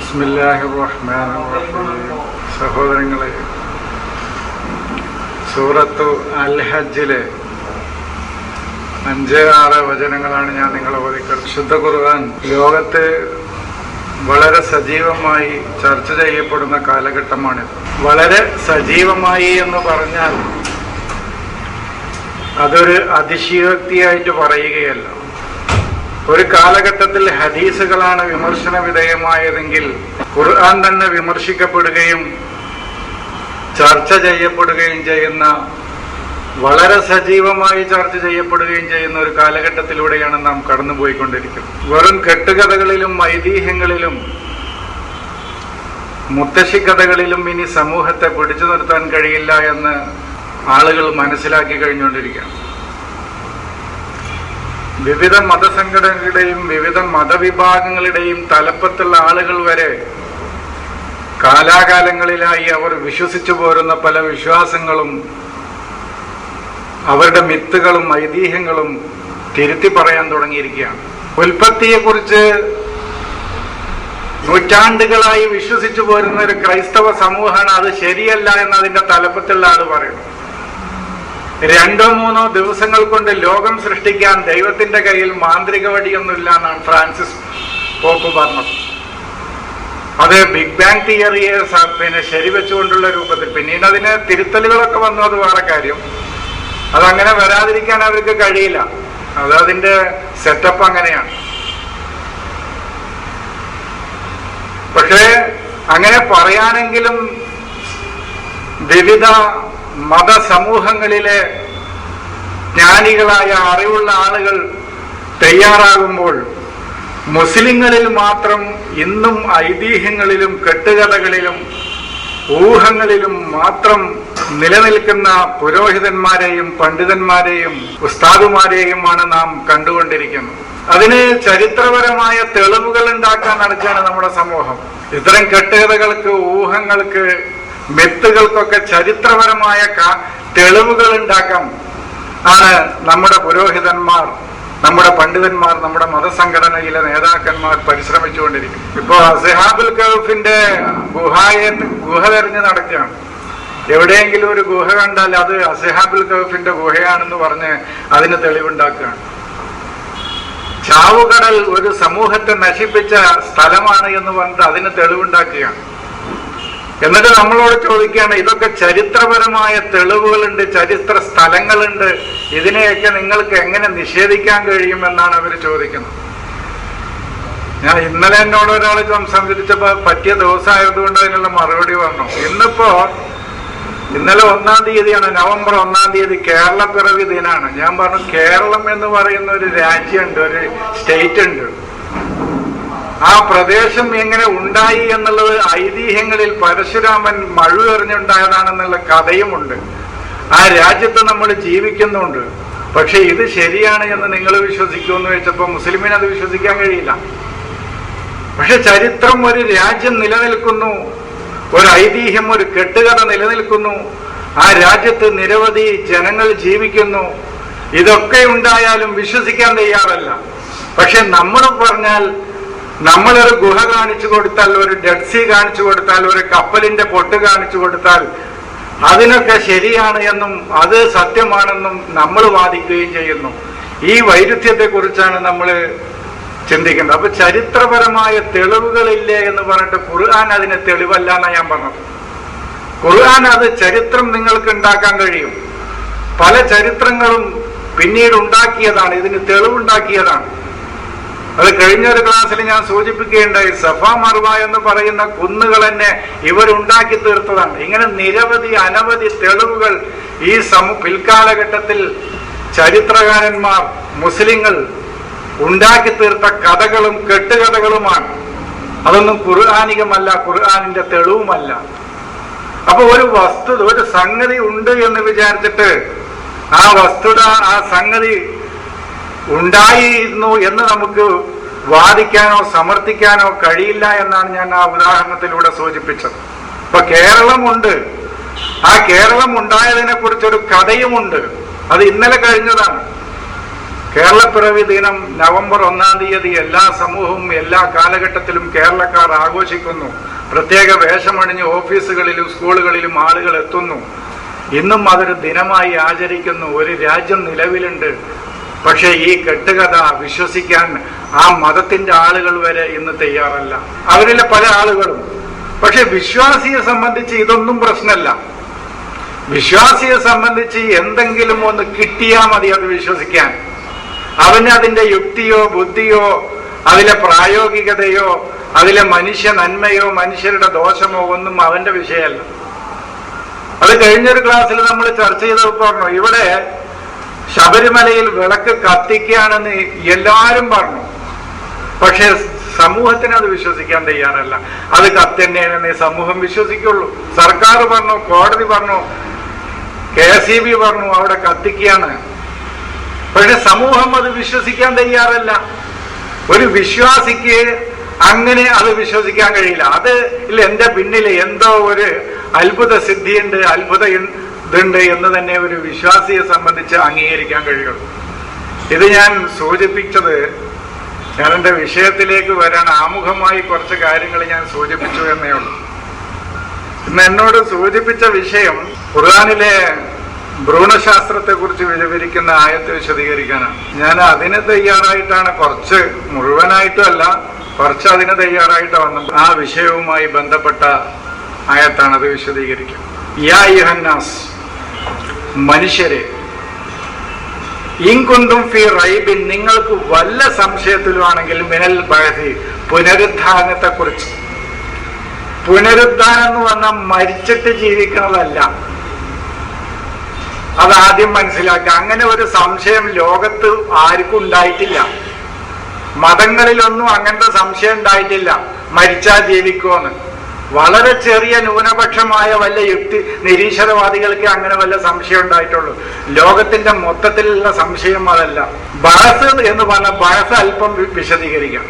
ബിസ്മില്ലാഹിർ റഹ്മാനിർ റഹീം. സഹോദരങ്ങളെ, സൂറത്തു അൽ ഹജ്ജിലെ 5-6 വചനങ്ങളാണ് ഞാൻ നിങ്ങളെ ഓതിക്കുന്നത്. ശുദ്ധ ഖുർആൻ ലോകത്ത് വളരെ സജീവമായി ചർച്ച ചെയ്യപ്പെടുന്ന കാലഘട്ടമാണിത്. വളരെ സജീവമായി എന്ന് പറഞ്ഞാൽ അതൊരു അതിശയോക്തിയായിട്ട് പറയുകയല്ല. ഒരു കാലഘട്ടത്തിൽ ഹദീസുകളാണ് വിമർശന വിധേയമായതെങ്കിൽ ഖുർആൻ തന്നെ വിമർശിക്കപ്പെടുകയും ചർച്ച ചെയ്യപ്പെടുകയും ചെയ്യുന്ന, വളരെ സജീവമായി ചർച്ച ചെയ്യപ്പെടുകയും ചെയ്യുന്ന ഒരു കാലഘട്ടത്തിലൂടെയാണ് നാം കടന്നുപോയിക്കൊണ്ടിരിക്കുന്നത്. വെറും കെട്ടുകഥകളിലും ഐതിഹ്യങ്ങളിലും മുത്തശ്ശിക്കഥകളിലും ഇനി സമൂഹത്തെ പിടിച്ചു നിർത്താൻ കഴിയില്ല എന്ന് ആളുകൾ മനസ്സിലാക്കി കഴിഞ്ഞുകൊണ്ടിരിക്കുകയാണ്. വിവിധ മതസംഘടനകളുടെയും വിവിധ മതവിഭാഗങ്ങളുടെയും തലപ്പത്തുള്ള ആളുകൾ വരെ കാലാകാലങ്ങളിലായി അവർ വിശ്വസിച്ചു പോരുന്ന പല വിശ്വാസങ്ങളും അവരുടെ മിത്തുകളും ഐതിഹ്യങ്ങളും തിരുത്തി പറയാൻ തുടങ്ങിയിരിക്കുകയാണ്. ഉൽപ്പത്തിയെക്കുറിച്ച് നൂറ്റാണ്ടുകളായി വിശ്വസിച്ചു പോരുന്ന ഒരു ക്രൈസ്തവ സമൂഹമാണ് അത് ശരിയല്ല എന്ന് അതിന്റെ തലപ്പത്തുള്ള ആള് പറയുന്നു. 2-3 ദിവസങ്ങൾ കൊണ്ട് ലോകം സൃഷ്ടിക്കാൻ ദൈവത്തിന്റെ കയ്യിൽ മാന്ത്രിക വടിയൊന്നുമില്ല എന്നാണ് ഫ്രാൻസിസ് പോപ്പ് പറഞ്ഞത്. അത് ബിഗ് ബാങ് തിയറിയെ ശരിവെച്ചുകൊണ്ടുള്ള രൂപത്തിൽ, പിന്നീട് അതിന് തിരുത്തലുകളൊക്കെ വന്നു, അത് വേറെ കാര്യം. അതങ്ങനെ വരാതിരിക്കാൻ അവർക്ക് കഴിയില്ല, അതിന്റെ സെറ്റപ്പ് അങ്ങനെയാണ്. പക്ഷേ അങ്ങനെ പറയാനെങ്കിലും വിവിധ മതസമൂഹങ്ങളിലെ ജ്ഞാനികളായ അറിവുള്ള ആളുകൾ തയ്യാറാകുമ്പോൾ മുസ്ലിങ്ങളിൽ മാത്രം ഇന്നും ഐതിഹ്യങ്ങളിലും കെട്ടുകഥകളിലും ഊഹങ്ങളിലും മാത്രം നിലനിൽക്കുന്ന പുരോഹിതന്മാരെയും പണ്ഡിതന്മാരെയും ഉസ്താദുമാരെയുമാണ് നാം കണ്ടുകൊണ്ടിരിക്കുന്നത്. അതിന് ചരിത്രപരമായ തെളിവുകൾ ഉണ്ടാക്കാൻ നടക്കുകയാണ് നമ്മുടെ സമൂഹം. ഇത്തരം കെട്ടുകഥകൾക്ക്, ഊഹങ്ങൾക്ക്, മിത്തുകൾക്കൊക്കെ ചരിത്രപരമായ തെളിവുകൾ ഉണ്ടാക്കാൻ ആണ് നമ്മുടെ പുരോഹിതന്മാർ, നമ്മുടെ പണ്ഡിതന്മാർ, നമ്മുടെ മതസംഘടനയിലെ നേതാക്കന്മാർ പരിശ്രമിച്ചുകൊണ്ടിരിക്കും. ഇപ്പോ അസ്ഹാബുൽ കഹ്ഫിന്റെ ഗുഹ തെരഞ്ഞു നടക്കുകയാണ്. എവിടെയെങ്കിലും ഒരു ഗുഹ കണ്ടാൽ അത് അസ്ഹാബുൽ കഹ്ഫിന്റെ ഗുഹയാണെന്ന് പറഞ്ഞ് അതിന് തെളിവുണ്ടാക്കുകയാണ്. ചാവുകടൽ ഒരു സമൂഹത്തെ നശിപ്പിച്ച സ്ഥലമാണ് എന്ന് പറഞ്ഞിട്ട് അതിന് തെളിവുണ്ടാക്കുകയാണ്. എന്നിട്ട് നമ്മളോട് ചോദിക്കുകയാണ്, ഇതൊക്കെ ചരിത്രപരമായ തെളിവുകളുണ്ട്, ചരിത്ര സ്ഥലങ്ങളുണ്ട്, ഇതിനെയൊക്കെ നിങ്ങൾക്ക് എങ്ങനെ നിഷേധിക്കാൻ കഴിയുമെന്നാണ് അവർ ചോദിക്കുന്നത്. ഞാൻ ഇന്നലെ എന്നോട് ഒരാൾ സംസാരിച്ചപ്പോ പറ്റിയ ദിവസമായതുകൊണ്ട് അതിനുള്ള മറുപടി പറഞ്ഞു. ഇന്നലെ 1-ാം തീയതിയാണ്, നവംബർ 1-ാം തീയതി കേരളപ്പിറവി ദിനാണ്. ഞാൻ പറഞ്ഞു, കേരളം എന്ന് പറയുന്ന ഒരു രാജ്യമുണ്ട്, ഒരു സ്റ്റേറ്റ് ഉണ്ട്. ആ പ്രദേശം എങ്ങനെ ഉണ്ടായി എന്നുള്ളത് ഐതിഹ്യങ്ങളിൽ പരശുരാമൻ മഴു എറിഞ്ഞുണ്ടായതാണെന്നുള്ള കഥയുമുണ്ട്. ആ രാജ്യത്ത് നമ്മൾ ജീവിക്കുന്നുണ്ട്. പക്ഷെ ഇത് ശരിയാണ് എന്ന് നിങ്ങൾ വിശ്വസിക്കുമെന്ന് വെച്ചപ്പോൾ മുസ്ലിമിന് അത് വിശ്വസിക്കാൻ കഴിയില്ല. പക്ഷെ ചരിത്രം, ഒരു രാജ്യം നിലനിൽക്കുന്നു, ഒരു ഐതിഹ്യം, ഒരു കെട്ടുകഥ നിലനിൽക്കുന്നു, ആ രാജ്യത്ത് നിരവധി ജനങ്ങൾ ജീവിക്കുന്നു. ഇതൊക്കെ ഉണ്ടായാലും വിശ്വസിക്കാൻ തയ്യാറല്ല. പക്ഷെ നമ്മൾ പറഞ്ഞാൽ, നമ്മളൊരു ഗുഹ കാണിച്ചു കൊടുത്താൽ, ഒരു ഡെഡ് സീ കാണിച്ചു കൊടുത്താൽ, ഒരു കപ്പലിന്റെ പൊട്ട് കാണിച്ചു കൊടുത്താൽ അതിനൊക്കെ ശരിയാണ് എന്നും അത് സത്യമാണെന്നും നമ്മൾ വാദിക്കുകയും ചെയ്യുന്നു. ഈ വൈരുദ്ധ്യത്തെ കുറിച്ചാണ് നമ്മൾ ചിന്തിക്കേണ്ടത്. അപ്പൊ ചരിത്രപരമായ തെളിവുകളില്ലേ എന്ന് പറഞ്ഞിട്ട് ഖുർആൻ അതിന് തെളിവല്ല എന്നാണ് ഞാൻ പറഞ്ഞത്. ഖുർആൻ അത് ചരിത്രം നിങ്ങൾക്ക് ഉണ്ടാക്കാൻ കഴിയും. പല ചരിത്രങ്ങളും പിന്നീട് ഉണ്ടാക്കിയതാണ്, ഇതിന് തെളിവുണ്ടാക്കിയതാണ്. അത് കഴിഞ്ഞൊരു ക്ലാസ്സിൽ ഞാൻ സൂചിപ്പിക്കുകയുണ്ടായി. സഫ മർവ എന്ന് പറയുന്ന കുന്നുകൾ തന്നെ ഇവരുണ്ടാക്കി തീർത്തതാണ്. ഇങ്ങനെ അനവധി തെളിവുകൾ ഈ പിൽക്കാലഘട്ടത്തിൽ ചരിത്രകാരന്മാർ, മുസ്ലിങ്ങൾ ഉണ്ടാക്കി തീർത്ത കഥകളും കെട്ടുകഥകളുമാണ്. അതൊന്നും ഖുർആനികമല്ല, ഖുർആനിന്റെ തെളിവുമല്ല. അപ്പൊ ഒരു സംഗതി ഉണ്ട് എന്ന് വിചാരിച്ചിട്ട് ആ വസ്തുത, ആ സംഗതി ഉണ്ടായിരുന്നു എന്ന് നമുക്ക് വാദിക്കാനോ സമർത്ഥിക്കാനോ കഴിയില്ല എന്നാണ് ഞാൻ ആ ഉദാഹരണത്തിലൂടെ സൂചിപ്പിച്ചത്. ഇപ്പൊ കേരളമുണ്ട്, ആ കേരളം ഉണ്ടായതിനെ കുറിച്ചൊരു കഥയുമുണ്ട്. അത് ഇന്നലെ കഴിഞ്ഞതാണ്. കേരളപ്പിറവി ദിനം നവംബർ 1-ാം തീയതി എല്ലാ സമൂഹവും എല്ലാ കാലഘട്ടത്തിലും കേരളക്കാർ ആഘോഷിക്കുന്നു. പ്രത്യേക വേഷമണിഞ്ഞ് ഓഫീസുകളിലും സ്കൂളുകളിലും ആളുകൾ എത്തുന്നു. ഇന്നും അതൊരു ദിനമായി ആചരിക്കുന്നു. ഒരു രാജ്യം നിലവിലുണ്ട്. പക്ഷെ ഈ കെട്ടുകഥ വിശ്വസിക്കാൻ ആ മതത്തിന്റെ ആളുകൾ വരെ ഇന്ന് തയ്യാറല്ല. അവരിലെ പല ആളുകളും. പക്ഷെ വിശ്വാസിയെ സംബന്ധിച്ച് ഇതൊന്നും പ്രശ്നമല്ല. വിശ്വാസിയെ സംബന്ധിച്ച് എന്തെങ്കിലും ഒന്ന് കിട്ടിയാൽ മതി അത് വിശ്വസിക്കാൻ. അവന് അതിന്റെ യുക്തിയോ ബുദ്ധിയോ അതിലെ പ്രായോഗികതയോ അതിലെ മനുഷ്യ നന്മയോ മനുഷ്യരുടെ ദോഷമോ ഒന്നും അവന്റെ വിഷയമല്ല. അത് കഴിഞ്ഞൊരു ക്ലാസ്സിൽ നമ്മൾ ചർച്ച ചെയ്തപ്പോൾ പറഞ്ഞു, ഇവിടെ ശബരിമലയിൽ വിളക്ക് കത്തിക്കുകയാണെന്ന് എല്ലാവരും പറഞ്ഞു. പക്ഷെ സമൂഹത്തിന് അത് വിശ്വസിക്കാൻ തയ്യാറല്ല. അത് കത്തന്നെയാണെന്ന് സമൂഹം വിശ്വസിക്കുള്ളൂ. സർക്കാർ പറഞ്ഞു, കോടതി പറഞ്ഞു, KSEB പറഞ്ഞു അവിടെ കത്തിക്കുകയാണ്. പക്ഷെ സമൂഹം അത് വിശ്വസിക്കാൻ തയ്യാറല്ല. ഒരു വിശ്വാസിക്ക് അങ്ങനെ അത് വിശ്വസിക്കാൻ കഴിയില്ല. അത് ഇല്ല, എന്റെ പിന്നിൽ എന്തോ ഒരു അത്ഭുത സിദ്ധിയുണ്ട്, അത്ഭുത ഇതുണ്ട് എന്ന് തന്നെ ഒരു വിശ്വാസിയെ സംബന്ധിച്ച് അംഗീകരിക്കാൻ കഴിയുള്ളൂ. ഇത് ഞാൻ സൂചിപ്പിച്ചത്, ഞാൻ എൻ്റെ വിഷയത്തിലേക്ക് വരാൻ ആമുഖമായി കുറച്ച് കാര്യങ്ങൾ ഞാൻ സൂചിപ്പിച്ചു എന്നേ ഉള്ളൂ. ഇന്ന് എന്നോട് സൂചിപ്പിച്ച വിഷയം ഖുർആനിലെ ഭ്രൂണശാസ്ത്രത്തെ കുറിച്ച് വിവരിക്കുന്ന ആയത്ത് വിശദീകരിക്കാനാണ്. ഞാൻ അതിന് തയ്യാറായിട്ടാണ്, കുറച്ച് മുഴുവനായിട്ടുമല്ല, കുറച്ച് അതിന് തയ്യാറായിട്ടാണ് വന്നത്. ആ വിഷയവുമായി ബന്ധപ്പെട്ട ആയത്താണ്, അത് വിശദീകരിക്കും. യാ അയ്യുഹന്നാസ്, മനുഷ്യരെ, ഇൻകുന്തും ഫീ റൈബിൻ, നിങ്ങൾക്ക് വല്ല സംശയത്തിലുമാണെങ്കിൽ മിനൽ ബഅസി, പുനരുദ്ധാനത്തെ കുറിച്ച്. പുനരുദ്ധാനം എന്ന് പറഞ്ഞാൽ മരിച്ചിട്ട് ജീവിക്കുന്നതല്ല. അതാദ്യം മനസ്സിലാക്കുക. അങ്ങനെ ഒരു സംശയം ലോകത്ത് ആർക്കും ഉണ്ടായിട്ടില്ല. മതങ്ങളിലൊന്നും അങ്ങനത്തെ സംശയം ഉണ്ടായിട്ടില്ല, മരിച്ചാൽ ജീവിക്കുമെന്ന്. വളരെ ചെറിയ ന്യൂനപക്ഷമായ വല്ല യുക്തി നിരീശ്വരവാദികൾക്ക് അങ്ങനെ വല്ല സംശയം ഉണ്ടായിട്ടുള്ളൂ. ലോകത്തിന്റെ മൊത്തത്തിലുള്ള സംശയം അതല്ല. ബഅസ് എന്ന് പറഞ്ഞാൽ, ബഅസ് അല്പം വിശദീകരിക്കാം.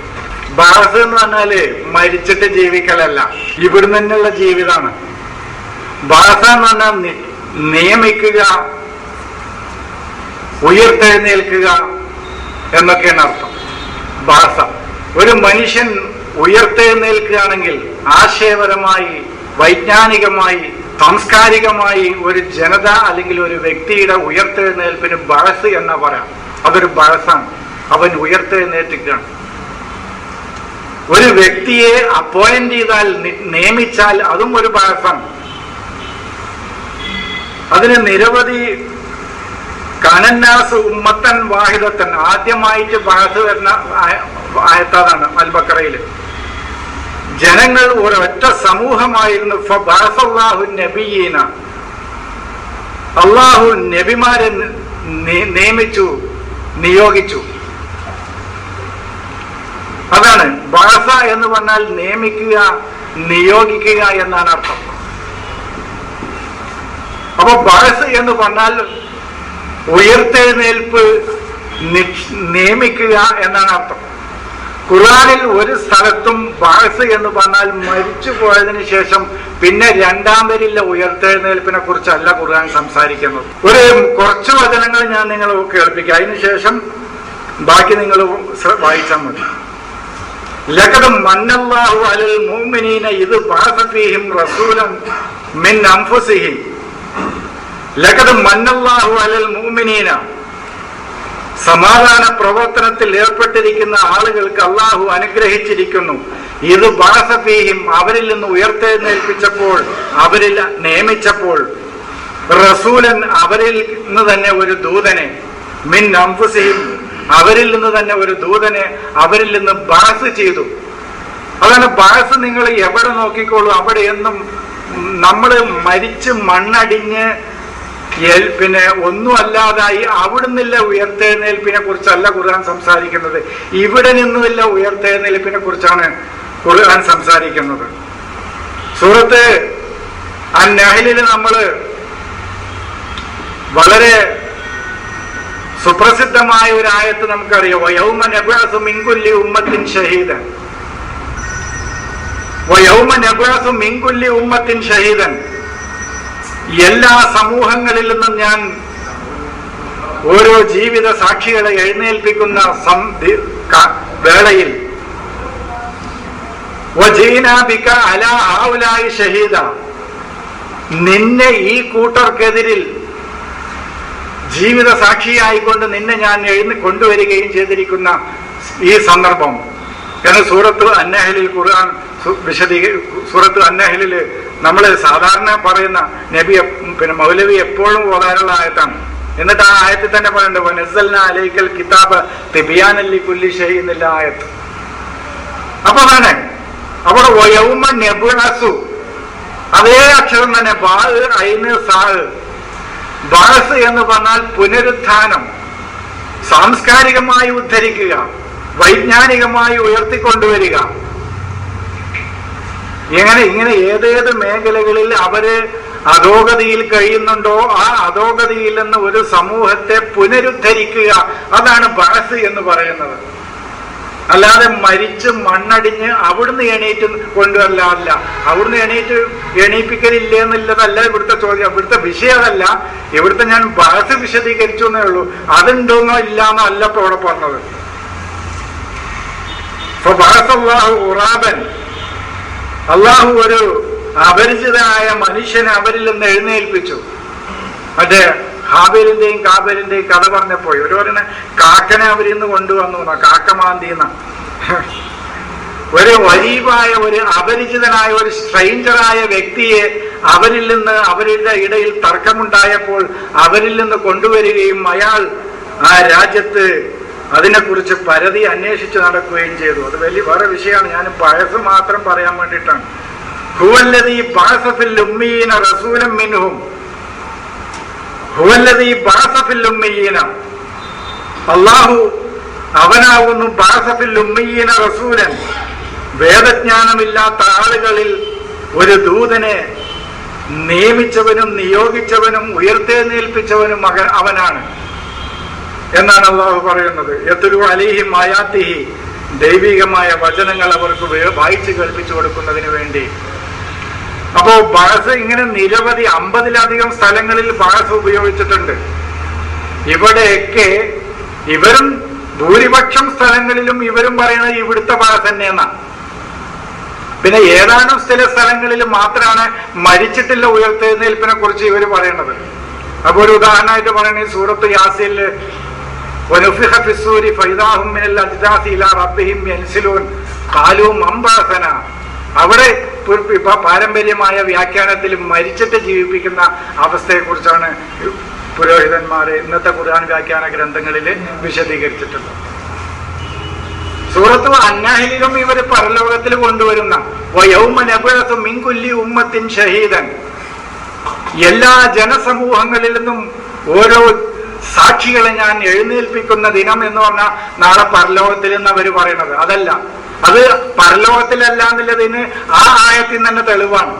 ബഅസ് എന്ന് പറഞ്ഞാല് മരിച്ചിട്ട് ജീവിക്കലല്ല, ഇവിടുന്ന് തന്നെയുള്ള ജീവിതമാണ്. ബഅസ് എന്ന് പറഞ്ഞാൽ നിയമിക്കുക, ഉയർത്തെഴുന്നേൽക്കുക എന്നൊക്കെയാണ് അർത്ഥം. ബഅസ. ഒരു മനുഷ്യൻ ഉയർത്തെഴുന്നേൽക്കുകയാണെങ്കിൽ ആശയപരമായി, വൈജ്ഞാനികമായി, സാംസ്കാരികമായി ഒരു ജനത അല്ലെങ്കിൽ ഒരു വ്യക്തിയുടെ ഉയർത്തെഴുന്നേൽപ്പിന് ബഅസ് എന്നാ പറയാം. അതൊരു ബഅസാണ്. അവൻ ഉയർത്തെഴുന്നേൽക്കുകയാണ്. ഒരു വ്യക്തിയെ അപ്പോയിന്റ് ചെയ്താൽ, നിയമിച്ചാൽ, അതും ഒരു ബഅസാണ്. അതിന് നിരവധി കനന്നാസ് ഉമ്മത്തൻ വാഹിദത്തൻ, ആദ്യമായിട്ട് ബഅസ് വരുന്ന ആയത്താണ് അൽ ബഖറയില്. ജനങ്ങൾ ഒരൊറ്റ സമൂഹമായിരുന്നു. ഫബഅസല്ലാഹു നബിയ്യീന, അള്ളാഹു നബിമാരെ നിയമിച്ചു, നിയോഗിച്ചു. അതാണ് ബഅസ എന്ന് പറഞ്ഞാൽ നിയമിക്കുക, നിയോഗിക്കുക എന്നാണ് അർത്ഥം. അപ്പൊ ബഅസ് എന്ന് പറഞ്ഞാൽ ഉയർത്തെഴുന്നേൽപ്പ്, നിയമിക്കുക എന്നാണ് അർത്ഥം. ഖുർആനിൽ ഒരു സ്ഥലത്തും ബഅസ് എന്ന് പറഞ്ഞാൽ മരിച്ചു പോയതിനു ശേഷം പിന്നെ രണ്ടാം വരില്ല ഉയർത്തെഴുന്നേൽപ്പിനെ കുറിച്ചല്ല ഖുർആൻ സംസാരിക്കുന്നത്. ഒരു കുറച്ച് വചനങ്ങൾ ഞാൻ നിങ്ങൾ കേൾപ്പിക്കാം, അതിനുശേഷം ബാക്കി നിങ്ങൾ വായിച്ചാൽ മതി. ലഖദ് മന്നല്ലാഹു അലൽ മുഅ്മിനീന ഇദ് ബഅസ ഫീഹിം റസൂലൻ മിൻ അൻഫുസിഹിം. ലഖദ് മന്നല്ലാഹു അലൽ മുഅ്മിനീന, സമാധാന പ്രവർത്തനത്തിൽ ഏർപ്പെട്ടിരിക്കുന്ന ആളുകൾക്ക് അള്ളാഹു അനുഗ്രഹിച്ചിരിക്കുന്നു. ഇത് ബഅസ ഫീഹിം, അവരിൽ നിന്ന് ഉയർത്തെഴുന്നേൽപ്പിച്ചപ്പോൾ, അവരിൽ നിയമിച്ചപ്പോൾ, റസൂലൻ, അവരിൽ നിന്ന് തന്നെ ഒരു ദൂതനെ, മിൻ അൻഫുസിഹിം, അവരിൽ നിന്ന് തന്നെ ഒരു ദൂതനെ അവരിൽ നിന്ന് ബഅസ് ചെയ്തു. അതാണ് ബഅസ്. നിങ്ങൾ എവിടെ നോക്കിക്കോളൂ, അവിടെ എന്നും നമ്മൾ മരിച്ച് മണ്ണടിഞ്ഞ് പിന്നെ ഒന്നും അല്ലാതായി അവിടുന്നില്ല ഉയർത്തെഴുന്നേൽപ്പിനെ കുറിച്ചല്ല ഖുർആൻ സംസാരിക്കുന്നത്. ഇവിടെ നിന്നുമില്ല ഉയർത്തെഴുന്നേൽപ്പിനെ കുറിച്ചാണ് ഖുർആൻ സംസാരിക്കുന്നത്. സൂറത്ത് അൻ-നഹ്ലിൽ നമ്മൾ വളരെ സുപ്രസിദ്ധമായ ഒരു ആയത്ത് നമുക്കറിയാം. വയൗമ നബ്അസു മിൻ കുല്ലി ഉമ്മത്തിൻ ഷഹീദൻ, വയൗമ നബ്അസു മിൻ കുല്ലി ഉമ്മത്തിൻ ഷഹീദൻ. എല്ലാ സമൂഹങ്ങളിൽ നിന്നും ഞാൻ ഓരോ ജീവിത സാക്ഷികളെ എഴുന്നേൽപ്പിക്കുന്ന വേളയിൽ ഷഹീദ, നിന്നെ ഈ കൂട്ടർക്കെതിരിൽ ജീവിത സാക്ഷിയായിക്കൊണ്ട് നിന്നെ ഞാൻ കൊണ്ടുവരികയും ചെയ്തിരിക്കുന്ന ഈ സന്ദർഭം എന്ന് സൂറത്ത് അന്നഹലിൽ ഖുർആൻ സൂറത്ത് അന്നഹലിൽ നമ്മൾ സാധാരണ പറയുന്ന നബി മൗലവി എപ്പോഴും ഓതാനുള്ള ആയത്താണ്. എന്നിട്ട് ആ ആയത്തിൽ തന്നെ പറയുന്നുണ്ട് വനസ്സൽനാ അലൈക്കൽ കിതാബ തിബിയാനൻ ലികുല്ലി ഷൈഇൻ എന്നുള്ള ആയത്ത്. അപ്പൊ അതാണ് അവിടെ യൗമ നബ്അസു, അതേ അക്ഷരം തന്നെ ബാഅ് ഐന് സാഅ്. ബഅസ് എന്ന് പറഞ്ഞാൽ പുനരുത്ഥാനം, സാംസ്കാരികമായി ഉദ്ധരിക്കുക, വൈജ്ഞാനികമായി ഉയർത്തിക്കൊണ്ടുവരിക. ഇങ്ങനെ ഏതേത് മേഖലകളിൽ അവര് അധോഗതിയിൽ കഴിയുന്നുണ്ടോ ആ അധോഗതിയിൽ നിന്ന് ഒരു സമൂഹത്തെ പുനരുദ്ധരിക്കുക, അതാണ് ബഅസ് എന്ന് പറയുന്നത്. അല്ലാതെ മരിച്ച് മണ്ണടിഞ്ഞ് അവിടുന്ന് എണീറ്റ് കൊണ്ടുവരല്ല. അവിടുന്ന് എണീപ്പിക്കലില്ല എന്നുള്ളതല്ല ഇവിടുത്തെ ചോദ്യം. ഇവിടുത്തെ വിഷയം അതല്ല. ഇവിടുത്തെ ഞാൻ ബഅസ് വിശദീകരിച്ചു എന്നേ ഉള്ളൂ. അതുണ്ടോന്നോ ഇല്ലാന്നോ അല്ല ഇപ്പൊ ഇവിടെ പറഞ്ഞത്. അള്ളാഹു ഒരു അപരിചിതനായ മനുഷ്യനെ അവരിൽ നിന്ന് എഴുന്നേൽപ്പിച്ചു. മറ്റേ ഹാബേലിന്റെയും കാബേലിന്റെയും കഥ പറഞ്ഞപ്പോ ഒരുവരെ കാക്കനെ അവരിൽ നിന്ന് കൊണ്ടുവന്നു, കാക്കമാന്തിന്ന ഒരു വരീവായ ഒരു അപരിചിതനായ ഒരു സ്ട്രെയിഞ്ചറായ വ്യക്തിയെ അവരിൽ നിന്ന് അവരുടെ ഇടയിൽ തർക്കമുണ്ടായപ്പോൾ അവരിൽ നിന്ന് കൊണ്ടുവരികയും അയാൾ ആ രാജ്യത്ത് അതിനെക്കുറിച്ച് പരതി അന്വേഷിച്ച് നടക്കുകയും ചെയ്തു. അത് വേറെ വിഷയമാണ്. ഞാൻ ബഅസ് മാത്രം പറയാൻ വേണ്ടിയിട്ടാണ്. ഹുവല്ലദീ ബഅസ ഫിൽ ഉമ്മീന റസൂലൻ മിൻഹും, ഹുവല്ലദീ ബഅസ ഫിൽ ഉമ്മീന, അല്ലാഹു അവനാകുന്നു ബഅസ ഫിൽ ഉമ്മീന റസൂലൻ, വേദജ്ഞാനമില്ലാത്ത ആളുകളിൽ ഒരു ദൂതനെ നിയമിച്ചവനും നിയോഗിച്ചവനും ഉയർത്തെഴുന്നേൽപ്പിച്ചവനും അവനാണ് എന്നാണ് അള്ളാഹു പറയുന്നത്. യത്ലു അലൈഹിം ആയാത്തിഹി, ദൈവികമായ വചനങ്ങൾ അവർക്ക് വായിച്ച് കേൾപ്പിച്ചു കൊടുക്കുന്നതിന് വേണ്ടി. അപ്പോ ബഅസ് ഇങ്ങനെ നിരവധി 50-ലധികം സ്ഥലങ്ങളിൽ ബഅസ് ഉപയോഗിച്ചിട്ടുണ്ട്. ഇവിടെയൊക്കെ ഇവരും ഭൂരിപക്ഷം സ്ഥലങ്ങളിലും ഇവരും പറയുന്നത് ഇവിടുത്തെ ബഅസ് തന്നെയെന്നാണ്. പിന്നെ ഏതാനും ചില സ്ഥലങ്ങളിൽ മാത്രമാണ് മരിച്ചിട്ടുള്ള ഉയർത്തെഴുന്നേൽപ്പിനെ കുറിച്ച് ഇവർ പറയുന്നത്. അപ്പൊ ഒരു ഉദാഹരണമായിട്ട് പറയണ സൂറത്ത് യാസീനിൽ വനുഫിഖ ഫിസ്സൂരി ഫൈദാഹും മിനൽ അജ്ദാസി ഇലാ റബ്ബിഹിം യൻസിലൂൻ ഖാലൂ മൻ ബഅസന. അവിടെ പാരമ്പര്യമായ വ്യാഖ്യാനത്തിൽ മരിച്ചിട്ട് ജീവിപ്പിക്കുന്ന അവസ്ഥയെ കുറിച്ചാണ് പുരോഹിതന്മാര് ഇന്നത്തെ ഖുർആൻ വ്യാഖ്യാന ഗ്രന്ഥങ്ങളിൽ വിശദീകരിച്ചിട്ടുള്ളത്. സൂറത്ത് അന്നഹലിലും ഇവര് പരലോകത്തിൽ കൊണ്ടുവരുന്ന വയൗമ നബ്അസു മിൻ കുല്ലി ഉമ്മത്തിൻ ഷഹീദൻ, എല്ലാ ജനസമൂഹങ്ങളിൽ നിന്നും ഓരോ സാക്ഷികളെ ഞാൻ എഴുന്നേൽപ്പിക്കുന്ന ദിനം എന്ന് പറഞ്ഞാൽ നാളെ പരലോകത്തിൽ എന്ന് അവര് പറയണത് അതല്ല. അത് പരലോകത്തിലല്ല എന്നുള്ളതിന് ആ ആയത്തിൽ തന്നെ തെളിവാണ്.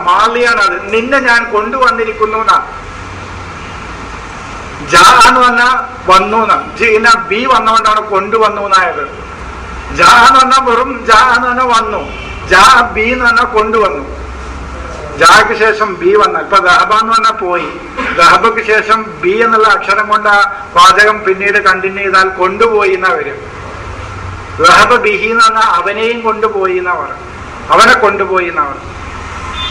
മാളിയാണ് അത്. നിന്നെ ഞാൻ കൊണ്ടുവന്നിരിക്കുന്നു. ജാ എന്ന് പറഞ്ഞാൽ വന്നു, ജീന ബി വന്നുകൊണ്ടാണ് കൊണ്ടുവന്നു എന്നായത്. ജാ എന്ന് പറഞ്ഞാൽ വെറും ജാ എന്ന് പറഞ്ഞാൽ വന്നു, ജാ ബി എന്ന് പറഞ്ഞാൽ കൊണ്ടുവന്നു. ജാക്ക് ശേഷം ബി വന്നാൽ ഇപ്പൊ ദഹബ എന്ന് പറഞ്ഞാൽ പോയി, ദഹബക്ക് ശേഷം ബി എന്നുള്ള അക്ഷരം കൊണ്ട് ആ വാചകം പിന്നീട് കണ്ടിന്യൂ ചെയ്താൽ കൊണ്ടുപോയി എന്നാ വരും. ദഹബ ബിഹി എന്ന് പറഞ്ഞാൽ അവനെയും കൊണ്ടുപോയി എന്നാ പറയും, അവനെ കൊണ്ടുപോയി എന്നാ പറയും.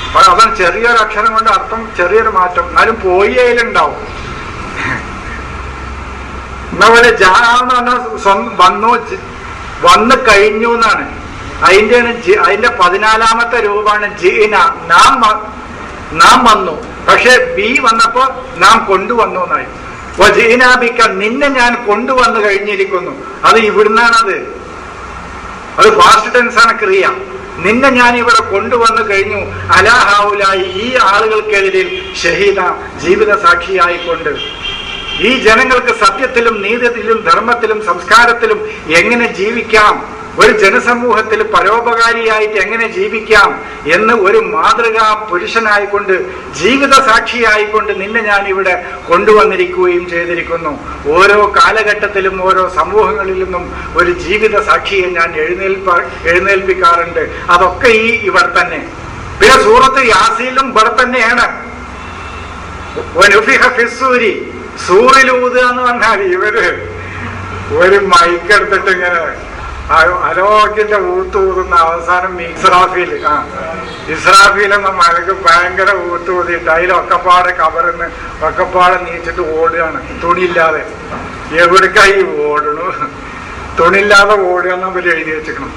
അപ്പൊ അവൻ ചെറിയൊരു അക്ഷരം കൊണ്ട് അർത്ഥം ചെറിയൊരു മാറ്റം, എന്നാലും പോയി അതിലുണ്ടാവും. എന്നപോലെ ജാ എന്ന് പറഞ്ഞാൽ വന്നു, വന്നു കഴിഞ്ഞു എന്നാണ്. അതിന്റെ 14-ാമത്തെ രൂപമാണ് ജീന, നാം വന്നു. പക്ഷെ ബി വന്നപ്പോ നാം കൊണ്ടുവന്നു എന്നായി. ജീനാബിക്ക, നിന്നെ ഞാൻ കൊണ്ടുവന്നു കഴിഞ്ഞിരിക്കുന്നു. അത് ഇവിടുന്നാണത്, അത് ഫാസ്റ്റ് ടെൻസ് ആണ് ക്രിയ. നിന്നെ ഞാൻ ഇവിടെ കൊണ്ടുവന്നു കഴിഞ്ഞു. അലാഹാവുലായി, ഈ ആളുകൾക്കെതിരിൽ ഷഹീദ, ജീവിത സാക്ഷിയായിക്കൊണ്ട് ഈ ജനങ്ങൾക്ക് സത്യത്തിലും നീതിയിലും ധർമ്മത്തിലും സംസ്കാരത്തിലും എങ്ങനെ ജീവിക്കാം, ഒരു ജനസമൂഹത്തിൽ പരോപകാരിയായിട്ട് എങ്ങനെ ജീവിക്കാം എന്ന് ഒരു മാതൃകാ പുരുഷനായിക്കൊണ്ട് ജീവിത സാക്ഷിയായിക്കൊണ്ട് നിന്നെ ഞാൻ ഇവിടെ കൊണ്ടുവന്നിരിക്കുകയും ചെയ്തിരിക്കുന്നു. ഓരോ കാലഘട്ടത്തിലും ഓരോ സമൂഹങ്ങളിൽ നിന്നും ഒരു ജീവിത സാക്ഷിയെ ഞാൻ എഴുന്നേൽപ്പിക്കാറുണ്ട്. അതൊക്കെ ഇവിടെ തന്നെ. പിന്നെ സൂറത്ത് യാസീലും ഇവിടെ തന്നെയാണ്. ഫിസ്സൂരി, സൂറിലൂതുക എന്ന് പറഞ്ഞാൽ ഇവര് ഒരു മൈക്കെടുത്തിട്ട് ഇങ്ങനെ അലോക്കിന്റെ ഊത്തൂതുന്ന അവസാനം ഇസ്രാഫീൽ എന്ന മലക്ക് ഭയങ്കര ഊത്തൂതിയിട്ട് അതിലൊക്കെപ്പാടെ കബറിന്ന് ഒക്കെപ്പാടെ നീച്ചിട്ട് ഓടുകയാണ് തുണിയില്ലാതെ. എവിടേക്കായി ഓടണു? തുണിയില്ലാതെ ഓടുക എന്ന് അവർ എഴുതി വെച്ചിരിക്കണം.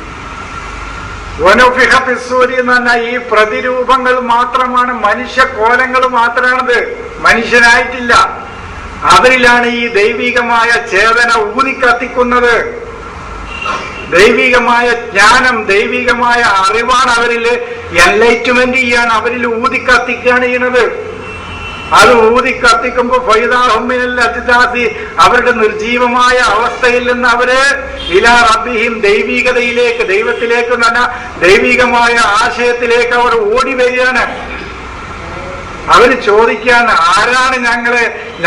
വനുഫിഹ ഫിസ്സൂരി എന്ന് പറഞ്ഞാൽ ഈ പ്രതിരൂപങ്ങൾ മാത്രമാണ്, മനുഷ്യ കോലങ്ങൾ മാത്രമാണത്, മനുഷ്യനായിട്ടില്ല. അവരിലാണ് ഈ ദൈവികമായ ചേതന ഊതിക്കത്തിക്കുന്നത്. ദൈവികമായ ജ്ഞാനം, ദൈവികമായ അറിവാണ് അവരിൽ എൻലൈറ്റ്മെന്റ് ചെയ്യാണ്, അവരിൽ ഊതിക്കത്തിക്കുകയാണ് ചെയ്യുന്നത്. അത് ഊതിക്കത്തിക്കുമ്പോ ഫൈദാഹുമിനൽ അജ്ദാസി, അവരുടെ നിർജീവമായ അവസ്ഥയിൽ നിന്ന് അവര് ഇലാ റബ്ബിഹിം, ദൈവികതയിലേക്ക്, ദൈവത്തിലേക്ക് തന്നെ ദൈവികമായ ആശയത്തിലേക്ക് അവർ ഓടി വരികയാണ്. അവര് ചോദിക്കാണ്, ആരാണ്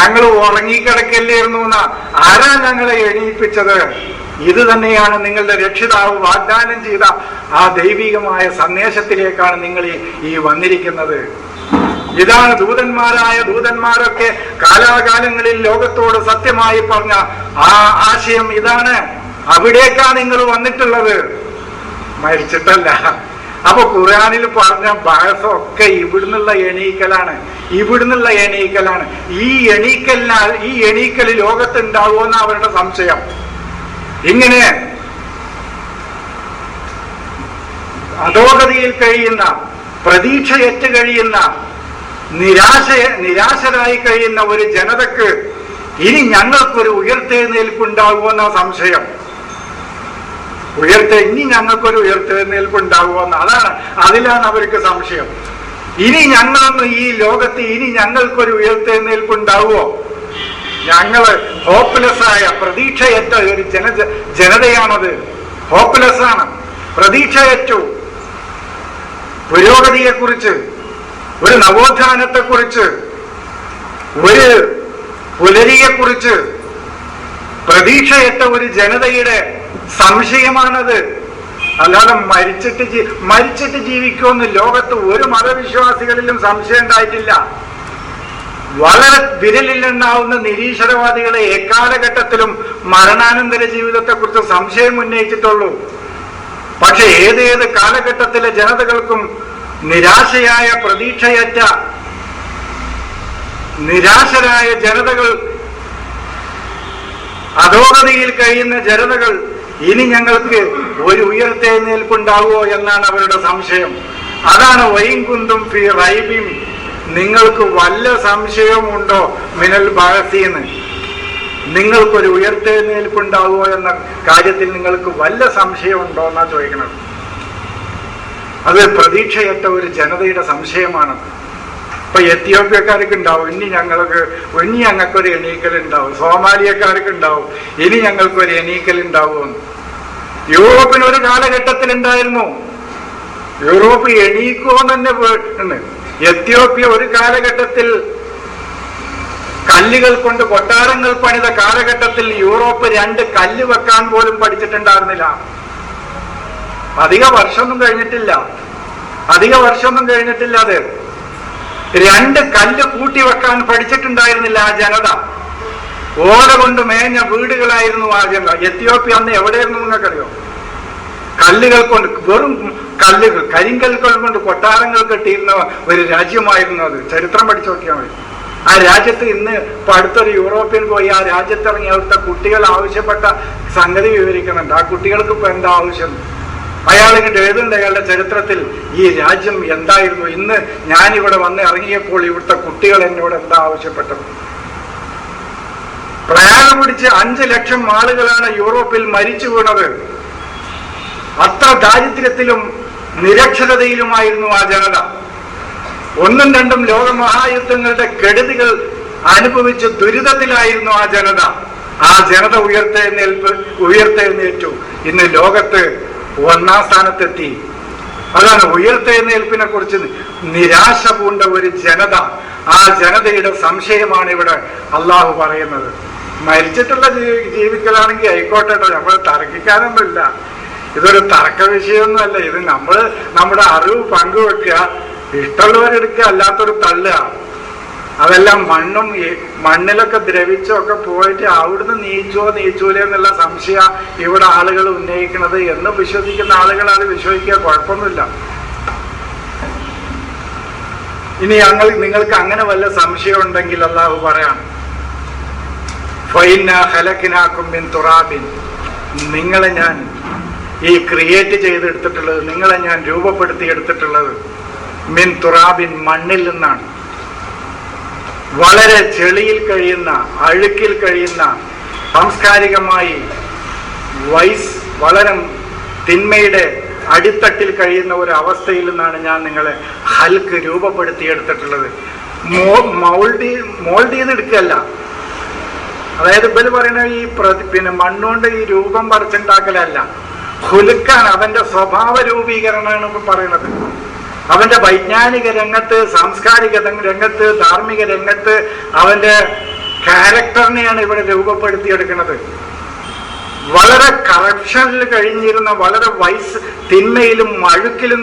ഞങ്ങൾ ഉറങ്ങിക്കിടക്കല്ലായിരുന്നു എന്നാ, ആരാ ഞങ്ങളെ എണീപ്പിച്ചത്? ഇത് തന്നെയാണ് നിങ്ങളുടെ രക്ഷിതാവ് വാഗ്ദാനം ചെയ്ത ആ ദൈവികമായ സന്ദേശത്തിലേക്കാണ് നിങ്ങൾ ഈ വന്നിരിക്കുന്നത്. ഇതാണ് ദൂതന്മാരൊക്കെ കാലാകാലങ്ങളിൽ ലോകത്തോട് സത്യമായി പറഞ്ഞ ആ ആശയം ഇതാണ്. അവിടേക്കാണ് നിങ്ങൾ വന്നിട്ടുള്ളത്, മരിച്ചിട്ടല്ല. അപ്പൊ ഖുർആനിൽ പറഞ്ഞ ബഅസൊക്കെ ഇവിടുന്നുള്ള എണീക്കലാണ്. ഈ എണീക്കൽ ലോകത്തുണ്ടാവുമെന്ന് അവരുടെ സംശയം. ഇങ്ങനെ അധോഗതിയിൽ കഴിയുന്ന, പ്രതീക്ഷയറ്റ് കഴിയുന്ന, നിരാശരായി കഴിയുന്ന ഒരു ജനതക്ക് ഇനി ഞങ്ങൾക്കൊരു ഉയർത്തെഴുന്നേൽപ്പുണ്ടാകുമെന്ന സംശയം. ഇനി ഞങ്ങൾക്കൊരു ഉയർത്തെഴുന്നേൽപ്പുണ്ടാകുമെന്ന്, അതിലാണ് അവർക്ക് സംശയം. ഇനി ഞങ്ങളൊന്ന് ഈ ലോകത്ത് ഇനി ഞങ്ങൾക്കൊരു ഉയർത്തെഴുന്നേൽപ്പുണ്ടാവുമോ? ഞങ്ങള് ഹോപ്പ്ലെസ് ആയ, പ്രതീക്ഷയറ്റ ഒരു ജനതയാണത്. ഹോപ്പ്ലെസ് ആണ്, പ്രതീക്ഷയറ്റു. പുരോഗതിയെക്കുറിച്ച്, ഒരു നവോത്ഥാനത്തെക്കുറിച്ച്, ഒരു പുലരിയെക്കുറിച്ച് പ്രതീക്ഷയറ്റ ഒരു ജനതയുടെ സംശയമാണത്. അല്ലാതെ മരിച്ചിട്ട് ജീവിക്കുമെന്ന് ലോകത്ത് ഒരു മതവിശ്വാസികളിലും സംശയം ഉണ്ടായിട്ടില്ല. വളരെ വിരലിലുണ്ടാവുന്ന നിരീശ്വരവാദികളെ എക്കാലഘട്ടത്തിലും മരണാനന്തര ജീവിതത്തെക്കുറിച്ച് സംശയം ഉന്നയിച്ചിട്ടുള്ളൂ. പക്ഷെ ഏതേത് കാലഘട്ടത്തിലെ ജനതകൾക്കും നിരാശയായ, പ്രതീക്ഷയറ്റ, നിരാശരായ ജനതകൾ, അധോഗതിയിൽ കഴിയുന്ന ജനതകൾ ഇനി ഞങ്ങൾക്ക് ഒരു ഉയർത്തെഴുന്നേൽപ്പുണ്ടാവുമോ എന്നാണ് അവരുടെ സംശയം. അതാണ് വൈകുന്തും ഫി റൈബിൻ, നിങ്ങൾക്ക് വല്ല സംശയവുമുണ്ടോ മിനൽ ബഅസിന്ന്, നിങ്ങൾക്കൊരു ഉയർത്തെഴുന്നേൽപ്പുണ്ടാവുമോ എന്ന കാര്യത്തിൽ നിങ്ങൾക്ക് വല്ല സംശയമുണ്ടോ എന്നാ ചോദിക്കുന്നത്. അത് പ്രതീക്ഷയറ്റ ഒരു ജനതയുടെ സംശയമാണ്. ഇപ്പൊ എത്യോപ്യക്കാർക്ക് ഉണ്ടാവും ഇനി ഞങ്ങൾക്കൊരു എണീക്കൽ ഉണ്ടാവും. സോമാലിയക്കാർക്ക് ഉണ്ടാവും ഇനി ഞങ്ങൾക്കൊരു എണീക്കൽ ഉണ്ടാവുമെന്ന്. യൂറോപ്പിന് ഒരു കാലഘട്ടത്തിൽ ഉണ്ടായിരുന്നു. യൂറോപ്പ് എണീക്കുമോ തന്നെ ഉണ്ട്. എത്യോപ്യ ഒരു കാലഘട്ടത്തിൽ കല്ലുകൾ കൊണ്ട് കൊട്ടാരങ്ങൾ പണിത കാലഘട്ടത്തിൽ യൂറോപ്പ് 2 കല്ല് വെക്കാൻ പോലും പഠിച്ചിട്ടുണ്ടായിരുന്നില്ല. അധിക വർഷമൊന്നും കഴിഞ്ഞിട്ടില്ല അത് 2 കല്ല് കൂട്ടി വെക്കാൻ പഠിച്ചിട്ടുണ്ടായിരുന്നില്ല ആ ജനത. ഓല കൊണ്ട് മേഞ്ഞ വീടുകളായിരുന്നു ആ ജനത. എത്യോപ്യ അന്ന് എവിടെയായിരുന്നു നിങ്ങൾക്കറിയോ? കല്ലുകൾ കൊണ്ട്, വെറും കല്ലുകൾ, കരിങ്കല്ലുകൾ കൊണ്ട് കൊട്ടാരങ്ങൾ കെട്ടിയിരുന്ന ഒരു രാജ്യമായിരുന്നു അത്. ചരിത്രം പഠിച്ചു നോക്കിയാൽ മതി. ആ രാജ്യത്ത് ഇന്ന് ഇപ്പൊ അടുത്തൊരു യൂറോപ്യൻ പോയി ആ രാജ്യത്തിറങ്ങി അവിടുത്തെ കുട്ടികൾ ആവശ്യപ്പെട്ട സംഗതി വിവരിക്കുന്നുണ്ട്. ആ കുട്ടികൾക്ക് ഇപ്പൊ എന്താ ആവശ്യം? അയാൾ ഇങ്ങോട്ട് എഴുതുന്നുണ്ട് അയാളുടെ ചരിത്രത്തിൽ ഈ രാജ്യം എന്തായിരുന്നു, ഇന്ന് ഞാനിവിടെ വന്ന് ഇറങ്ങിയപ്പോൾ ഇവിടുത്തെ കുട്ടികൾ എന്നോട് എന്താ ആവശ്യപ്പെട്ടത്. പ്രയാണം പിടിച്ച് 5 ലക്ഷം ആളുകളാണ് യൂറോപ്പിൽ മരിച്ചു വീണത്. അത്ര ദാരിദ്ര്യത്തിലും നിരക്ഷരതയിലുമായിരുന്നു ആ ജനത. 1ഉം 2ഉം ലോകമഹായുദ്ധങ്ങളുടെ കെടുതികൾ അനുഭവിച്ച് ദുരിതത്തിലായിരുന്നു ആ ജനത. ആ ജനത ഉയർത്തെഴുന്നേറ്റു. ഇന്ന് ലോകത്ത് 1ാം സ്ഥാനത്തെത്തി. അതാണ് ഉയർത്തെഴുന്നേൽപ്പിനെ കുറിച്ച് നിരാശ പൂണ്ട ഒരു ജനത. ആ ജനതയുടെ സംശയമാണ് ഇവിടെ അള്ളാഹു പറയുന്നത്. മരിച്ചിട്ടുള്ള ജീവിക്കലാണെങ്കിൽ ആയിക്കോട്ടെ, നമ്മൾ തർക്കിക്കാനൊന്നുമില്ല. ഇതൊരു തർക്ക വിഷയമൊന്നുമല്ല. ഇത് നമ്മുടെ അറിവ് പങ്കുവെക്കുക, ഇഷ്ടമുള്ളവരെടുക്കുക, അല്ലാത്തൊരു തള്ളുക. അതെല്ലാം മണ്ണിലൊക്കെ ദ്രവിച്ചൊക്കെ പോയിട്ട് അവിടുന്ന് നീച്ചൂലേ എന്നുള്ള സംശയ ഇവിടെ ആളുകൾ ഉന്നയിക്കുന്നത് എന്ന് വിശ്വസിക്കുന്ന ആളുകൾ അത് വിശ്വസിക്കുക, കുഴപ്പമൊന്നുമില്ല. ഇനി നിങ്ങൾക്ക് അങ്ങനെ വല്ല സംശയം ഉണ്ടെങ്കിൽ അല്ലാഹു പറയാണ്, ഫഇന്നാ ഖലഖനാകും മിൻ തുറാബിൻ, നിങ്ങളെ ഞാൻ ഈ ക്രിയേറ്റ് ചെയ്തെടുത്തിട്ടുള്ളത്, നിങ്ങളെ ഞാൻ രൂപപ്പെടുത്തി എടുത്തിട്ടുള്ളത് മിൻ തുറാബിൻ, മണ്ണിൽ നിന്നാണ്. വളരെ ചെളിയിൽ കഴിയുന്ന, അഴുക്കിൽ കഴിയുന്ന, സാംസ്കാരികമായി വളരെ തിന്മയുടെ അടിത്തട്ടിൽ കഴിയുന്ന ഒരു അവസ്ഥയിൽ നിന്നാണ് ഞാൻ നിങ്ങളെ ഹൽക്ക് രൂപപ്പെടുത്തിയെടുത്തിട്ടുള്ളത്. മോൾഡ് ചെയ്തെടുക്കല്ല. അതായത് ഇവര് പറയുന്ന ഈ മണ്ണുകൊണ്ട് ഈ രൂപം പറിച്ചുണ്ടാക്കലല്ല, ഹുലുക്കാണ്, അവന്റെ സ്വഭാവ രൂപീകരണമാണ് ഇപ്പൊ പറയുന്നത്. അവന്റെ വൈജ്ഞാനിക രംഗത്ത്, സാംസ്കാരിക രംഗത്ത്, ധാർമ്മിക രംഗത്ത് അവന്റെ ക്യാരക്ടറിനെയാണ് ഇവിടെ രൂപപ്പെടുത്തിയെടുക്കുന്നത്. വളരെ കറപ്ഷനിൽ കഴിഞ്ഞിരുന്ന, വളരെ തിന്മയിലും അഴുക്കിലും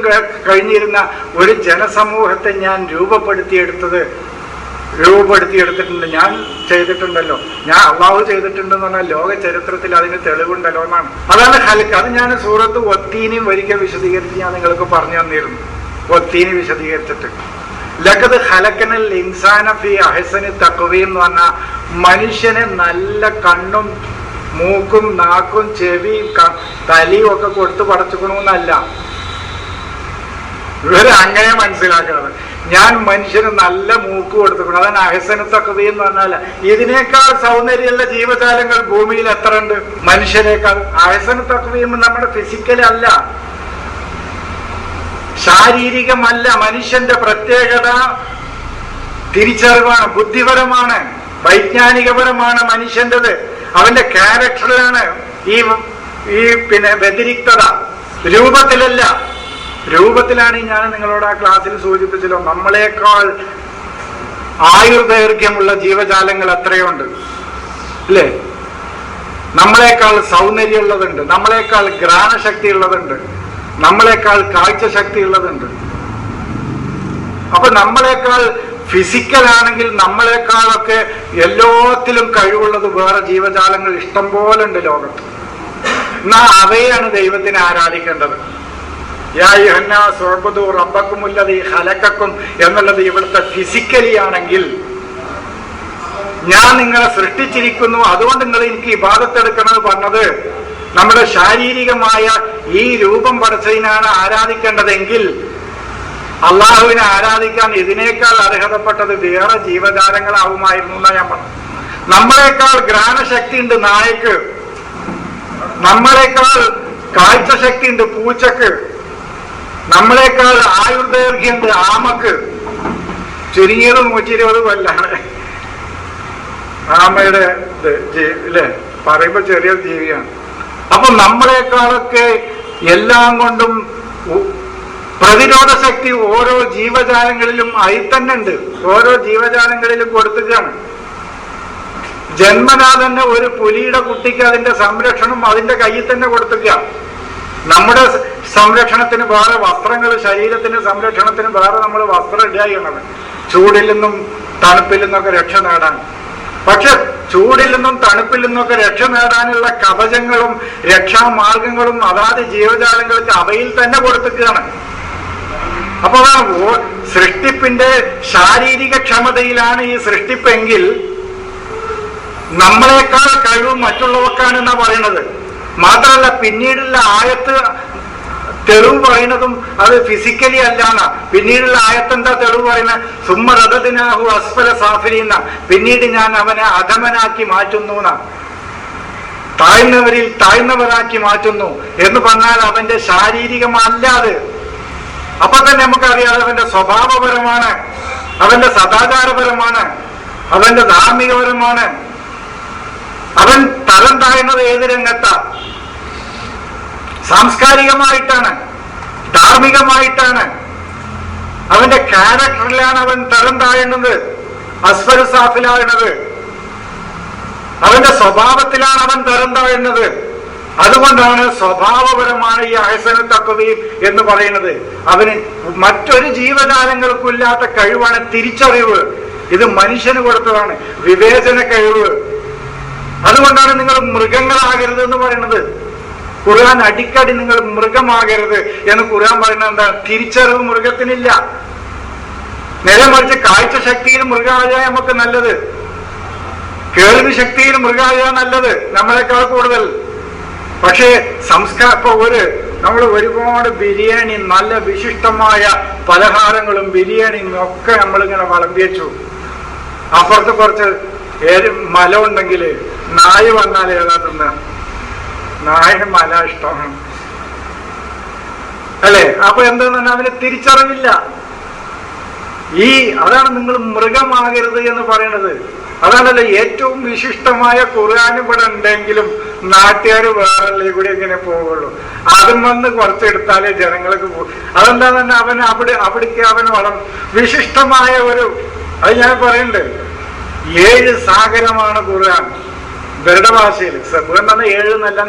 കഴിഞ്ഞിരുന്ന ഒരു ജനസമൂഹത്തെ ഞാൻ രൂപപ്പെടുത്തിയെടുത്തിട്ടുണ്ട്. ഞാൻ ചെയ്തിട്ടുണ്ടല്ലോ, ഞാൻ അള്ളാഹു ചെയ്തിട്ടുണ്ടെന്ന് പറഞ്ഞാൽ ലോക ചരിത്രത്തിൽ അതിന് തെളിവുണ്ടല്ലോ എന്നാണ്. അതാണ് ഹൽക്ക്. അത് ഞാൻ സൂറത്ത് ഒത്തീനെയും ഒരിക്കൽ വിശദീകരിച്ച് ഞാൻ നിങ്ങൾക്ക് പറഞ്ഞു തന്നിരുന്നു. ഒത്തീനി വിശദീകരിച്ചിട്ട് ലഖദ് ഖലഖനൽ ഇൻസാന ഫീ അഹ്സനി തഖ്വീം എന്ന് പറഞ്ഞാൽ മനുഷ്യനെ നല്ല കണ്ണും മൂക്കും നാക്കും ചെവിയും തലയും ഒക്കെ കൊടുത്ത് പടച്ചുക്കണമെന്നല്ല ഇവര് അങ്ങനെ മനസ്സിലാക്കുന്നത്. ഞാൻ മനുഷ്യന് നല്ല മൂക്ക് കൊടുത്തുക്കണം, അതാണ് അഹ്സനു തഖ്വീം എന്ന് പറഞ്ഞാൽ. ഇതിനേക്കാൾ സൗന്ദര്യമുള്ള ജീവജാലങ്ങൾ ഭൂമിയിൽ എത്ര ഉണ്ട് മനുഷ്യനേക്കാൾ? അഹ്സനു തഖ്വീം നമ്മുടെ ഫിസിക്കലി അല്ല, ശാരീരികമല്ല. മനുഷ്യന്റെ പ്രത്യേകത തിരിച്ചറിവാണ്, ബുദ്ധിപരമാണ്, വൈജ്ഞാനികപരമാണ് മനുഷ്യൻ്റെത്. അവന്റെ ക്യാരക്ടറിലാണ് ഈ വ്യതിരിക്തത, രൂപത്തിലല്ല. രൂപത്തിലാണ് ഞാൻ നിങ്ങളോട് ആ ക്ലാസ്സിൽ സൂചിപ്പിച്ചല്ലോ, നമ്മളെക്കാൾ ആയുർദൈർഘ്യമുള്ള ജീവജാലങ്ങൾ എത്രയുണ്ട് അല്ലേ? നമ്മളെക്കാൾ സൗന്ദര്യമുള്ളതുണ്ട്, നമ്മളെക്കാൾ ഘ്രാണശക്തി ഉള്ളതുണ്ട്, നമ്മളെക്കാൾ കാഴ്ചശക്തി ഉള്ളതുണ്ട്. അപ്പൊ നമ്മളെക്കാൾ ഫിസിക്കലാണെങ്കിൽ നമ്മളെക്കാളൊക്കെ എല്ലാത്തിലും കഴിവുള്ളത് വേറെ ജീവജാലങ്ങൾ ഇഷ്ടം പോലെ ഉണ്ട് ലോകത്ത്. എന്നാ അവയാണ് ദൈവത്തിനെ ആരാധിക്കേണ്ടത്. യാ അയ്യുഹന്നാസ് ഉഅ്ബുദൂ റബ്ബക്കുമുല്ലദീ ഖലഖക്കും എന്നുള്ളത് ഇവിടുത്തെ ഫിസിക്കലി ആണെങ്കിൽ, ഞാൻ നിങ്ങളെ സൃഷ്ടിച്ചിരിക്കുന്നു അതുകൊണ്ട് നിങ്ങൾ എനിക്ക് ഇബാദത്തെടുക്കണമെന്ന് പറഞ്ഞത് നമ്മുടെ ശാരീരികമായ ഈ രൂപം പടച്ചതിനാണ് ആരാധിക്കേണ്ടതെങ്കിൽ അള്ളാഹുവിനെ ആരാധിക്കാൻ ഇതിനേക്കാൾ അർഹതപ്പെട്ടത് വേറെ ജീവജാലങ്ങളാവുമായിരുന്നു എന്നാ ഞാൻ പറഞ്ഞു. നമ്മളെക്കാൾ ഘ്രാണശക്തി ഉണ്ട് നായക്ക്, നമ്മളെക്കാൾ കാഴ്ചശക്തി ഉണ്ട് പൂച്ചക്ക്, നമ്മളെക്കാൾ ആയുർദൈർഘ്യമുണ്ട് ആമക്ക്. ചുരുങ്ങിയത് 120 കൊല്ലാണ് ആമയുടെ അല്ലേ, പറയുമ്പോ ചെറിയ ജീവിയാണ്. അപ്പൊ നമ്മളെക്കാളൊക്കെ എല്ലാം കൊണ്ടും പ്രതിരോധ ശക്തി ഓരോ ജീവജാലങ്ങളിലും ആയി തന്നെ ഉണ്ട്, ഓരോ ജീവജാലങ്ങളിലും കൊടുക്കുകയാണ്. ജന്മനാ തന്നെ ഒരു പുലിയുടെ കുട്ടിക്ക് അതിന്റെ സംരക്ഷണം അതിന്റെ കയ്യിൽ തന്നെ കൊടുത്തുക. നമ്മുടെ സംരക്ഷണത്തിന് വേറെ വസ്ത്രങ്ങൾ, ശരീരത്തിന്റെ സംരക്ഷണത്തിന് വേറെ നമ്മൾ വസ്ത്രം ഇടുക ചെയ്യണം, ചൂടിൽ നിന്നും തണുപ്പിൽ നിന്നൊക്കെ രക്ഷ നേടാൻ. പക്ഷെ ചൂടിൽ നിന്നും തണുപ്പിൽ നിന്നൊക്കെ രക്ഷ നേടാനുള്ള കവചങ്ങളും രക്ഷാമാർഗങ്ങളും അതാത് ജീവജാലങ്ങൾക്ക് അവയിൽ തന്നെ കൊടുത്തുകയാണ്. അപ്പൊ സൃഷ്ടിപ്പിന്റെ ശാരീരിക ക്ഷമതയിലാണ് ഈ സൃഷ്ടിപ്പെങ്കിൽ നമ്മളെക്കാൾ കഴിവ് മറ്റുള്ളവർക്കാണെന്നാ പറയുന്നത്. മാത്രമല്ല പിന്നീടുള്ള ആയത്ത് തെളിവ് പറയുന്നതും അത് ഫിസിക്കലി അല്ലാന്ന. പിന്നീടുള്ള ആയത്തെന്താ തെളിവ് പറയുന്നത്? സുമ്മ റദദ്നാഹു അസ്ഫല സാഫിലീന, പിന്നീട് ഞാൻ അവനെ അധമനാക്കി മാറ്റുന്നു എന്നാ, താഴ്ന്നവരിൽ താഴ്ന്നവരാക്കി മാറ്റുന്നു എന്ന് പറഞ്ഞാൽ അവന്റെ ശാരീരികമല്ലാതെ. അപ്പൊ തന്നെ നമുക്കറിയാം അവന്റെ സ്വഭാവപരമാണ്, അവന്റെ സദാചാരപരമാണ്, അവന്റെ ധാർമ്മികപരമാണ്. അവൻ തരം താഴ്ന്നത് ഏത് രംഗത്താ? സാംസ്കാരികമായിട്ടാണ്, ധാർമ്മികമായിട്ടാണ്. അവന്റെ ക്യാരക്ടറിലാണ് അവൻ തരം താഴുന്നത്, അസ്ഫൽ സാഫിലാകുന്നത്. അവന്റെ സ്വഭാവത്തിലാണ് അവൻ തരം താഴുന്നത്. അതുകൊണ്ടാണ് സ്വഭാവപരമാണ് ഈ അഹ്സനു തഖ്വീം എന്ന് പറയുന്നത്. അവന് മറ്റൊരു ജീവജാലങ്ങൾക്കില്ലാത്ത കഴിവാണ് തിരിച്ചറിവ്. ഇത് മനുഷ്യന് കൊടുത്തതാണ്, വിവേചന കഴിവ്. അതുകൊണ്ടാണ് നിങ്ങൾ മൃഗങ്ങളാകരുത് എന്ന് പറയുന്നത്. ഖുർആൻ അടിക്കടി നിങ്ങൾ മൃഗമാകരുത് എന്ന് ഖുർആൻ പറയുന്നത് എന്താണ്? തിരിച്ചറിവ് മൃഗത്തിനില്ല. നേരെ മറിച്ച് കാഴ്ച ശക്തിയിൽ മൃഗമായാൽ നമുക്ക് നല്ലത്, കേൾവി ശക്തിയിൽ മൃഗമായാൽ നല്ലത്, നമ്മളെക്കാൾ കൂടുതൽ. പക്ഷേ നമ്മൾ ഒരുപാട് ബിരിയാണി, നല്ല വിശിഷ്ടമായ പലഹാരങ്ങളും ബിരിയാണിയും ഒക്കെ നമ്മളിങ്ങനെ വിളമ്പി വെച്ചു. അപ്പുറത്ത് കുറച്ച് മല ഉണ്ടെങ്കിൽ നായ വന്നാൽ ഏതാ തിന്ന? നായന് മല ഇഷ്ടമാണ് അല്ലേ? അപ്പൊ എന്താന്ന് അവന് തിരിച്ചറിവില്ല. അതാണ് നിങ്ങൾ മൃഗമാകരുത് എന്ന് പറയുന്നത്. അതാണല്ലോ ഏറ്റവും വിശിഷ്ടമായ ഖുർആൻ ഇവിടെ ഉണ്ടെങ്കിലും നാട്ടുകാർ വേറെ കൂടി എങ്ങനെ പോകുള്ളൂ. അതും വന്ന് കുറച്ചെടുത്താലേ ജനങ്ങൾക്ക് അതെന്താന്ന് അവിടേക്ക് അവൻ വിശിഷ്ടമായ അത് ഞാൻ പറയുന്നുണ്ട്. 7 സാഗരമാണ് ഖുർആൻ ഇവരുടെ ഭാഷയിൽ. എന്ന് പറഞ്ഞാൽ 7 എന്നല്ല,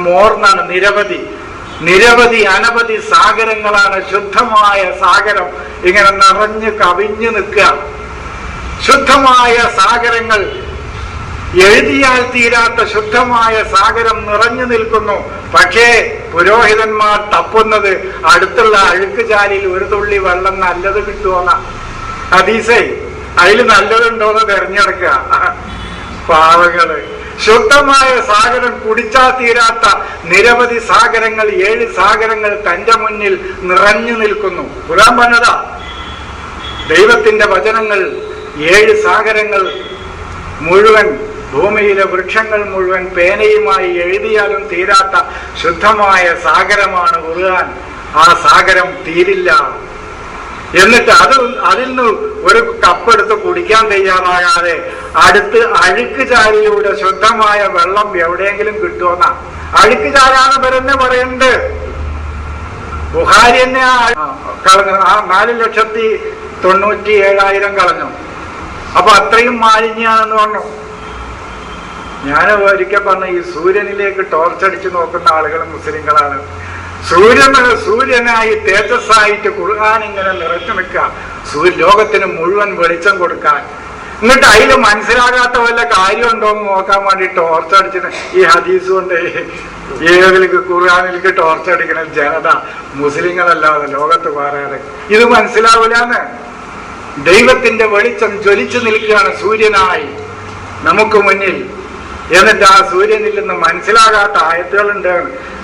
മോർന്നാണ്, നിരവധി അനവധി സാഗരങ്ങളാണ്. ശുദ്ധമായ സാഗരം ഇങ്ങനെ നിറഞ്ഞു കവിഞ്ഞു നിൽക്കുക. ശുദ്ധമായ സാഗരങ്ങൾ, എഴുതിയാൽ തീരാത്ത ശുദ്ധമായ സാഗരം നിറഞ്ഞു നിൽക്കുന്നു. പക്ഷേ പുരോഹിതന്മാർ തപ്പുന്നത് അടുത്തുള്ള അഴുക്ക് ചാലിൽ ഒരു തുള്ളി വെള്ളം നല്ലത് കിട്ടുമെന്ന ഹദീസേ. അതിൽ നല്ലതുണ്ടോന്ന് തെരഞ്ഞെടുക്കുക. പാവങ്ങള്. ശുദ്ധമായ സാഗരം, കുടിച്ചാൽ തീരാത്ത നിരവധി സാഗരങ്ങൾ, 7 സാഗരങ്ങൾ തന്റെ മുന്നിൽ നിറഞ്ഞു നിൽക്കുന്നു. ഖുർആൻ പറഞ്ഞതാ, ദൈവത്തിന്റെ വചനങ്ങൾ 7 സാഗരങ്ങൾ മുഴുവൻ, ഭൂമിയിലെ വൃക്ഷങ്ങൾ മുഴുവൻ പേനയുമായി എഴുതിയാലും തീരാത്ത ശുദ്ധമായ സാഗരമാണ് ഖുർആൻ. ആ സാഗരം തീരില്ല. എന്നിട്ട് അതിൽ നിന്ന് ഒരു കപ്പെടുത്ത് കുടിക്കാൻ തയ്യാറാകാതെ അടുത്ത് അഴുക്ക് ചാലിലൂടെ ശുദ്ധമായ വെള്ളം എവിടെയെങ്കിലും കിട്ടുമെന്നാ. അഴുക്ക് ചാലാന്ന് തന്നെ പറയുന്നുണ്ട്. ബുഖാരി തന്നെ കളഞ്ഞു, 4,97,000 കളഞ്ഞു. അപ്പൊ അത്രയും മാലിന്യാണെന്ന് പറഞ്ഞു. ഞാൻ ഒരിക്കൽ പറഞ്ഞ ഈ സൂര്യനിലേക്ക് ടോർച്ചടിച്ച് നോക്കുന്ന ആളുകൾ മുസ്ലിങ്ങളാണ്. സൂര്യനായി തേജസ്സായിട്ട് ഖുർആൻ ഇങ്ങനെ നിറച്ചു നിൽക്കുക, ലോകത്തിന് മുഴുവൻ വെളിച്ചം കൊടുക്കാൻ. എന്നിട്ട് അതിൽ മനസ്സിലാകാത്ത വല്ല കാര്യമുണ്ടോ എന്ന് നോക്കാൻ വേണ്ടി ടോർച്ചടിച്ചിട്ട് ഈ ഹദീസ് കൊണ്ട് ഏതിലേക്ക് ഖുർആനിലേക്ക് ടോർച്ചടിക്കണ ജനത മുസ്ലിങ്ങളല്ലാതെ ലോകത്ത് പറയാതെ ഇത് മനസ്സിലാവില്ലാന്ന്. ദൈവത്തിന്റെ വെളിച്ചം ജ്വലിച്ചു നിൽക്കുകയാണ് സൂര്യനായി നമുക്ക് മുന്നിൽ. എന്നിട്ട് ആ സൂര്യനിൽ നിന്ന് മനസ്സിലാകാത്ത ആയത്തുകളുണ്ട്.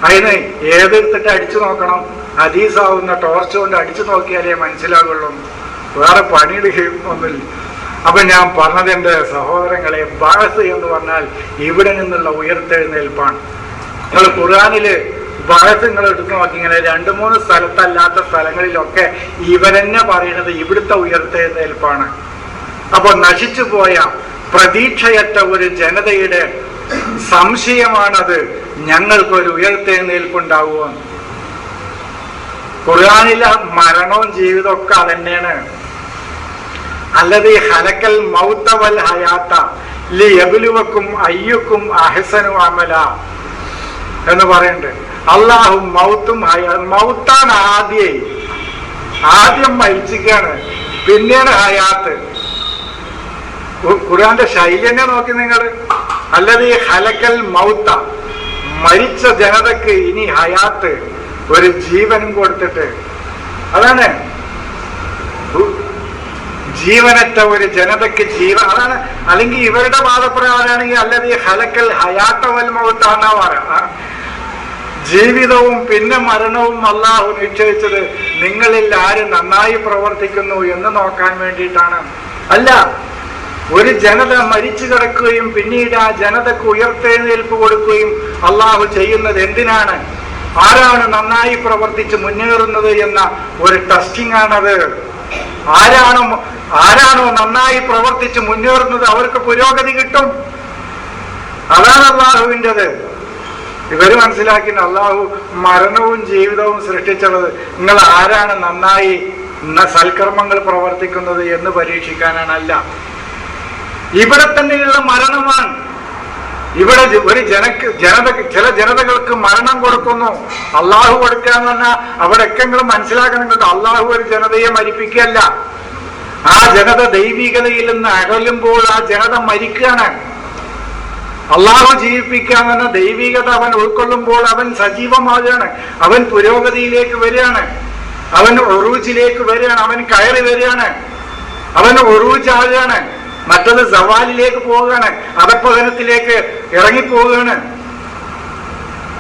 അതിന് ഏതെടുത്തിട്ട് അടിച്ചു നോക്കണം? ഹദീസാവുന്ന ടോർച്ച് കൊണ്ട് അടിച്ചു നോക്കിയാലേ മനസ്സിലാകുള്ളൂ. വേറെ പണിയുടെ ഒന്നുമില്ല. അപ്പൊ ഞാൻ പറഞ്ഞത് എന്റെ സഹോദരങ്ങളെ, ബഅസ് എന്ന് പറഞ്ഞാൽ ഇവിടെ നിന്നുള്ള ഉയർത്തെഴുന്നേൽപ്പാണ്. നിങ്ങൾ ഖുർആനില് ബഅസ് നിങ്ങൾ എടുത്തു നോക്കി, ഇങ്ങനെ 2-3 സ്ഥലത്തല്ലാത്ത സ്ഥലങ്ങളിലൊക്കെ ഇവരെന്നെ പറയുന്നത് ഇവിടുത്തെ ഉയർത്തെഴുന്നേൽപ്പാണ്. അപ്പൊ നശിച്ചു പോയ പ്രതീക്ഷയറ്റ ഒരു ജനതയുടെ സംശയമാണത്, ഞങ്ങൾക്കൊരു ഉയർത്തെഴുന്നേൽപ്പുണ്ടാവുക. ഖുർആനിലെ മരണവും ജീവിതവും ഒക്കെ അതന്നെയാണ്. അല്ലത് ഹലക്കൽ മൗത വൽ ഹയാത്ത ലിയബ്ലുവക്കും അയ്യുക്കും അഹ്സനു അമല എന്ന് പറയുന്നുണ്ട്. അള്ളാഹു മൗത്തും മൗത്താണ് ആദ്യം മരിച്ചിക്കാണ്, പിന്നെയാണ് ഹയാത്ത്. ഖുർആന്റെ ശൈലി തന്നെ നോക്കി നിങ്ങൾ. അല്ലത് ഹലക്കൽ മൗത്ത, മരിച്ച ജനതക്ക് ഇനി ഹയാത്ത്, ഒരു ജീവനും കൊടുത്തിട്ട്. അതാണ് ജീവനറ്റ ഒരു ജനതയ്ക്ക് അതാണ്. അല്ലെങ്കിൽ ഇവരുടെ വാദപ്രകാരമാണെങ്കിൽ അല്ലത് ഹലക്കൽ ഹയാത്ത വൽ മൗത്ത എന്നാ പറയാ. ജീവിതവും പിന്നെ മരണവും അല്ലാഹു നിശ്ചയിച്ചത് നിങ്ങളിൽ ആര് നന്നായി പ്രവർത്തിക്കുന്നു എന്ന് നോക്കാൻ വേണ്ടിയിട്ടാണ്. അല്ല, ഒരു ജനത മരിച്ചു കിടക്കുകയും പിന്നീട് ആ ജനതക്ക് ഉയർത്തെഴുന്നേൽപ്പ് കൊടുക്കുകയും അള്ളാഹു ചെയ്യുന്നത് എന്തിനാണ്? ആരാണ് നന്നായി പ്രവർത്തിച്ച് മുന്നേറുന്നത് എന്ന ഒരു ടെസ്റ്റിംഗ് ആണത്. ആരാണോ നന്നായി പ്രവർത്തിച്ച് മുന്നേറുന്നത് അവർക്ക് പുരോഗതി കിട്ടും. അതാണ് അള്ളാഹുവിൻ്റെത്. ഇവര് മനസ്സിലാക്കിയിട്ട് അള്ളാഹു മരണവും ജീവിതവും സൃഷ്ടിച്ചത് നിങ്ങൾ ആരാണ് നന്നായി സൽക്കർമ്മങ്ങൾ പ്രവർത്തിക്കുന്നത് എന്ന് പരീക്ഷിക്കാനാണല്ല. ഇവിടെ തന്നെയുള്ള മരണമാണ്. ഇവിടെ ഒരു ചില ജനതകൾക്ക് മരണം കൊടുക്കുന്നു. അള്ളാഹു കൊടുക്കുക എന്ന് പറഞ്ഞാൽ അവിടെ ഒക്കെ നിങ്ങൾ മനസ്സിലാക്കണം കേട്ടോ. അള്ളാഹു ഒരു ജനതയെ മരിപ്പിക്കുകയല്ല. ആ ജനത ദൈവികതയിൽ നിന്ന് അകലുമ്പോൾ ആ ജനത മരിക്കുകയാണ്. അള്ളാഹു ജീവിപ്പിക്കാൻ എന്ന ദൈവികത അവൻ ഉൾക്കൊള്ളുമ്പോൾ അവൻ സജീവമാകുകയാണ്, അവൻ പുരോഗതിയിലേക്ക് വരികയാണ്, അവൻ ഉറൂജിലേക്ക് വരികയാണ്, അവൻ കയറി വരികയാണ്, അവൻ ഉറൂജാകുകയാണ്. മറ്റത് സവാലിലേക്ക് പോവുകയാണ്, അധപ്പതനത്തിലേക്ക് ഇറങ്ങിപ്പോവുകയാണ്.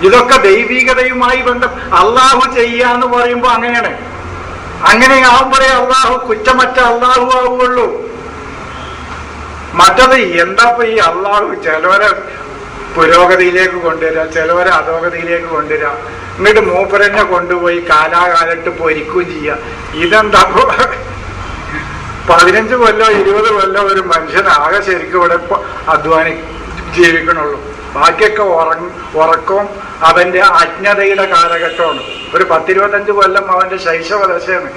ഇതൊക്കെ ദൈവികതയുമായി ബന്ധം അള്ളാഹു ചെയ്യാന്ന് പറയുമ്പോ അങ്ങനെയാണ്. അങ്ങനെ ആവുമ്പോഴേ അള്ളാഹു കുറ്റമറ്റ അള്ളാഹു ആവുകയുള്ളൂ. മറ്റത് എന്താ ഈ അള്ളാഹു ചിലവരെ പുരോഗതിയിലേക്ക് കൊണ്ടുവരിക, ചിലവരെ അധോഗതിയിലേക്ക് കൊണ്ടുവരിക, എന്നിട്ട് മൂപ്പരനെ കൊണ്ടുപോയി കാലാകാലത്ത് പൊരിക്കുകയും ചെയ്യുക. ഇതെന്താ 15 കൊല്ലോ 20 കൊല്ലോ ഒരു മനുഷ്യൻ ആകെ ശരിക്കും ഇവിടെ ജീവിക്കണുള്ളൂ. ബാക്കിയൊക്കെ ഉറക്കവും അവന്റെ അജ്ഞതയുടെ കാലഘട്ടമാണ്. ഒരു 10-25 കൊല്ലം അവന്റെ ശൈശവദശയാണ്.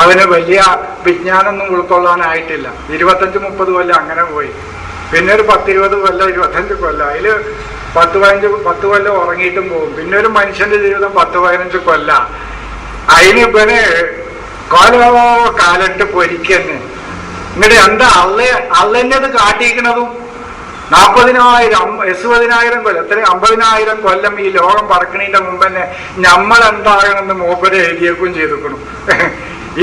അവന് വലിയ വിജ്ഞാനമൊന്നും ഉൾക്കൊള്ളാനായിട്ടില്ല. 25-30 കൊല്ലം അങ്ങനെ പോയി. പിന്നെ ഒരു 10-20 കൊല്ലം 25 കൊല്ലം, അതില് 10 കൊല്ലം ഉറങ്ങിയിട്ടും പോകും. പിന്നെ ഒരു മനുഷ്യന്റെ ജീവിതം 10-15 കൊല്ലം. അതിന് ഇവന് കാലട്ട് പൊരിക്കന്നെ. എന്നിട്ട് എന്താ അള്ളന്നെ അത് കാട്ടിയിരിക്കണതും 40,000 കൊല്ലം, എത്ര 50,000 കൊല്ലം ഈ ലോകം പറക്കണതിന്റെ മുമ്പ് തന്നെ നമ്മളെന്താകണമെന്ന് മൂപ്പരെ എഴുതിയേക്കും ചെയ്തിരിക്കണം.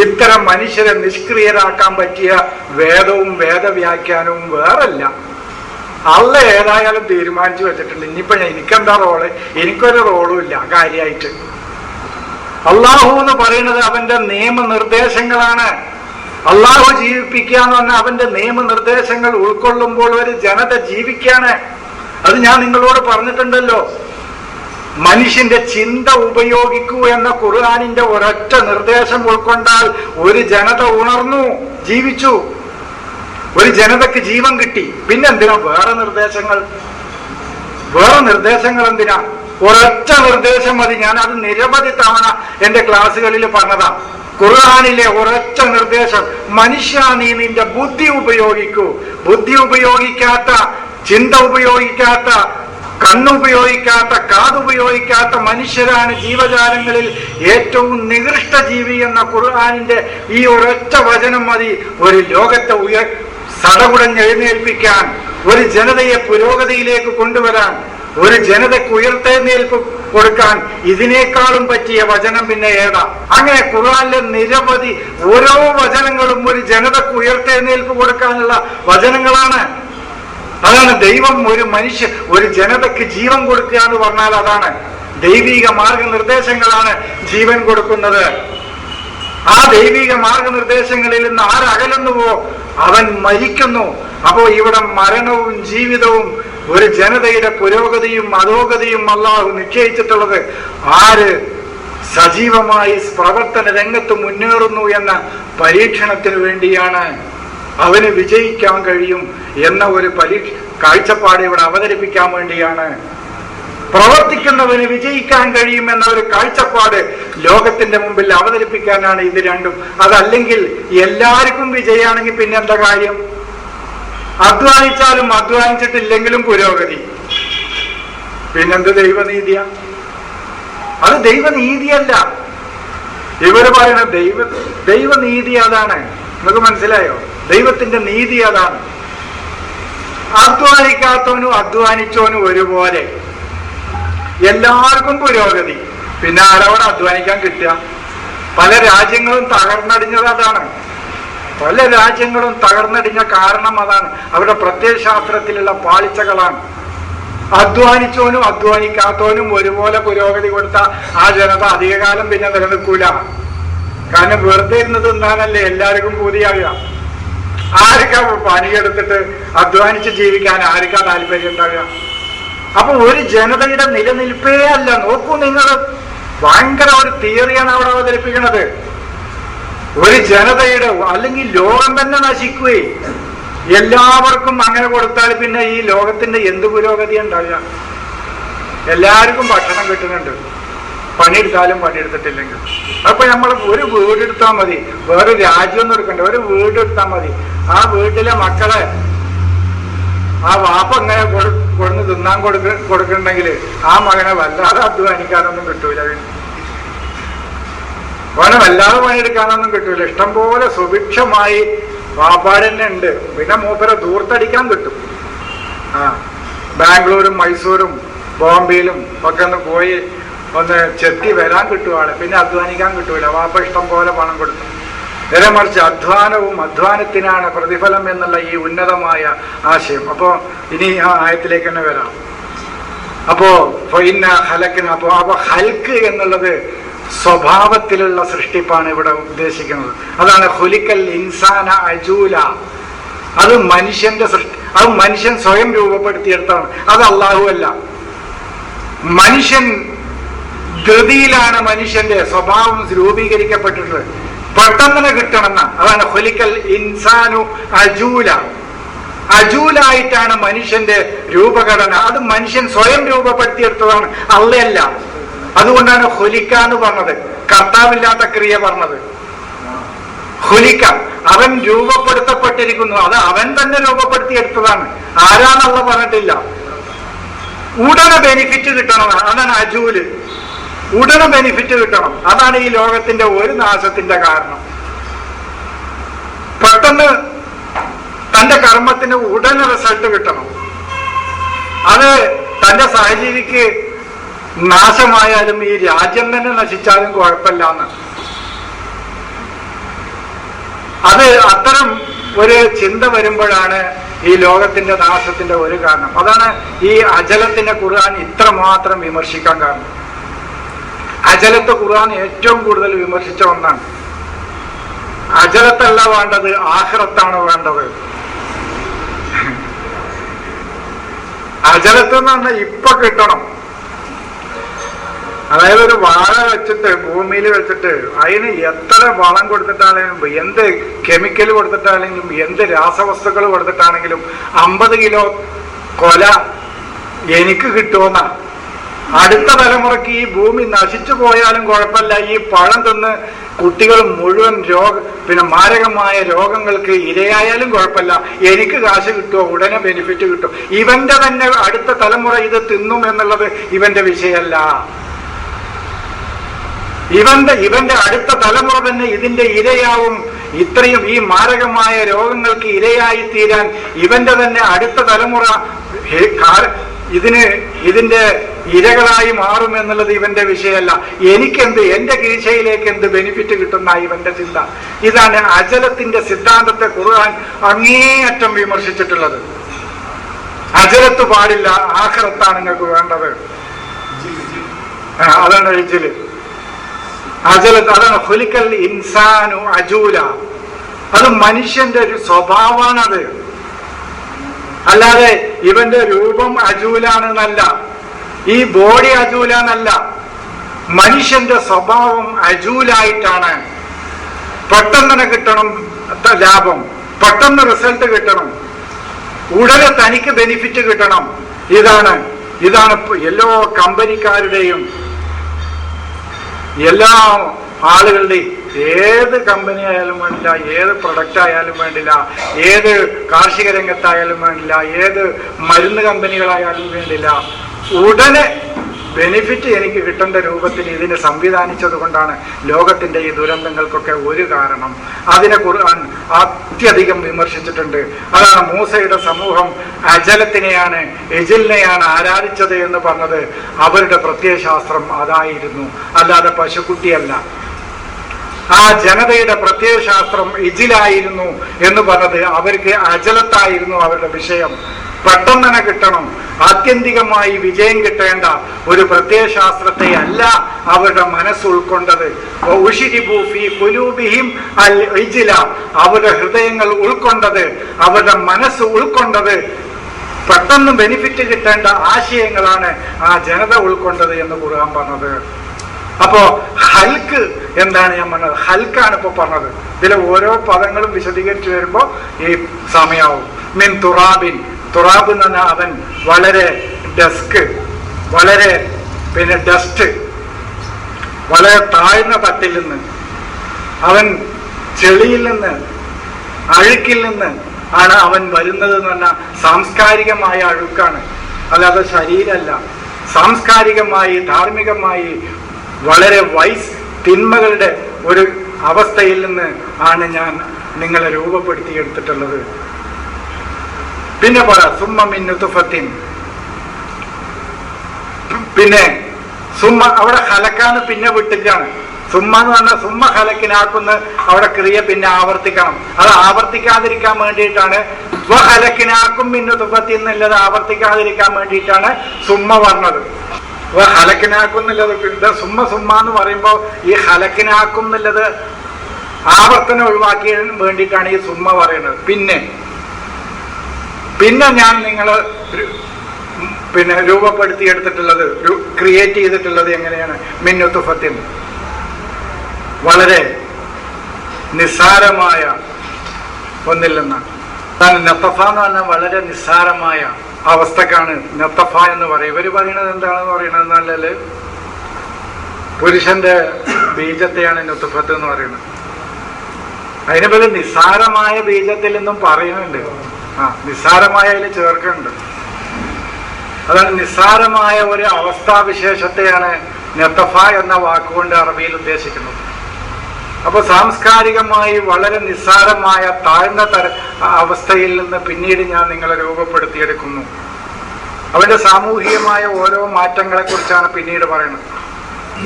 ഇത്തരം മനുഷ്യരെ നിഷ്ക്രിയരാക്കാൻ പറ്റിയ വേദവും വേദവ്യാഖ്യാനവും വേറല്ല. അള്ള ഏതായാലും തീരുമാനിച്ചു വെച്ചിട്ടുണ്ട്. ഇനിയിപ്പോ എനിക്കെന്താ റോള്? എനിക്കൊരു റോളും ഇല്ല കാര്യമായിട്ട്. അള്ളാഹു എന്ന് പറയുന്നത് അവന്റെ നിയമനിർദ്ദേശങ്ങളാണ്. അള്ളാഹു ജീവിപ്പിക്കുക എന്ന് പറഞ്ഞാൽ അവന്റെ നിയമനിർദ്ദേശങ്ങൾ ഉൾക്കൊള്ളുമ്പോൾ ഒരു ജനത ജീവിക്കാണ്. അത് ഞാൻ നിങ്ങളോട് പറഞ്ഞിട്ടുണ്ടല്ലോ. മനുഷ്യന്റെ ചിന്ത ഉപയോഗിക്കൂ എന്ന ഖുർആനിന്റെ ഒരൊറ്റ നിർദ്ദേശം ഉൾക്കൊണ്ടാൽ ഒരു ജനത ഉണർന്നു, ജീവിച്ചു, ഒരു ജനതക്ക് ജീവൻ കിട്ടി. പിന്നെന്തിനാ വേറെ നിർദ്ദേശങ്ങൾ? വേറെ നിർദ്ദേശങ്ങൾ എന്തിനാ? ഒരൊറ്റ നിർദ്ദേശം മതി. ഞാൻ അത് നിരവധി തവണ എന്റെ ക്ലാസ്സുകളിൽ പറഞ്ഞതാ. ഖുർആനിലെ ഒരൊറ്റ നിർദ്ദേശം, മനുഷ്യ നീ നിന്റെ ബുദ്ധി ഉപയോഗിക്കൂ. ബുദ്ധി ഉപയോഗിക്കാത്ത, ചിന്ത ഉപയോഗിക്കാത്ത, കണ്ണുപയോഗിക്കാത്ത, കാതുപയോഗിക്കാത്ത മനുഷ്യരാണ് ജീവജാലങ്ങളിൽ ഏറ്റവും നികൃഷ്ട ജീവി എന്ന ഖുർആനിന്റെ ഈ ഒരൊറ്റ വചനം മതി ഒരു ലോകത്തെ സടകുടഞ്ഞെഴുന്നേൽപ്പിക്കാൻ, ഒരു ജനതയെ പുരോഗതിയിലേക്ക് കൊണ്ടുവരാൻ, ഒരു ജനതയ്ക്ക് ഉയർത്തെഴുന്നേൽപ്പ് കൊടുക്കാൻ. ഇതിനേക്കാളും പറ്റിയ വചനം പിന്നെ ഏതാ? അങ്ങനെ ഖുർആനിലെ നിരവധി ഓരോ വചനങ്ങളും ഒരു ജനതയ്ക്ക് ഉയർത്തെഴുന്നേൽപ്പ് കൊടുക്കാനുള്ള വചനങ്ങളാണ്. അതാണ് ദൈവം ഒരു ജനതയ്ക്ക് ജീവൻ കൊടുക്കുക എന്ന് പറഞ്ഞാൽ അതാണ്. ദൈവിക മാർഗനിർദ്ദേശങ്ങളാണ് ജീവൻ കൊടുക്കുന്നത്. ആ ദൈവിക മാർഗനിർദ്ദേശങ്ങളിൽ നിന്ന് ആരകലുന്നുവോ അവൻ മരിക്കുന്നു. അപ്പോ ഇവിടെ മരണവും ജീവിതവും ഒരു ജനതയുടെ പുരോഗതിയും അധോഗതിയും അല്ലാഹു നിശ്ചയിച്ചിട്ടുള്ളത് ആര് സജീവമായി പ്രവർത്തന രംഗത്ത് മുന്നേറുന്നു എന്ന പരീക്ഷണത്തിന് വേണ്ടിയാണ്. അവന് വിജയിക്കാൻ കഴിയും എന്ന ഒരു കാഴ്ചപ്പാട് ഇവിടെ അവതരിപ്പിക്കാൻ വേണ്ടിയാണ്. പ്രവർത്തിക്കുന്നവന് വിജയിക്കാൻ കഴിയും എന്ന ഒരു കാഴ്ചപ്പാട് ലോകത്തിന്റെ മുമ്പിൽ അവതരിപ്പിക്കാനാണ് ഇത് രണ്ടും. അതല്ലെങ്കിൽ എല്ലാവർക്കും വിജയമാണെങ്കിൽ പിന്നെ എന്താ കാര്യം? അധ്വാനിച്ചാലും അധ്വാനിച്ചിട്ടില്ലെങ്കിലും പുരോഗതി. പിന്നെന്ത് ദൈവനീതിയാ? അത് ദൈവനീതിയല്ല. ഇവര് പറയുന്ന ദൈവനീതി അതാണ്. നിങ്ങൾക്ക് മനസ്സിലായോ? ദൈവത്തിന്റെ നീതി അതാണ്. അധ്വാനിക്കാത്തവനും അധ്വാനിച്ചവനും ഒരുപോലെ, എല്ലാവർക്കും പുരോഗതി. പിന്നെ ആരവിടെ അധ്വാനിക്കാൻ കിട്ടുക? പല രാജ്യങ്ങളും തകർന്നടിഞ്ഞത് അതാണ്. പല രാജ്യങ്ങളും തകർന്നടിഞ്ഞ കാരണം അതാണ്. അവരുടെ പ്രത്യയശാസ്ത്രത്തിലുള്ള പാളിച്ചകളാണ്. അധ്വാനിച്ചവനും അധ്വാനിക്കാത്തവനും ഒരുപോലെ പുരോഗതി കൊടുത്ത ആ ജനത അധികകാലം പിന്നെ നിലനിൽക്കൂല. കാരണം വെറുതെ ഇരുന്ന് തിന്നാനല്ലേ എല്ലാവർക്കും പൂതിയാകുക. ആർക്കാ പണിയെടുത്തിട്ട് അധ്വാനിച്ച് ജീവിക്കാൻ ആർക്കാ താല്പര്യം ഉണ്ടാകുക? അപ്പൊ ഒരു ജനതയുടെ നിലനിൽപ്പേ അല്ല. നോക്കൂ നിങ്ങൾ, ഭയങ്കര ഒരു തിയറിയാണ് അവിടെ അവതരിപ്പിക്കുന്നത്. ഒരു ജനതയുടെ അല്ലെങ്കിൽ ലോകം തന്നെ നശിക്കുകയെ. എല്ലാവർക്കും അങ്ങനെ കൊടുത്താൽ പിന്നെ ഈ ലോകത്തിന്റെ എന്ത് പുരോഗതി ഉണ്ടാകുക? എല്ലാവർക്കും ഭക്ഷണം കിട്ടുന്നുണ്ട്, പണിയെടുത്താലും പണിയെടുത്തിട്ടില്ലെങ്കിൽ. അപ്പൊ നമ്മൾ ഒരു വീടെടുത്താൽ മതി, വേറെ രാജ്യമൊന്നും എടുക്കണ്ട, ഒരു വീടെടുത്താൽ മതി. ആ വീട്ടിലെ മക്കളെ ആ വാപ്പ ഇങ്ങനെ കൊടുന്ന് തിന്നാൻ കൊടുക്കണമെങ്കിൽ ആ മകനെ വല്ലാതെ അധ്വാനിക്കാനൊന്നും കിട്ടൂല. അവനെ വല്ലാതെ പണിയെടുക്കാനൊന്നും കിട്ടൂല. ഇഷ്ടംപോലെ സുഭിക്ഷമായി വാപ്പാടന്നെ ഉണ്ട്. പിന്നെ മൂപ്പരെ ദൂർത്തടിക്കാൻ കിട്ടും. ബാംഗ്ലൂരും മൈസൂരും ബോംബെയിലും ഒക്കെ ഒന്ന് പോയി ഒന്ന് ചെത്തി വരാൻ കിട്ടുവാണ്. പിന്നെ അധ്വാനിക്കാൻ കിട്ടൂല. വാപ്പ ഇഷ്ടം പോലെ പണം കൊടുത്തു. നേരെ മറിച്ച് അധ്വാനത്തിനാണ് പ്രതിഫലം എന്നുള്ള ഈ ഉന്നതമായ ആശയം. അപ്പോ ഇനി ആ ആയത്തിലേക്ക് തന്നെ വരാം. അപ്പോ ഹൽക്ക് എന്നുള്ളത് സ്വഭാവത്തിലുള്ള സൃഷ്ടിപ്പാണ് ഇവിടെ ഉദ്ദേശിക്കുന്നത്. അതാണ് ഖുലിക്കൽ ഇൻസാന അജൂല. അത് മനുഷ്യന്റെ സൃഷ്ടി, അത് മനുഷ്യൻ സ്വയം രൂപപ്പെടുത്തിയെടുത്താണ്. അത് അല്ലാഹു അല്ല. മനുഷ്യൻ ധൃതിയിലാണ് മനുഷ്യന്റെ സ്വഭാവം രൂപീകരിക്കപ്പെട്ടിട്ടുള്ളത്. പെട്ടെന്ന് കിട്ടണമെന്ന. അതാണ് ഖുലിക്കൽ ഇൻസാനു അജൂല. അജൂലായിട്ടാണ് മനുഷ്യന്റെ രൂപഘടന. അത് മനുഷ്യൻ സ്വയം രൂപപ്പെടുത്തിയെടുത്തതാണ്, അല്ലയല്ല. അതുകൊണ്ടാണ് ഖുലിക്ക എന്ന് പറഞ്ഞത്, കർത്താവില്ലാത്ത ക്രിയ പറഞ്ഞത്. ഖുലിക്ക, അവൻ രൂപപ്പെടുത്തപ്പെട്ടിരിക്കുന്നു. അത് അവൻ തന്നെ രൂപപ്പെടുത്തിയെടുത്തതാണ്. ആരാന്നുള്ള പറഞ്ഞിട്ടില്ല. ഉടനെ ബെനിഫിറ്റ് കിട്ടണം, അതാണ് അജൂല്. ഉടനെ ബെനിഫിറ്റ് കിട്ടണം. അതാണ് ഈ ലോകത്തിന്റെ ഒരു നാശത്തിന്റെ കാരണം. പെട്ടെന്ന് തന്റെ കർമ്മത്തിന് ഉടനെ റിസൾട്ട് കിട്ടണം. അത് തന്റെ സഹജീവിക്ക് നാശമായാലും ഈ രാജ്യം തന്നെ നശിച്ചാലും കുഴപ്പമില്ല എന്ന്. അത് അത്തരം ഒരു ചിന്ത വരുമ്പോഴാണ് ഈ ലോകത്തിന്റെ നാശത്തിന്റെ ഒരു കാരണം. അതാണ് ഈ അജലത്തിന്റെ ഖുർആൻ ഇത്രമാത്രം വിമർശിക്കാൻ കാരണം. അജലത്തെ ഖുർആൻ ഏറ്റവും കൂടുതൽ വിമർശിച്ച ഒന്നാണ്. അജലത്തല്ല വേണ്ടത്, ആഖിറത്താണ് വേണ്ടത്. അജലത്ത് എന്ന് പറഞ്ഞാൽ ഇപ്പൊ കിട്ടണം. അതായത് ഒരു വാഴ വെച്ചിട്ട് ഭൂമിയിൽ വെച്ചിട്ട് അതിന് എത്ര വളം കൊടുത്തിട്ടാണെങ്കിലും, എന്ത് കെമിക്കൽ കൊടുത്തിട്ടാണെങ്കിലും, എന്ത് രാസവസ്തുക്കൾ കൊടുത്തിട്ടാണെങ്കിലും 50 കിലോ കൊല എനിക്ക് കിട്ടുമെന്ന. അടുത്ത തലമുറയ്ക്ക് ഈ ഭൂമി നശിച്ചു പോയാലും കുഴപ്പമില്ല, ഈ പഴം തിന്ന് കുട്ടികൾ മുഴുവൻ മാരകമായ രോഗങ്ങൾക്ക് ഇരയായാലും കുഴപ്പമില്ല, എനിക്ക് കാശ് കിട്ടുമോ, ഉടനെ ബെനിഫിറ്റ് കിട്ടും. ഇവന്റെ തന്നെ അടുത്ത തലമുറ ഇത് തിന്നും എന്നുള്ളത് ഇവന്റെ വിഷയമല്ല. ഇവന്റെ അടുത്ത തലമുറ തന്നെ ഇതിന്റെ ഇരയാവും. ഇത്രയും ഈ മാരകമായ രോഗങ്ങൾക്ക് ഇരയായി തീരാൻ ഇവന്റെ തന്നെ അടുത്ത തലമുറ ഇതിന്റെ ഇരകളായി മാറും എന്നുള്ളത് ഇവന്റെ വിഷയമല്ല. എനിക്കെന്ത്, എന്റെ കീഴ്ചയിലേക്ക് എന്ത് ബെനിഫിറ്റ് കിട്ടുന്ന ഇവന്റെ ചിന്ത. ഇതാണ് അജലത്തിന്റെ സിദ്ധാന്തത്തെ ഖുർആൻ അങ്ങേയറ്റം വിമർശിച്ചിട്ടുള്ളത്. അജലത്ത് പാടില്ല, ആഖിറത്താണ് നിങ്ങൾക്ക് വേണ്ടത്. അതാണ് ഇജില്. അജലത്ത്, അതാണ് ഖുലിക്കൽ ഇൻസാനു അജൂല. അത് മനുഷ്യന്റെ ഒരു സ്വഭാവമാണത്. അല്ലാതെ ഇവന്റെ രൂപം അജൂലാണെന്നല്ല, ഈ ബോഡി അജൂലാന്നല്ല. മനുഷ്യന്റെ സ്വഭാവം അജൂലായിട്ടാണ്. പെട്ടെന്ന് കിട്ടണം ലാഭം, പെട്ടെന്ന് റിസൾട്ട് കിട്ടണം, ഉടനെ തനിക്ക് ബെനിഫിറ്റ് കിട്ടണം. ഇതാണ് എല്ലാ കമ്പനിക്കാരുടെയും എല്ലാ ആളുകളുടെയും, ഏത് കമ്പനി ആയാലും വേണ്ടില്ല, ഏത് പ്രൊഡക്റ്റ് ആയാലും വേണ്ടില്ല, ഏത് കാർഷിക രംഗത്തായാലും വേണ്ടില്ല, ഏത് മരുന്ന് കമ്പനികളായാലും വേണ്ടില്ല, ഉടനെ ബെനിഫിറ്റ് എനിക്ക് കിട്ടേണ്ട രൂപത്തിൽ ഇതിനെ സംവിധാനിച്ചത് കൊണ്ടാണ് ലോകത്തിന്റെ ഈ ദുരന്തങ്ങൾക്കൊക്കെ ഒരു കാരണം. അതിനെ ഖുർആൻ അത്യധികം വിമർശിച്ചിട്ടുണ്ട്. അതാണ് മൂസയുടെ സമൂഹം അജലത്തിനെയാണ്, എജിലിനെയാണ് ആരാധിച്ചത് എന്ന് പറഞ്ഞത്. അവരുടെ പ്രത്യയശാസ്ത്രം അതായിരുന്നു, അല്ലാതെ പശുക്കുട്ടിയല്ല. ആ ജനതയുടെ പ്രത്യയശാസ്ത്രം ഇജിലായിരുന്നു എന്ന് പറഞ്ഞത് അവർക്ക് അജലത്തായിരുന്നു അവരുടെ വിഷയം. പെട്ടെന്ന് തന്നെ കിട്ടണം, ആത്യന്തികമായി വിജയം കിട്ടേണ്ട ഒരു പ്രത്യയശാസ്ത്രത്തെ അല്ല അവരുടെ മനസ്സ് ഉൾക്കൊണ്ടത്. അവരുടെ ഹൃദയങ്ങൾ ഉൾക്കൊണ്ടത്, അവരുടെ മനസ്സ് ഉൾക്കൊണ്ടത് പെട്ടെന്ന് ബെനിഫിറ്റ് കിട്ടേണ്ട ആശയങ്ങളാണ് ആ ജനത ഉൾക്കൊണ്ടത് എന്ന് ഖുർആൻ പറഞ്ഞത്. അപ്പോ ഹൽക്ക് എന്താണ് ഞാൻ പറഞ്ഞത്? ഹൽക്കാണ് ഇപ്പൊ പറഞ്ഞത്. ഇതിലെ ഓരോ പദങ്ങളും വിശദീകരിച്ചു വരുമ്പോ ഈ സമയാവും. മിൻ തുറാബിൻ, തുറാബ് എന്ന് പറഞ്ഞാൽ അവൻ വളരെ വളരെ ഡസ്റ്റ്, വളരെ താഴ്ന്ന തട്ടിൽ നിന്ന്, അവൻ ചെളിയിൽ നിന്ന്, അഴുക്കിൽ നിന്ന് ആണ് അവൻ വരുന്നത് എന്ന് പറഞ്ഞാൽ സാംസ്കാരികമായ അഴുക്കാണ്, അല്ലാതെ ശരീരമല്ല. സാംസ്കാരികമായി ധാർമ്മികമായി വളരെ തിന്മകളുടെ അവസ്ഥയിൽ നിന്ന് ആണ് ഞാൻ നിങ്ങളെ രൂപപ്പെടുത്തിയെടുത്തിട്ടുള്ളത്. പിന്നെ പറ സുമ്മ മിൻ നുത്ഫത്തിൻ, പിന്നെ സുമ്മ അവിടെ ഹലക്കാന്ന് പിന്നെ വിട്ടിട്ടാണ്. സുമ്മ എന്ന് പറഞ്ഞാൽ സുമ്മ ഹലക്കിനാക്കുന്ന അവിടെ ക്രിയ പിന്നെ ആവർത്തിക്കണം. അത് ആവർത്തിക്കാതിരിക്കാൻ വേണ്ടിയിട്ടാണ് ഹലക്കിനാക്കും മിൻ നുത്ഫത്തിൻ എന്നുള്ളത് ആവർത്തിക്കാതിരിക്കാൻ വേണ്ടിയിട്ടാണ് സുമ്മ പറഞ്ഞത്. ഹലക്കിനാക്കും എന്നുള്ളത് സുമ്മ സുമ്മ എന്ന് പറയുമ്പോൾ ഈ ഹലക്കിനാക്കും എന്നുള്ളത് ആവർത്തനം ഒഴിവാക്കിയ വേണ്ടിയിട്ടാണ് ഈ സുമ്മ പറയുന്നത്. പിന്നെ ഞാൻ നിങ്ങൾ രൂപപ്പെടുത്തിയെടുത്തിട്ടുള്ളത്, ക്രിയേറ്റ് ചെയ്തിട്ടുള്ളത് എങ്ങനെയാണ്? മിൻ നുത്ഫത്തിൻ, വളരെ നിസ്സാരമായ ഒന്നിൽ നിന്നാണ്. നത്തഫ എന്ന് പറഞ്ഞാൽ വളരെ നിസ്സാരമായ അവസ്ഥക്കാണ് നത്തഫ എന്ന് പറയും. ഇവര് പറയുന്നത് എന്താണെന്ന് പറയുന്നത് എന്നാല് പുരുഷന്റെ ബീജത്തെയാണ് നുത്ഫത്ത് എന്ന് പറയുന്നത്. അതിന് പോലെ നിസ്സാരമായ ബീജത്തിൽ നിന്നും പറയുന്നുണ്ട്. നിസ്സാരമായ അതിൽ ചേർക്കുന്നുണ്ട്. അതാണ് നിസ്സാരമായ ഒരു അവസ്ഥാവിശേഷത്തെയാണ് നത്തഫ എന്ന വാക്കുകൊണ്ട് അറബിയിൽ ഉദ്ദേശിക്കുന്നത്. അപ്പൊ സാംസ്കാരികമായി വളരെ നിസ്സാരമായ താഴ്ന്ന അവസ്ഥയിൽ നിന്ന് പിന്നീട് ഞാൻ നിങ്ങളെ രൂപപ്പെടുത്തിയെടുക്കുന്നു. അവന്റെ സാമൂഹികമായ ഓരോ മാറ്റങ്ങളെ കുറിച്ചാണ് പിന്നീട് പറയുന്നത്.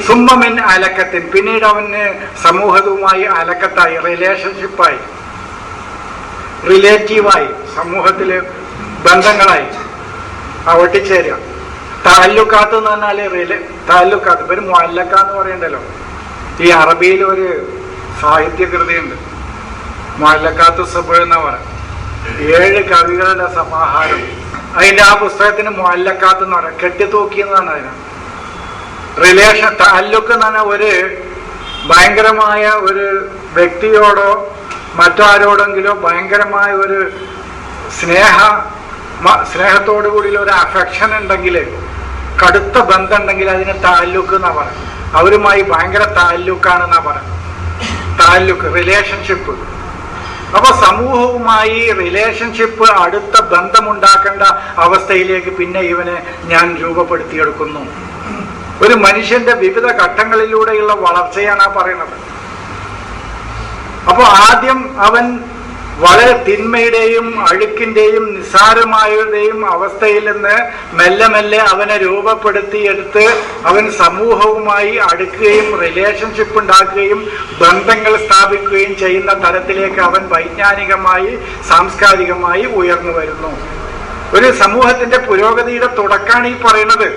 സുമ്മ മിൻ അലക്കത്തിൻ, പിന്നീട് അവന് സമൂഹവുമായി അലക്കത്തായി, റിലേഷൻഷിപ്പായി, റിലേറ്റീവായി, സമൂഹത്തില് ബന്ധങ്ങളായി ഒട്ടിച്ചേരുക. താലൂക്കാത്ത് എന്ന് പറഞ്ഞാല് താലൂക്കാത്ത്, ഇവര് മുഅല്ലക്ക എന്ന് പറയണ്ടല്ലോ. ഈ അറബിയിൽ ഒരു സാഹിത്യകൃതിയുണ്ട്, മുഅല്ലക്കാത്തു സബ് എന്നാ പറയാം. 7 കവികളുടെ സമാഹാരം. അതിന്റെ ആ പുസ്തകത്തിന് മുഅല്ലക്കാത്ത് എന്ന് പറയാം, കെട്ടിത്തൂക്കി എന്നാണ് അതിന്. റിലേഷൻ, താലൂക്ക് എന്ന് പറഞ്ഞാൽ ഒരു ഭയങ്കരമായ ഒരു വ്യക്തിയോടോ മറ്റാരോടെങ്കിലോ ഭയങ്കരമായ ഒരു സ്നേഹത്തോടു കൂടി ഒരു അഫെക്ഷൻ ഉണ്ടെങ്കിൽ, കടുത്ത ബന്ധം ഉണ്ടെങ്കിൽ അതിന് താലൂക്ക് എന്നാ പറയാം. അവരുമായി ഭയങ്കര താലൂക്കാണെന്നാ പറയാം. താലൂക്ക്, റിലേഷൻഷിപ്പ്. അപ്പൊ സമൂഹവുമായി റിലേഷൻഷിപ്പ്, അടുത്ത ബന്ധമുണ്ടാക്കേണ്ട അവസ്ഥയിലേക്ക് പിന്നെ ഇവനെ ഞാൻ രൂപപ്പെടുത്തിയെടുക്കുന്നു. ഒരു മനുഷ്യന്റെ വിവിധ ഘട്ടങ്ങളിലൂടെയുള്ള വളർച്ചയാണ് ആ പറയുന്നത്. അപ്പൊ ആദ്യം അവൻ വളരെ തിന്മയുടെയും അഴുക്കിന്റെയും നിസ്സാരമായയുടെയും അവസ്ഥയിൽ നിന്ന് മെല്ലെ മെല്ലെ അവനെ രൂപപ്പെടുത്തിയെടുത്ത് അവൻ സമൂഹവുമായി അടുക്കുകയും റിലേഷൻഷിപ്പ് ഉണ്ടാക്കുകയും ബന്ധങ്ങൾ സ്ഥാപിക്കുകയും ചെയ്യുന്ന തരത്തിലേക്ക് അവൻ വൈജ്ഞാനികമായി സാംസ്കാരികമായി ഉയർന്നു വരുന്നു. ഒരു സമൂഹത്തിന്റെ പുരോഗതിയുടെ തുടക്കമാണ് ഈ പറയുന്നത്.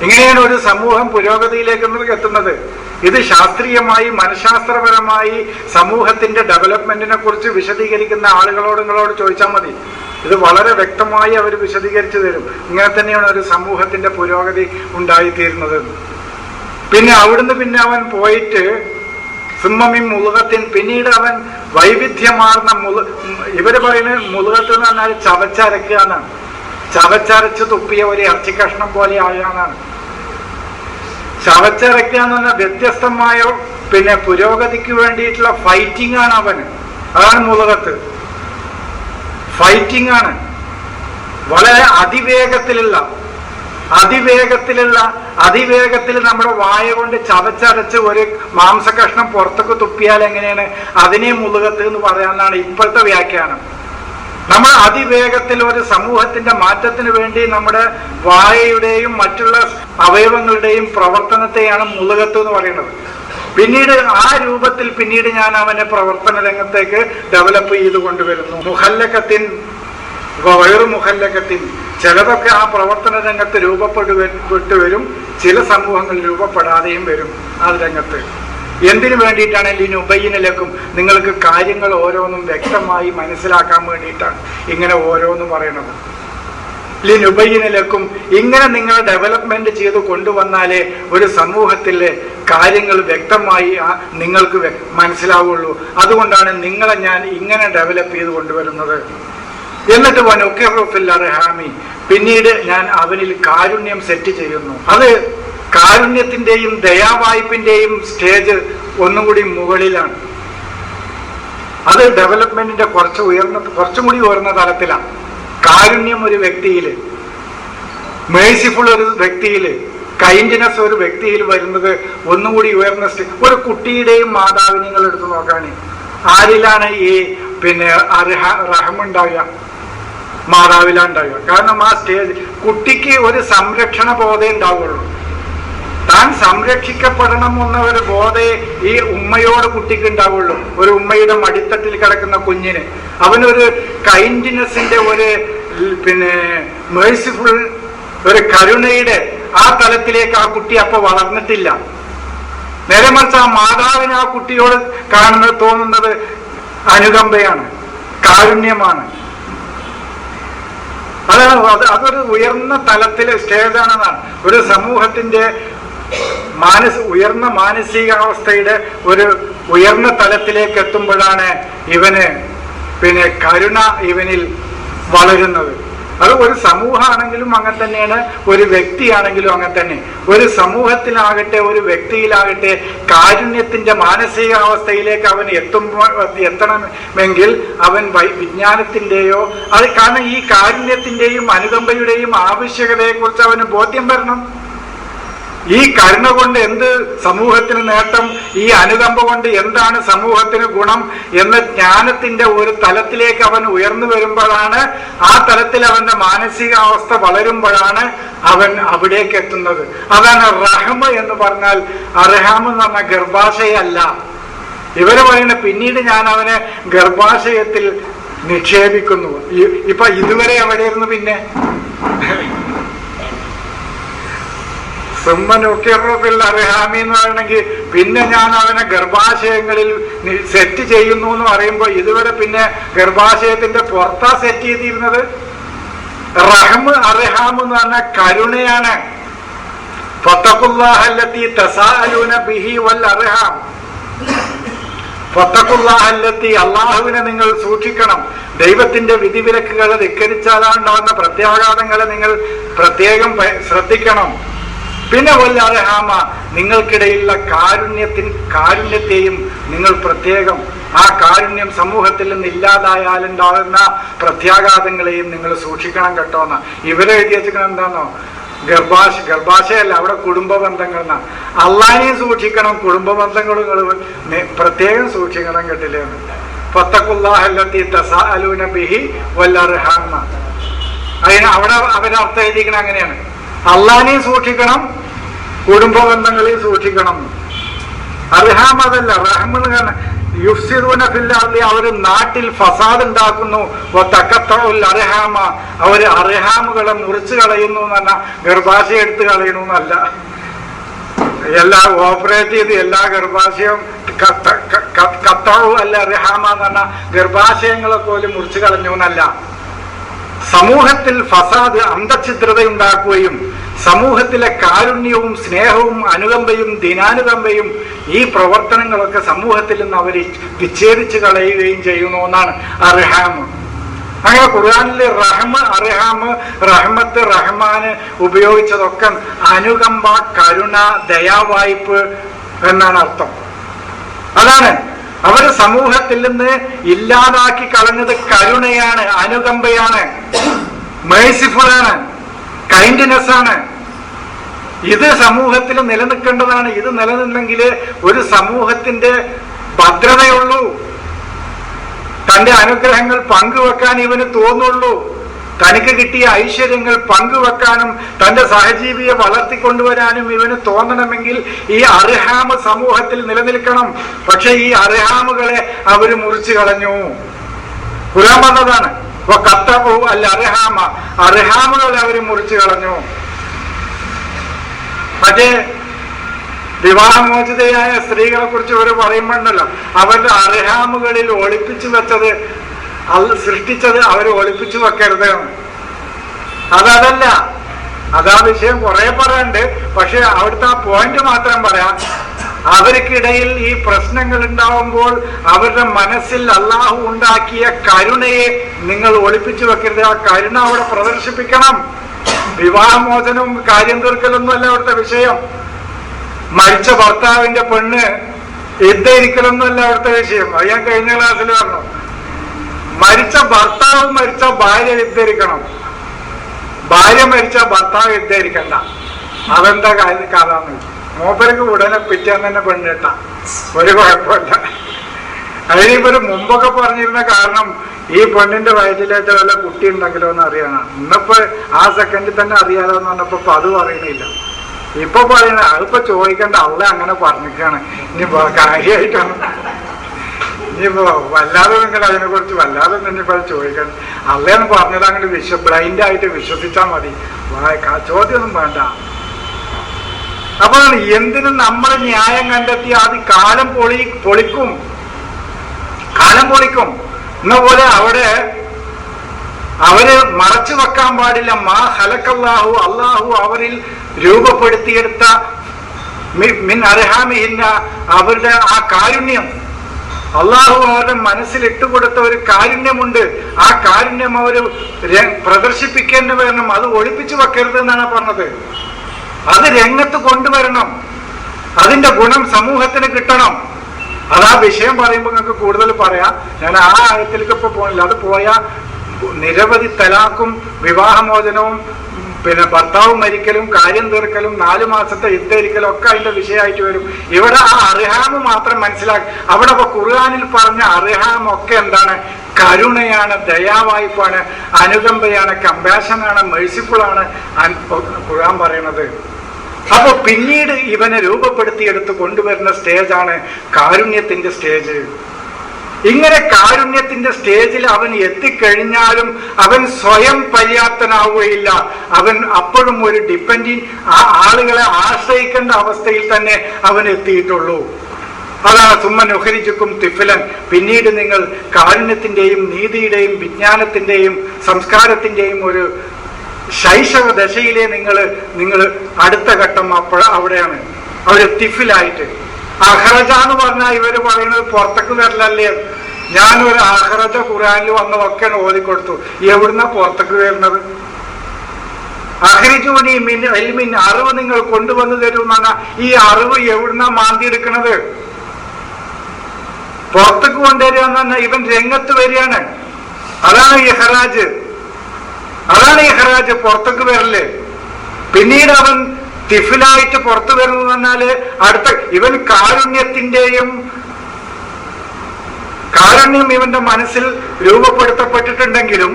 ഇങ്ങനെയാണ് ഒരു സമൂഹം പുരോഗതിയിലേക്ക് എത്തുന്നത്. ഇത് ശാസ്ത്രീയമായി മനഃശാസ്ത്രപരമായി സമൂഹത്തിന്റെ ഡെവലപ്മെന്റിനെ കുറിച്ച് വിശദീകരിക്കുന്ന ആളുകളോട് നിങ്ങളോട് ചോദിച്ചാൽ മതി. ഇത് വളരെ വ്യക്തമായി അവർ വിശദീകരിച്ചു തരും. ഇങ്ങനെ തന്നെയാണ് ഒരു സമൂഹത്തിന്റെ പുരോഗതി ഉണ്ടായിത്തീരുന്നത്. പിന്നെ അവിടുന്ന് പിന്നെ അവൻ പോയിട്ട് സുമ്മമിൻ മുളുകത്തിൻ, പിന്നീട് അവൻ വൈവിധ്യമാർന്ന ഇവര് പറയുന്നത് മുളുകത്ത് എന്ന് പറഞ്ഞാൽ ചവച്ചരക്കുക എന്നാണ്. ചവച്ചരച്ച് തുപ്പിയ ഒരു ഇറച്ചി കഷ്ണം പോലെ ആകാനാണ്. ചവച്ചരക്കുക എന്ന് പറഞ്ഞാൽ വ്യത്യസ്തമായ പുരോഗതിക്ക് വേണ്ടിയിട്ടുള്ള ഫൈറ്റിംഗ് ആണ് അവന്. അതാണ് മുളുകത്ത്. ഫൈറ്റിംഗ് ആണ്. വളരെ അതിവേഗത്തിൽ നമ്മുടെ വായ കൊണ്ട് ചവച്ചരച്ച് ഒരു മാംസകഷ്ണം പുറത്തൊക്കെ തുപ്പിയാൽ എങ്ങനെയാണ് അതിനെ മുളുകത്ത് എന്ന് പറയാനാണ് ഇപ്പോഴത്തെ വ്യാഖ്യാനം. നമ്മൾ അതിവേഗത്തിൽ ഒരു സമൂഹത്തിന്റെ മാറ്റത്തിന് വേണ്ടി നമ്മുടെ വായയുടെയും മറ്റുള്ള അവയവങ്ങളുടെയും പ്രവർത്തനത്തെയാണ് മുളുകത്ത് എന്ന് പറയുന്നത്. പിന്നീട് ആ രൂപത്തിൽ പിന്നീട് ഞാൻ അവനെ പ്രവർത്തന രംഗത്തേക്ക് ഡെവലപ്പ് ചെയ്ത് കൊണ്ടുവരുന്നു. മുഹല്ലക്കത്തിൻ വൈറു മുഹല്ലക്കത്തിൻ, ചിലതൊക്കെ ആ പ്രവർത്തന രംഗത്ത് രൂപപ്പെട്ടു വരും, ചില സമൂഹങ്ങൾ രൂപപ്പെടാതെയും വരും ആ രംഗത്ത്. എന്തിനു വേണ്ടിയിട്ടാണ്? ലിനുബയ്യിനലക്കും, നിങ്ങൾക്ക് കാര്യങ്ങൾ ഓരോന്നും വ്യക്തമായി മനസ്സിലാക്കാൻ വേണ്ടിയിട്ടാണ് ഇങ്ങനെ ഓരോന്നും പറയണത്. ലിനുബയ്യിനലക്കും, ഇങ്ങനെ നിങ്ങൾ ഡെവലപ്മെന്റ് ചെയ്ത് കൊണ്ടുവന്നാലേ ഒരു സമൂഹത്തിലെ കാര്യങ്ങൾ വ്യക്തമായി നിങ്ങൾക്ക് മനസ്സിലാവുള്ളൂ. അതുകൊണ്ടാണ് നിങ്ങളെ ഞാൻ ഇങ്ങനെ ഡെവലപ്പ് ചെയ്ത് കൊണ്ടുവരുന്നത്. എന്നിട്ട് വനുക്കിറുഫില്ലർഹാമി, പിന്നീട് ഞാൻ അവനിൽ കാരുണ്യം സെറ്റ് ചെയ്യുന്നു. അത് കാരുണ്യത്തിന്റെയും ദയാവായ്പിന്റെയും സ്റ്റേജ് ഒന്നുകൂടി മുകളിലാണ്. അത് ഡെവലപ്മെന്റിന്റെ കുറച്ചും കൂടി ഉയർന്ന തലത്തിലാണ്. കാരുണ്യം ഒരു വ്യക്തിയില്, മേഴ്സിഫുൾ ഒരു വ്യക്തിയില്, കൈൻഡ്നെസ് ഒരു വ്യക്തിയിൽ വരുന്നത് ഒന്നുകൂടി ഉയർന്ന ഒരു കുട്ടിയുടെയും മാതാവിനെ നിങ്ങൾ എടുത്തു നോക്കാണ്. ആരിലാണ് ഈ റഹമുണ്ടാവുക? മാതാവിലുണ്ടാവുക. കാരണം ആ സ്റ്റേജ് കുട്ടിക്ക് ഒരു സംരക്ഷണ ബോധം ഉണ്ടാവുള്ളൂ. താൻ സംരക്ഷിക്കപ്പെടണം എന്ന ഒരു ബോധേ ഈ ഉമ്മയോട് കുട്ടിക്ക് ഉണ്ടാവുള്ളൂ. ഒരു ഉമ്മയുടെ മടിത്തട്ടിൽ കിടക്കുന്ന കുഞ്ഞിന് അവനൊരു കൈൻഡ്നെസിന്റെ ഒരു മേഴ്സിഫുൾ ഒരു കരുണയുടെ ആ തലത്തിലേക്ക് ആ കുട്ടി അപ്പൊ വളർന്നിട്ടില്ല. നേരെ മറിച്ച് ആ മാതാവിന് ആ കുട്ടിയോട് തോന്നുന്നത് അനുകമ്പയാണ്, കാരുണ്യമാണ്. അതൊരു ഉയർന്ന തലത്തിലെ സ്റ്റേജാണെന്നാണ്. ഒരു സമൂഹത്തിന്റെ ഉയർന്ന മാനസികാവസ്ഥയുടെ ഒരു ഉയർന്ന തലത്തിലേക്ക് എത്തുമ്പോഴാണ് ഇവന് കരുണ ഇവനിൽ വളരുന്നത്. അത് ഒരു സമൂഹമാണെങ്കിലും അങ്ങനെ തന്നെയാണ്, ഒരു വ്യക്തിയാണെങ്കിലും അങ്ങനെ തന്നെ. ഒരു സമൂഹത്തിലാകട്ടെ ഒരു വ്യക്തിയിലാകട്ടെ കാരുണ്യത്തിന്റെ മാനസികാവസ്ഥയിലേക്ക് അവൻ എത്തണമെങ്കിൽ അവൻ വിജ്ഞാനത്തിന്റെയോ അത് കാരണം ഈ കാരുണ്യത്തിന്റെയും അനുകമ്പയുടെയും ആവശ്യകതയെക്കുറിച്ച് അവന് ബോധ്യം വരണം. ഈ കരുണ കൊണ്ട് എന്ത് സമൂഹത്തിന് നേട്ടം, ഈ അനുകമ്പ കൊണ്ട് എന്താണ് സമൂഹത്തിന് ഗുണം എന്ന ജ്ഞാനത്തിന്റെ ഒരു തലത്തിലേക്ക് അവൻ ഉയർന്നു വരുമ്പോഴാണ്, ആ തലത്തിൽ അവന്റെ മാനസികാവസ്ഥ വളരുമ്പോഴാണ് അവൻ അവിടേക്ക് എത്തുന്നത്. അതാണ് റഹ്മ എന്ന് പറഞ്ഞാൽ. അർഹാം എന്ന് പറഞ്ഞാൽ ഗർഭാശയല്ല. ഇവര് പറയുന്നത് പിന്നീട് ഞാൻ അവനെ ഗർഭാശയത്തിൽ നിക്ഷേപിക്കുന്നു. ഇപ്പൊ ഇതുവരെ എവിടെയായിരുന്നു? പിന്നെ അർഹാമി എന്ന് പറയണമെങ്കിൽ പിന്നെ ഞാൻ അവനെ ഗർഭാശയങ്ങളിൽ സെറ്റ് ചെയ്യുന്നു എന്ന് പറയുമ്പോ ഇതുവരെ പിന്നെ ഗർഭാശയത്തിന്റെ പുറത്താ സെറ്റ് ചെയ്തിരുന്നത്. അർഹാം എന്ന് പറഞ്ഞ കരുണയാണ്. ഫത്തഖുല്ലാഹല്ലത്തി തസാഅലൂന ബിഹി വൽ അർഹാം. ഫത്തഖുല്ലാഹല്ലത്തി, അള്ളാഹുവിനെ നിങ്ങൾ സൂക്ഷിക്കണം. ദൈവത്തിന്റെ വിധിവിലക്കുകളെ ധിക്കരിച്ചാലുണ്ടാവുന്ന പ്രത്യാഘാതങ്ങളെ നിങ്ങൾ പ്രത്യേകം ശ്രദ്ധിക്കണം. പിന്നെ വൽ അർഹാമ, നിങ്ങൾക്കിടയിലുള്ള കാരുണ്യത്തെയും നിങ്ങൾ പ്രത്യേകം, ആ കാരുണ്യം സമൂഹത്തിൽ നിന്ന് ഇല്ലാതായാലുണ്ടാകുന്ന പ്രത്യാഘാതങ്ങളെയും നിങ്ങൾ സൂക്ഷിക്കണം കേട്ടോ എന്നാ. ഇവരെ എഴുതി വെച്ചിരിക്കണം എന്താണോ? ഗർഭാശയല്ല, അവിടെ കുടുംബ ബന്ധങ്ങൾ എന്നാ. അള്ളാഹിനെയും സൂക്ഷിക്കണം, കുടുംബ ബന്ധങ്ങളും പ്രത്യേകം സൂക്ഷിക്കണം കേട്ടില്ലേ. ഫത്തഖുല്ലാഹല്ലത്തി തസാഅലൂന ബിഹി വൽ അർഹാമ. അതിന് അവിടെ അവരർത്ഥം എഴുതിയിരിക്കണം അങ്ങനെയാണ്. അള്ളാഹിനെയും സൂക്ഷിക്കണം, കുടുംബ ബന്ധങ്ങളെയും സൂക്ഷിക്കണം. അർഹാം അതല്ല. റഹ്മെന്ന് കാരണം യുഫ്സിദൂന ഫിൽ അർളി, അവര് നാട്ടിൽ ഫസാദ് ഉണ്ടാക്കുന്നു. വതഖത്തഉൽ അർഹാമ, അവര് അർഹാമുകളെ മുറിച്ചു കളയുന്നു എന്ന് പറഞ്ഞാൽ ഗർഭാശയം എടുത്ത് കളയണു എന്നല്ല. ഓപ്പറേറ്റ് ചെയ്ത് എല്ലാ ഗർഭാശയവും ഖത്തഉ അൽ അർഹാമ എന്ന് പറഞ്ഞാൽ ഗർഭാശയങ്ങളെ പോലും മുറിച്ചു കളഞ്ഞു എന്നല്ല. സമൂഹത്തിൽ ഫസാദ്, അന്തഛിദ്രത ഉണ്ടാക്കുകയും സമൂഹത്തിലെ കാരുണ്യവും സ്നേഹവും അനുകമ്പയും ദിനാനുകമ്പയും ഈ പ്രവർത്തനങ്ങളൊക്കെ സമൂഹത്തിൽ നിന്ന് അവർ വിച്ഛേദിച്ച് കളയുകയും ചെയ്യുന്നു എന്നാണ് അർഹാം. അങ്ങനെ ഖുർആനിലെ റഹ്മത്ത്, റഹ്മാന് ഉപയോഗിച്ചതൊക്കെ അനുകമ്പ, കരുണ, ദയാവായ്പ് എന്നാണ് അർത്ഥം. അതാണ് അവര് സമൂഹത്തിൽ നിന്ന് ഇല്ലാതാക്കി കളഞ്ഞത് കരുണയാണ്, അനുകമ്പയാണ്, മേഴ്സിഫുൾ ആണ്, കൈൻഡ്നെസ് ആണ്. ഇത് സമൂഹത്തിൽ നിലനിൽക്കേണ്ടതാണ്. ഇത് നിലനിന്നെങ്കിൽ ഒരു സമൂഹത്തിന്റെ ഭദ്രതയുള്ളൂ. തന്റെ അനുഗ്രഹങ്ങൾ പങ്കുവെക്കാൻ ഇവന് തോന്നുള്ളൂ. തനിക്ക് കിട്ടിയ ഐശ്വര്യങ്ങൾ പങ്കുവെക്കാനും തന്റെ സഹജീവിയെ വളർത്തിക്കൊണ്ടുവരാനും ഇവന് തോന്നണമെങ്കിൽ ഈ അർഹാം സമൂഹത്തിൽ നിലനിൽക്കണം. പക്ഷെ ഈ അർഹാമുകളെ അവര് മുറിച്ചു കളഞ്ഞു. ഖുർആൻ പറഞ്ഞതാണ് ഖത്തഉ അൽ അർഹാമ, അർഹാമുകളെ അവര് മുറിച്ചു കളഞ്ഞു. മറ്റേ വിവാഹമോചിതയായ സ്ത്രീകളെ കുറിച്ച് അവർ പറയുമ്പോണ്ടല്ലോ, അവരുടെ അർഹാമുകളിൽ ഒളിപ്പിച്ചു വെച്ചത് സൃഷ്ടിച്ചത് അവർ ഒളിപ്പിച്ചു വെക്കരുത്. അതല്ല, അതാ വിഷയം കുറെ പറയാണ്ട്. പക്ഷെ അവിടുത്തെ ആ പോയിന്റ് മാത്രം പറയാം. അവർക്കിടയിൽ ഈ പ്രശ്നങ്ങൾ ഉണ്ടാവുമ്പോൾ അവരുടെ മനസ്സിൽ അള്ളാഹു ഉണ്ടാക്കിയ കരുണയെ നിങ്ങൾ ഒളിപ്പിച്ചു വെക്കരുത്. ആ കരുണ അവിടെ പ്രദർശിപ്പിക്കണം. വിവാഹമോചനവും കാര്യം തീർക്കലൊന്നുമല്ല അവിടുത്തെ വിഷയം. മരിച്ച ഭർത്താവിന്റെ പെണ്ണ് ഇരിക്കലൊന്നുമല്ല അവിടുത്തെ വിഷയം. അത് ഞാൻ കഴിഞ്ഞ ക്ലാസ്സിൽ പറഞ്ഞു. മരിച്ച ഭർത്താവ് മരിച്ച ഭാര്യ യുദ്ധരിക്കണം, ഭാര്യ മരിച്ച ഭർത്താവ് യുദ്ധരിക്കണ്ട. അതെന്താ കഥാന്ന് മൂപ്പർക്ക് ഉടനെ പിറ്റേന്ന് തന്നെ പെണ്ണിട്ട ഒരു കുഴപ്പമില്ല. അതിനിപ്പോ ഒരു മുമ്പൊക്കെ പറഞ്ഞിരുന്ന കാരണം ഈ പെണ്ണിന്റെ വയറ്റിലേറ്റ വല്ല കുട്ടി ഉണ്ടെങ്കിലോ എന്ന് അറിയണം. ഇന്നിപ്പോ ആ സെക്കൻഡിൽ തന്നെ അറിയാലോ എന്ന് പറഞ്ഞപ്പോ അത് പറയണില്ല. ഇപ്പൊ പറയണ അതിപ്പോ ചോദിക്കണ്ട, അള്ള അങ്ങനെ പറഞ്ഞിരിക്കാണ്. ഇനിയിപ്പോ കാര്യമായിട്ടാണ് ഇനിയിപ്പോ വല്ലാതെ നിങ്ങൾ അതിനെ കുറിച്ച് വല്ലാതെ ഇനിയിപ്പോ ചോദിക്കണം. അള്ളയെന്ന് പറഞ്ഞത് അങ്ങനെ ബ്ലൈൻഡായിട്ട് വിശ്വസിച്ചാൽ മതി, ചോദ്യമൊന്നും വേണ്ട. അപ്പൊ എന്തിനും നമ്മൾ ന്യായം കണ്ടെത്തി അത് കാലം പൊളിക്കും. എന്ന പോലെ അവര് മറച്ചു വെക്കാൻ പാടില്ല. മാ ഹലക്കല്ലാഹു, അള്ളാഹു അവരിൽ രൂപപ്പെടുത്തിയെടുത്ത മിൻ അർഹാമിഹിന്ന, അവരുടെ ആ കാരുണ്യം, അള്ളാഹു അവരുടെ മനസ്സിൽ ഇട്ടുകൊടുത്ത ഒരു കാരുണ്യമുണ്ട്. ആ കാരുണ്യം അവർ പ്രദർശിപ്പിക്കേണ്ടി വരണം. അത് ഒളിപ്പിച്ചു വെക്കരുത് എന്നാണ് പറഞ്ഞത്. അത് രംഗത്ത് കൊണ്ടുവരണം. അതിന്റെ ഗുണം സമൂഹത്തിന് കിട്ടണം. അതാ വിഷയം പറയുമ്പോൾ നിങ്ങൾക്ക് കൂടുതൽ പറയാം. ഞാൻ ആ ആയത്തിലേക്ക് ഇപ്പൊ പോണില്ല. അത് പോയാൽ നിരവധി തലാഖും വിവാഹമോചനവും പിന്നെ ഭർത്താവ് മരിക്കലും കാര്യം തീർക്കലും 4 മാസത്തെ യുദ്ധരിക്കലും ഒക്കെ അതിന്റെ വിഷയമായിട്ട് വരും. ഇവിടെ ആ അർഹാമ് മാത്രം മനസ്സിലാക്കി. അവിടെ ഇപ്പൊ ഖുർആനിൽ പറഞ്ഞ അർഹാം ഒക്കെ എന്താണ്? കരുണയാണ്, ദയാവായ്പാണ്, അനുകമ്പയാണ്, കമ്പാഷനാണ്, മെഴ്സിഫുൾ ആണ് ഖുർആൻ പറയണത്. അപ്പൊ പിന്നീട് ഇവനെ രൂപപ്പെടുത്തിയെടുത്ത് കൊണ്ടുവരുന്ന സ്റ്റേജാണ് കാരുണ്യത്തിന്റെ സ്റ്റേജ്. ഇങ്ങനെ കാരുണ്യത്തിന്റെ സ്റ്റേജിൽ അവൻ എത്തിക്കഴിഞ്ഞാലും അവൻ സ്വയം പര്യാപ്തനാവുകയില്ല. അവൻ അപ്പോഴും ഒരു ഡിപ്പെൻഡിങ്, ആ ആളുകളെ ആശ്രയിക്കേണ്ട അവസ്ഥയിൽ തന്നെ അവൻ എത്തിയിട്ടുള്ളൂ. അതാണ് സുമ്മനുഹരിജുക്കും തിഫിലൻ. പിന്നീട് നിങ്ങൾ കാരുണ്യത്തിന്റെയും നീതിയുടെയും വിജ്ഞാനത്തിന്റെയും സംസ്കാരത്തിന്റെയും ഒരു ശൈശവ ദശയിലെ നിങ്ങൾ അടുത്ത ഘട്ടം അവിടെയാണ്. അവര് തിഫിലായിട്ട്. അഹ്റജ എന്ന് പറഞ്ഞാൽ ഇവര് പറയുന്നത് പുറത്തേക്ക് വരലല്ലേ. ഞാനൊരു അഹ്റജ ഖുർആനിൽ വന്നതൊക്കെയാണ് ഓതിക്കൊടുത്തു. എവിടുന്ന പുറത്തേക്ക് വരുന്നത്? അഹ്രിജൂനി മിൻ ഇൽമിൻ, അറിവ് നിങ്ങൾ കൊണ്ടുവന്നു തരുമെന്നാണ്. ഈ അറിവ് എവിടുന്ന മാന്തി എടുക്കണത്? പുറത്തേക്ക് കൊണ്ടുവരിക എന്ന് പറഞ്ഞാൽ ഇവൻ രംഗത്ത് വരികയാണ്. അതാണ് ഇഹ്റാജ്. പുറത്തേക്ക് വരല്. പിന്നീട് അവൻ തിഫിലായിട്ട് പുറത്തു വരുന്നത് പറഞ്ഞാല് ഇവൻ കാരുണ്യം ഇവന്റെ മനസ്സിൽ രൂപപ്പെടുത്തപ്പെട്ടിട്ടുണ്ടെങ്കിലും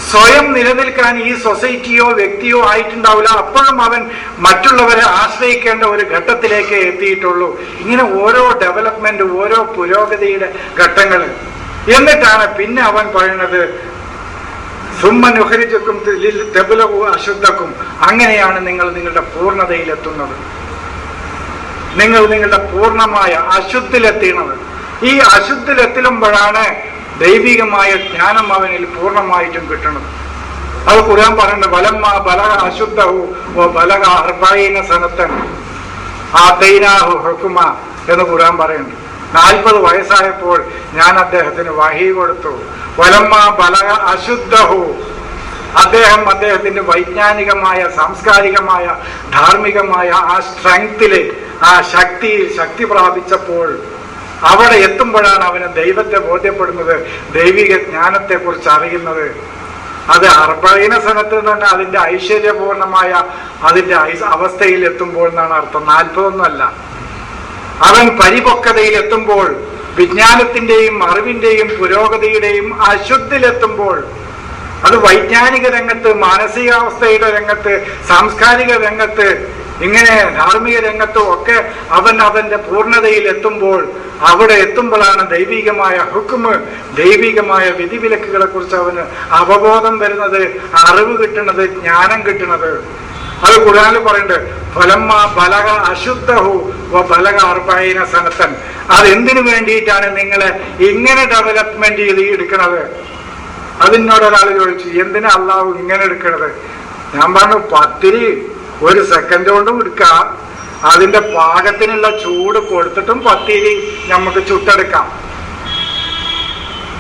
സ്വയം നിലനിൽക്കാൻ ഈ സൊസൈറ്റിയോ വ്യക്തിയോ ആയിട്ടുണ്ടാവില്ല. അപ്പോഴും അവൻ മറ്റുള്ളവരെ ആശ്രയിക്കേണ്ട ഒരു ഘട്ടത്തിലേക്ക് എത്തിയിട്ടുള്ളൂ. ഇങ്ങനെ ഓരോ ഡെവലപ്മെന്റ്, ഓരോ പുരോഗതിയുടെ ഘട്ടങ്ങൾ. എന്നിട്ടാണ് പിന്നെ അവൻ പറയുന്നത് സുമ്മനുഹരിജക്കും തെബുലഹു അശുദ്ധക്കും. അങ്ങനെയാണ് നിങ്ങൾ നിങ്ങളുടെ പൂർണ്ണതയിലെത്തുന്നത്. നിങ്ങൾ നിങ്ങളുടെ പൂർണ്ണമായ അശുദ്ധിലെത്തിയത്. ഈ അശുദ്ധിലെത്തിലുമ്പോഴാണ് ദൈവികമായ ജ്ഞാനം അവനിൽ പൂർണ്ണമായിട്ടും കിട്ടുന്നത്. അത് ഖുർആൻ പറയുന്നത് വലമ്മ ബലഗ അശുദ്ധഹു ബലഗ 40 സനത്തൻ ആതൈനാഹു ഹുക്മ എന്ന് ഖുർആൻ പറയുന്നുണ്ട്. 40 വയസ്സായപ്പോൾ ഞാൻ അദ്ദേഹത്തിന് വഹി കൊടുത്തു. വലമ്മ ബലഗ അശുദ്ധഹു, അദ്ദേഹത്തിന്റെ വൈജ്ഞാനികമായ, സാംസ്കാരികമായ, ധാർമ്മികമായ ആ സ്ട്രെങ്തില്, ആ ശക്തി പ്രാപിച്ചപ്പോൾ അവിടെ എത്തുമ്പോഴാണ് അവന് ദൈവത്തെ ബോധ്യപ്പെടുന്നത്, ദൈവിക ജ്ഞാനത്തെ കുറിച്ച് അറിയുന്നത്. അത് 40 സനത്തിൽ തന്നെ അതിന്റെ ഐശ്വര്യപൂർണമായ അതിന്റെ അവസ്ഥയിൽ എത്തുമ്പോൾ എന്നാണ് അർത്ഥം. 40 ഒന്നുമല്ല. അവൻ പരിപക്വതയിൽ എത്തുമ്പോൾ, വിജ്ഞാനത്തിന്റെയും അറിവിന്റെയും പുരോഗതിയുടെയും അശുദ്ധിയിലെത്തുമ്പോൾ, അത് വൈജ്ഞാനിക രംഗത്ത്, മാനസികാവസ്ഥയുടെ രംഗത്ത്, സാംസ്കാരിക രംഗത്ത്, ഇങ്ങനെ ധാർമ്മിക രംഗത്തും ഒക്കെ അവൻ അവന്റെ പൂർണ്ണതയിൽ എത്തുമ്പോൾ, അവിടെ എത്തുമ്പോഴാണ് ദൈവികമായ ഹുക്മ്, ദൈവികമായ വിധിവിലക്കുകളെ കുറിച്ച് അവന് അവബോധം വരുന്നത്, അറിവ് കിട്ടുന്നത്, ജ്ഞാനം കിട്ടുന്നത്. അത് ഖുർആനിൽ പറയുന്നുണ്ട് ഫലമ്മ ബലഗ അശുദ്ധഹു വ ബലഗ 40 സനത്തൻ. അതെന്തിനു വേണ്ടിയിട്ടാണ് നിങ്ങളെ ഇങ്ങനെ ഡെവലപ്മെന്റ് ചെയ്ത് എടുക്കണത്? അതിനോടൊരാൾ ചോദിച്ചു, എന്തിനാ അള്ളാഹു ഇങ്ങനെ എടുക്കണത്? ഞാൻ പറഞ്ഞു, പത്തിരി 1 സെക്കൻഡ് കൊണ്ടും എടുക്കാം. അതിന്റെ പാകത്തിനുള്ള ചൂട് കൊടുത്തിട്ടും പത്തിരി നമുക്ക് ചുട്ടെടുക്കാം.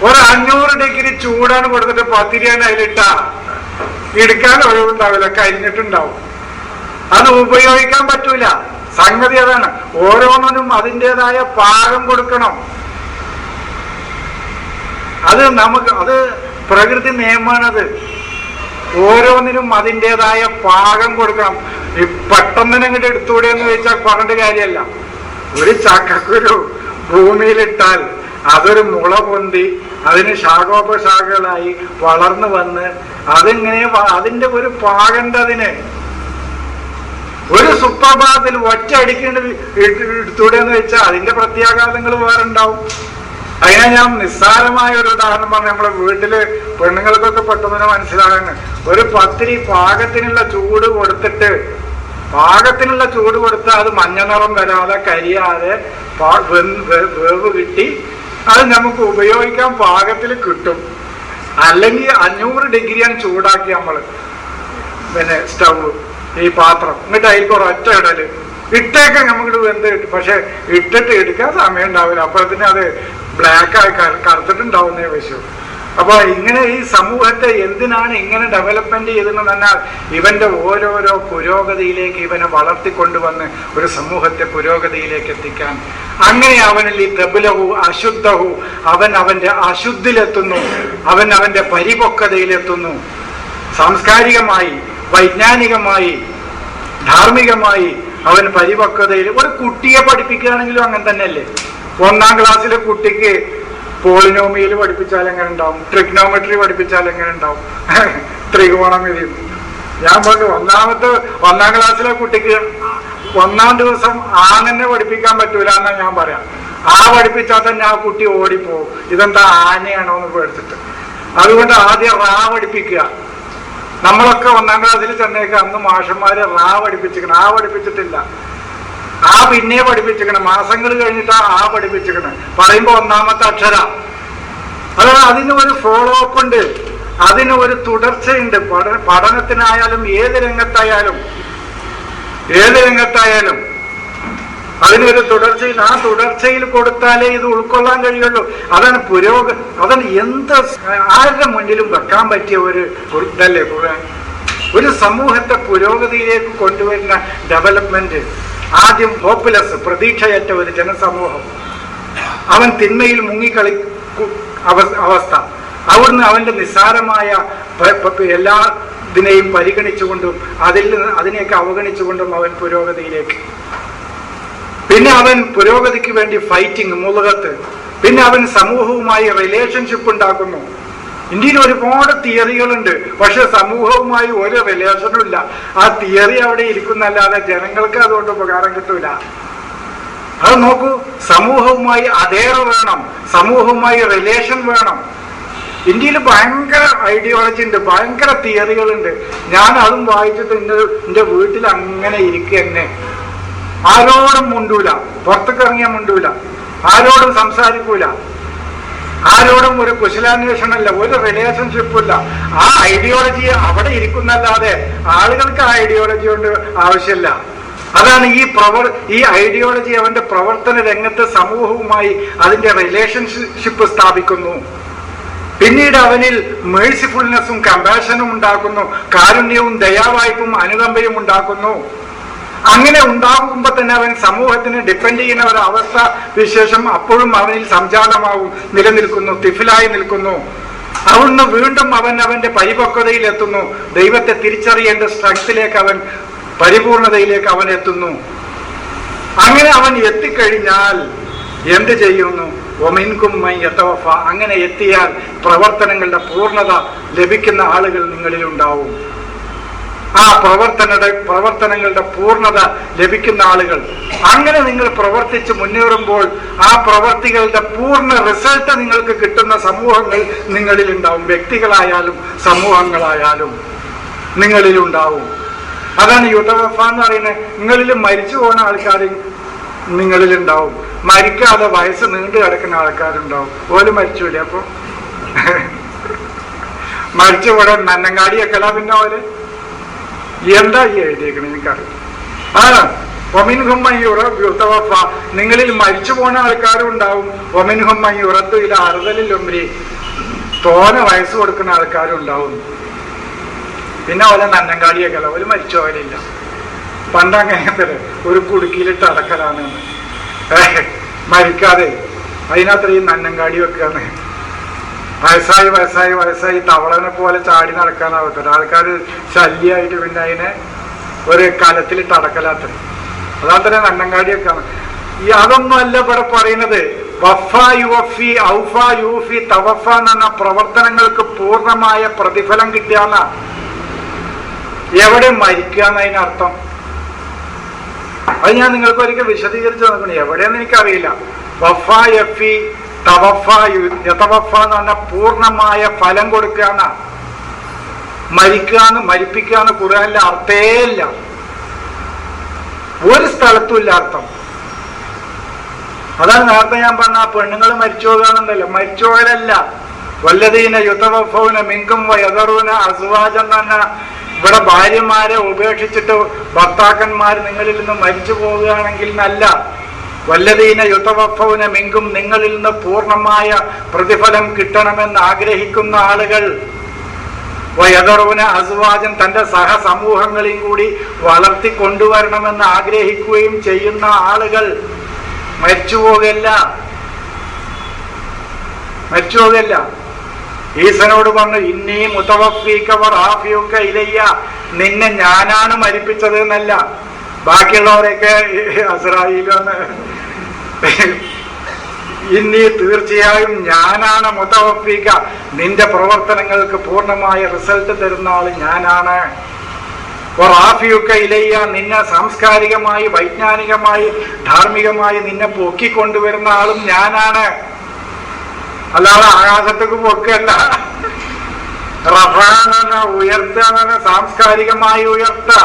500 ഡിഗ്രി ചൂടാണ് കൊടുത്തിട്ട് പത്തിരിയാണ് അതിലിട്ടാ എടുക്കാൻ ഒഴിവുണ്ടാവില്ല, കരിഞ്ഞിട്ടുണ്ടാവും. അത് ഉപയോഗിക്കാൻ പറ്റൂല. സംഗതി അതാണ്. ഓരോന്നിനും അതിൻ്റെതായ പാകം കൊടുക്കണം. അത് പ്രകൃതി നിയമമാണത്. ഓരോന്നിനും അതിൻ്റെതായ പാകം കൊടുക്കണം. ഈ പെട്ടെന്ന് അങ്ങോട്ട് എടുത്തുകൂടെ എന്ന് ചോദിച്ചാൽ പറഞ്ഞിട്ട് കാര്യമല്ല. ഒരു ചക്കക്കുരു ഭൂമിയിലിട്ടാൽ അതൊരു മുള പൊന്തി അതിന് ശാഖോപശാഖകളായി വളർന്നു വന്ന് അതിങ്ങനെ അതിന്റെ ഒരു പാകണ്ടതിന് ഒരു സുപ്രഭാതത്തിൽ ഒറ്റ അടിക്കേണ്ട എടുത്തൂടെ എന്ന് വെച്ചാൽ അതിന്റെ പ്രത്യാഘാതങ്ങൾ വേറെ ഉണ്ടാവും. അതിനെ ഞാൻ നിസ്സാരമായ ഒരു ഉദാഹരണം പറഞ്ഞു. നമ്മളെ വീട്ടില് പെണ്ണുങ്ങൾക്കൊക്കെ പെട്ടെന്ന് മനസ്സിലാകാണ്. ഒരു പത്തിരി പാകത്തിനുള്ള ചൂട് കൊടുത്തിട്ട് അത് മഞ്ഞ നിറം വരാതെ കരിയാതെ വേവ് കിട്ടി അത് നമുക്ക് ഉപയോഗിക്കാൻ പാകത്തിൽ കിട്ടും. അല്ലെങ്കിൽ 500 ഡിഗ്രിയാണ് ചൂടാക്കി നമ്മള് പിന്നെ സ്റ്റവ് ഈ പാത്രം എന്നിട്ട് അതിൽ ഒരൊറ്റ ഇടല് ഇട്ടേക്കാൻ നമുക്ക് വെന്ത് കിട്ടും. പക്ഷെ ഇട്ടിട്ട് എടുക്കാൻ സമയം ഉണ്ടാവില്ല. അപ്പോഴത്തേന് അത് ബ്ലാക്കായി കറുത്തിട്ടുണ്ടാവുന്നേ വിഷയം. അപ്പൊ ഇങ്ങനെ ഈ സമൂഹത്തെ എന്തിനാണ് ഇങ്ങനെ ഡെവലപ്മെന്റ് ചെയ്തെന്ന് പറഞ്ഞാൽ ഇവന്റെ ഓരോരോ പുരോഗതിയിലേക്ക് ഇവനെ വളർത്തിക്കൊണ്ടുവന്ന് ഒരു സമൂഹത്തെ പുരോഗതിയിലേക്ക് എത്തിക്കാൻ. അങ്ങനെ അവനിൽ ഈ തബുലഹു അശുദ്ധഹു അവന്റെ അശുദ്ധിയിലെത്തുന്നു, അവന്റെ പരിപക്വതയിലെത്തുന്നു. സാംസ്കാരികമായി, വൈജ്ഞാനികമായി, ധാർമ്മികമായി അവൻ പരിപക്വതയിൽ. ഒരു കുട്ടിയെ പഠിപ്പിക്കുകയാണെങ്കിലും അങ്ങനെ തന്നെയല്ലേ. 1ാം ക്ലാസ്സിലെ കുട്ടിക്ക് പോളിനോമിയൽ പഠിപ്പിച്ചാൽ എങ്ങനെ ഉണ്ടാവും, ട്രിഗ്നോമെട്രി പഠിപ്പിച്ചാൽ എങ്ങനെ ഉണ്ടാവും, ത്രികോണമിതി. ഞാൻ പറഞ്ഞു 1ാം ക്ലാസ്സിലെ കുട്ടിക്ക് 1ാം ദിവസം ആനനെ പഠിപ്പിക്കാൻ പറ്റൂല എന്നാ ഞാൻ പറയാം. പഠിപ്പിച്ചാൽ തന്നെ ആ കുട്ടി ഓടിപ്പോവും. ഇതെന്താ ആനയാണോ എന്ന് പേടിച്ചിട്ട്. അതുകൊണ്ട് ആദ്യം പഠിപ്പിക്കുക. നമ്മളൊക്കെ 1ാം ക്ലാസ്സിൽ ചെന്നേക്ക് അന്ന് മാഷന്മാര് പഠിപ്പിച്ചിട്ടില്ല. പിന്നെ പഠിപ്പിച്ചിരിക്കണം. മാസങ്ങൾ കഴിഞ്ഞിട്ടാ പഠിപ്പിച്ചിരിക്കണം. പറയുമ്പോ 1ാമത്തെ അക്ഷര. അതാണ് അതിന് ഒരു ഫോളോ അപ്പ് ഉണ്ട്, അതിന് ഒരു തുടർച്ചയുണ്ട്. പഠനത്തിനായാലും ഏത് രംഗത്തായാലും അതിനൊരു തുടർച്ചയിൽ, ആ തുടർച്ചയിൽ കൊടുത്താലേ ഇത് ഉൾക്കൊള്ളാൻ കഴിയുള്ളൂ. അതാണ് അതാണ് ആരുടെ മുന്നിലും വെക്കാൻ പറ്റിയ ഒരു ഇതല്ലേ ഖുർആൻ. ഒരു സമൂഹത്തെ പുരോഗതിയിലേക്ക് കൊണ്ടുവരുന്ന ഡെവലപ്മെന്റ്. ആദ്യം ഹോപ്പ്ലെസ്, പ്രതീക്ഷയറ്റ ഒരു ജനസമൂഹം, അവൻ തിന്മയിൽ മുങ്ങിക്കളി അവസ്ഥ. അവിടുന്ന് അവന്റെ നിസ്സാരമായ എല്ലാതിനെയും പരിഗണിച്ചുകൊണ്ടും അതിനെയൊക്കെ അവഗണിച്ചുകൊണ്ടും അവൻ പുരോഗതിയിലേക്ക്. പിന്നെ അവൻ പുരോഗതിക്ക് വേണ്ടി ഫൈറ്റിംഗ്, മുളുകത്ത്. പിന്നെ അവൻ സമൂഹവുമായി റിലേഷൻഷിപ്പ് ഉണ്ടാക്കുന്നു. ഇന്ത്യയിൽ ഒരുപാട് തിയറികളുണ്ട്, പക്ഷെ സമൂഹവുമായി ഒരു റിലേഷനും ഇല്ല. ആ തിയറി അവിടെ ഇരിക്കുന്നല്ലാതെ ജനങ്ങൾക്ക് അതുകൊണ്ട് ഉപകാരം കിട്ടൂല. അത് നോക്കൂ, സമൂഹവുമായി അതേറെ വേണം, സമൂഹവുമായി റിലേഷൻ വേണം. ഇന്ത്യയിൽ ഭയങ്കര ഐഡിയോളജി ഉണ്ട്, ഭയങ്കര തിയറികളുണ്ട്. ഞാൻ അതും വായിച്ചിട്ട് എന്റെ വീട്ടിൽ അങ്ങനെ ഇരിക്കുക തന്നെ. ആരോടും മുണ്ടൂല, പുറത്തേക്ക് ഇറങ്ങിയാൽ മുണ്ടൂല, ആരോടും സംസാരിക്കൂല, ആരോടും ഒരു കുശലാന്വേഷണമില്ല, ഒരു റിലേഷൻഷിപ്പും ഇല്ല. ആ ഐഡിയോളജി അവിടെ ഇരിക്കുന്നല്ലാതെ ആളുകൾക്ക് ആ ഐഡിയോളജി കൊണ്ട് ആവശ്യമില്ല. അതാണ് ഈ ഐഡിയോളജി അവന്റെ പ്രവർത്തന രംഗത്ത് സമൂഹവുമായി അതിന്റെ റിലേഷൻഷിപ്പ് സ്ഥാപിക്കുന്നു. പിന്നീട് അവനിൽ മേഴ്സിഫുൾനെസ്സും കമ്പാഷനും ഉണ്ടാക്കുന്നു, കാരുണ്യവും ദയാവായ്പും അനുകമ്പയും ഉണ്ടാക്കുന്നു. അങ്ങനെ ഉണ്ടാകുമ്പോ തന്നെ അവൻ സമൂഹത്തിന് ഡിപ്പെൻഡ് ചെയ്യുന്ന ഒരു അവസ്ഥ വിശേഷം അപ്പോഴും അവനിൽ സംജാതമാവും, നിലനിൽക്കുന്നു, തിഫിലായി നിൽക്കുന്നു. അവിടുന്ന് വീണ്ടും അവന്റെ പരിപക്വതയിൽ എത്തുന്നു. ദൈവത്തെ തിരിച്ചറിയേണ്ട സ്ട്രെങ്ത്തിലേക്ക് അവൻ, പരിപൂർണതയിലേക്ക് അവൻ എത്തുന്നു. അങ്ങനെ അവൻ എത്തിക്കഴിഞ്ഞാൽ എന്ത് ചെയ്യുന്നു? ഒമിൻകും മൻ യതവഫ. അങ്ങനെ എത്തിയാൽ പ്രവർത്തനങ്ങളുടെ പൂർണ്ണത ലഭിക്കുന്ന ആളുകൾ നിങ്ങളിൽ ഉണ്ടാവും. ആ പ്രവർത്തനങ്ങളുടെ പൂർണ്ണത ലഭിക്കുന്ന ആളുകൾ. അങ്ങനെ നിങ്ങൾ പ്രവർത്തിച്ച് മുന്നേറുമ്പോൾ ആ പ്രവർത്തികളുടെ പൂർണ്ണ റിസൾട്ട് നിങ്ങൾക്ക് കിട്ടുന്ന സമൂഹങ്ങൾ നിങ്ങളിൽ ഉണ്ടാവും. വ്യക്തികളായാലും സമൂഹങ്ങളായാലും നിങ്ങളിലുണ്ടാവും. അതാണ് യുതവഫ എന്ന് പറയുന്നത്. നിങ്ങളിൽ മരിച്ചു പോകുന്ന ആൾക്കാർ നിങ്ങളിലുണ്ടാവും, മരിക്കാതെ വയസ്സ് നീണ്ടു കിടക്കുന്ന ആൾക്കാരുണ്ടാവും. ഓല് മരിച്ചൂലേ? അപ്പൊ മരിച്ചു കൂടെ നന്നങ്ങാടിയൊക്കെ പിന്നെ ഓല് എന്താ ഈ എഴുതിയേക്കണേ എനിക്കറിയാം. ഒമിൻഹുമ്മയുറഫ, നിങ്ങളിൽ മരിച്ചു പോണ ആൾക്കാരും ഉണ്ടാവും. ഒമിൻഹുമ്മയുറത്തു ഇല അറുതലിൽ ഒമ്പരി, തോന വയസ്സ് കൊടുക്കുന്ന ആൾക്കാരും ഉണ്ടാവും. പിന്നെ ഓല നന്നങ്കാടിയൊക്കെ ഒരു മരിച്ചു പോകലില്ല. പണ്ടങ്ങനത്തെ ഒരു കുടുക്കിയിലിട്ട് അടക്കലാണ് മരിക്കാതെ അതിനകത്ത് ഈ നന്നങ്കാടി വെക്കാന്ന്. വയസ്സായി തവളനെ പോലെ ചാടി നടക്കാനാവത്തില്ല. ആൾക്കാർ ശല്യമായിട്ട് പിന്നെ അതിനെ ഒരു കലത്തിലിട്ട് അടക്കലാത്ര. അതാ തന്നെ നന്നങ്കാടിയൊക്കെ അതൊന്നും അല്ല ഇവിടെ പറയുന്നത്. വഫ യുവഫി ഔഫ യൂഫി തവഫ എന്ന പ്രവർത്തനങ്ങൾക്ക് പൂർണ്ണമായ പ്രതിഫലം കിട്ടുക. എവിടെ മരിക്കുക എന്നതിനർത്ഥം അത് ഞാൻ നിങ്ങൾക്ക് ഒരിക്കൽ വിശദീകരിച്ച് നോക്കണം. എവിടെയെന്ന് എനിക്കറിയില്ല. വഫ യഫി തവഫ യതവഫ എന്ന് പറഞ്ഞാൽ പൂർണ്ണമായ ഫലം കൊടുക്കുക. മരിക്കാന്ന് മരിപ്പിക്കാന്ന് ഖുർആനിലെ അർത്ഥേ ഇല്ല, ഒരു സ്ഥലത്തും ഇല്ല അർത്ഥം. അതാണ് നേരത്തെ ഞാൻ പറഞ്ഞ പെണ്ണുങ്ങൾ മരിച്ചു പോകാന്നുണ്ടല്ലോ, മരിച്ചു പോകലല്ല. വല്ലദീന യുതവഫൗന മിൻകും വയദറൂന അസ്വാജൻ തന്നെ ഇവിടെ ഭാര്യമാരെ ഉപേക്ഷിച്ചിട്ട് ഭർത്താക്കന്മാർ നിങ്ങളിൽ നിന്ന് മരിച്ചു പോവുകയാണെങ്കിൽ എന്നല്ല. വല്ലദീന യുതവഫൗന മിൻകും നിങ്ങളിൽ നിന്ന് പൂർണ്ണമായ പ്രതിഫലം കിട്ടണമെന്ന് ആഗ്രഹിക്കുന്ന ആളുകൾ, വയദറൂന അസ്വാജൻ തന്റെ സഹസമൂഹങ്ങളെയും കൂടി വളർത്തി കൊണ്ടുവരണമെന്ന് ആഗ്രഹിക്കുകയും ചെയ്യുന്ന ആളുകൾ മരിച്ചു പോകല്ല. ഈസനോട് പറഞ്ഞു ഇന്നീ മുതവഫീക വറാഫിയുക ഇലയ്യ, നിന്നെ ഞാനാണ് മരിപ്പിച്ചത് എന്നല്ല. ബാക്കിയുള്ളവരെയൊക്കെ അസ്രായീലാണ്. ഇന്നീ തീർച്ചയായും ഞാനാണ് മുതവഫീക, നിന്റെ പ്രവർത്തനങ്ങൾക്ക് പൂർണ്ണമായ റിസൾട്ട് തരുന്ന ആള് ഞാനാണ്. വറാഫിയുക ഇലയ്യ, നിന്നെ സാംസ്കാരികമായി വൈജ്ഞാനികമായി ധാർമ്മികമായി നിന്നെ പൊക്കിക്കൊണ്ടുവരുന്ന ആളും ഞാനാണ്. അല്ലാതെ ആകാശത്തേക്ക് പൊക്കല്ല. റഫാന ഉയർത്തുക, സാംസ്കാരികമായി ഉയർത്തുക,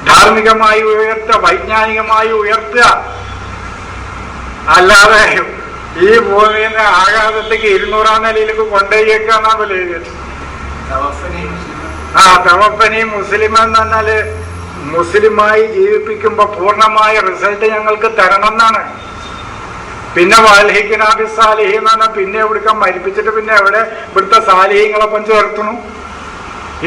ധാർമ്മികമായി ഉയർത്തുക, വൈജ്ഞാനികമായി ഉയർത്തുക. അല്ലാതെ ഈ ഭൂമിനെ ആകാശത്തേക്ക് 200-ാം നിലയിലേക്ക് കൊണ്ടുപോയേക്കാന്നാ വിലയിരുത്തി. തവഫനി മുസ്ലിം എന്ന് പറഞ്ഞാല് മുസ്ലിമായി ജീവിപ്പിക്കുമ്പോ പൂർണ്ണമായ റിസൾട്ട് ഞങ്ങൾക്ക് തരണം എന്നാണ്. പിന്നെ വാൽഹിക്കിനാബി സാലിഹി എന്ന് പറഞ്ഞാൽ പിന്നെ എവിടുക്കാൻ മരിപ്പിച്ചിട്ട് പിന്നെ എവിടെ ഇവിടുത്തെ സാലിഹ്യങ്ങളൊപ്പം ചേർത്തുന്നു.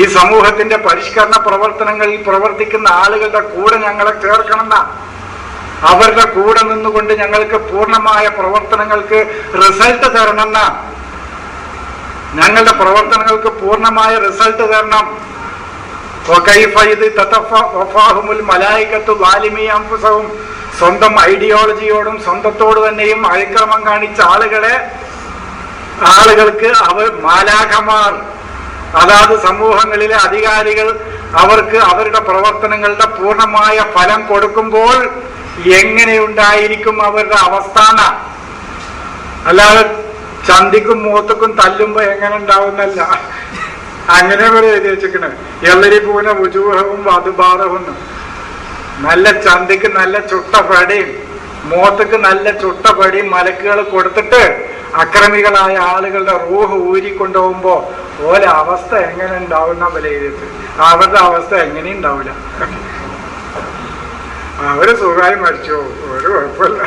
ഈ സമൂഹത്തിന്റെ പരിഷ്കരണ പ്രവർത്തനങ്ങളിൽ പ്രവർത്തിക്കുന്ന ആളുകളുടെ കൂടെ ഞങ്ങളെ ചേർക്കണം. അവരുടെ കൂടെ നിന്നുകൊണ്ട് ഞങ്ങൾക്ക് പൂർണ്ണമായ പ്രവർത്തനങ്ങൾക്ക് റിസൾട്ട് തരണം. ഞങ്ങളുടെ പ്രവർത്തനങ്ങൾക്ക് പൂർണ്ണമായ റിസൾട്ട് തരണം. സ്വന്തം ഐഡിയോളജിയോടും സ്വന്തത്തോട് തന്നെയും അതിക്രമം കാണിച്ച ആളുകൾക്ക് അവർ മാലാഖമാർ, അതാത് സമൂഹങ്ങളിലെ അധികാരികൾ അവർക്ക് അവരുടെ പ്രവർത്തനങ്ങളുടെ പൂർണ്ണമായ ഫലം കൊടുക്കുമ്പോൾ എങ്ങനെയുണ്ടായിരിക്കും അവരുടെ അവസ്ഥ? അല്ലാതെ ചന്തിക്കും മൂത്തക്കും തല്ലുമ്പോ എങ്ങനെ ഉണ്ടാവുന്നല്ല. അങ്ങനെ വരെ എഴുതി വെച്ചിക്കണ്. എള്ളരിപ്പൂന വുജൂഹവും വധുബാധവും. നല്ല ചന്തിക്ക് നല്ല ചുട്ടപടിയും മൂത്തക്ക് നല്ല ചുട്ടപടിയും മലക്കുകൾ കൊടുത്തിട്ട് അക്രമികളായ ആളുകളുടെ റൂഹ് ഊരിക്കൊണ്ടുപോകുമ്പോ ഓരോ അവസ്ഥ എങ്ങനെ ഉണ്ടാവുന്ന വിലയിരുത്തി. അവരുടെ അവസ്ഥ എങ്ങനെ ഉണ്ടാവില്ല. അവര് സുഖമായി മരിച്ചു, ഒരു കുഴപ്പമില്ല.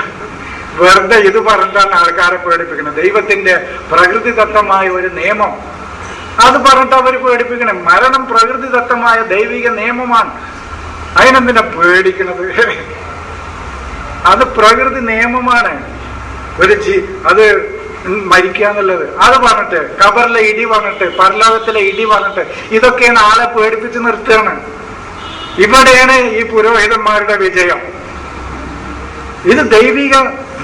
വെറുതെ ഇത് പറഞ്ഞിട്ടാണ് ആൾക്കാരെ പേടിപ്പിക്കുന്നത്. ദൈവത്തിന്റെ പ്രകൃതിദത്തമായ ഒരു നിയമം അത് പറഞ്ഞിട്ട് അവർ പേടിപ്പിക്കണം. മരണം പ്രകൃതിദത്തമായ ദൈവിക നിയമമാണ്, അതിനെന്തിനാ പേടിക്കണത്? അത് പ്രകൃതി നിയമമാണ്. അത് മരിക്കുക എന്നുള്ളത് അത് പറഞ്ഞിട്ട് ഖബറിലെ ഇടി പറഞ്ഞിട്ട് പരലോകത്തിലെ ഇടി പറഞ്ഞിട്ട് ഇതൊക്കെയാണ് ആളെ പേടിപ്പിച്ച് നിർത്തുകയാണ്. ഇവിടെയാണ് ഈ പുരോഹിതന്മാരുടെ വിജയം. ഇത്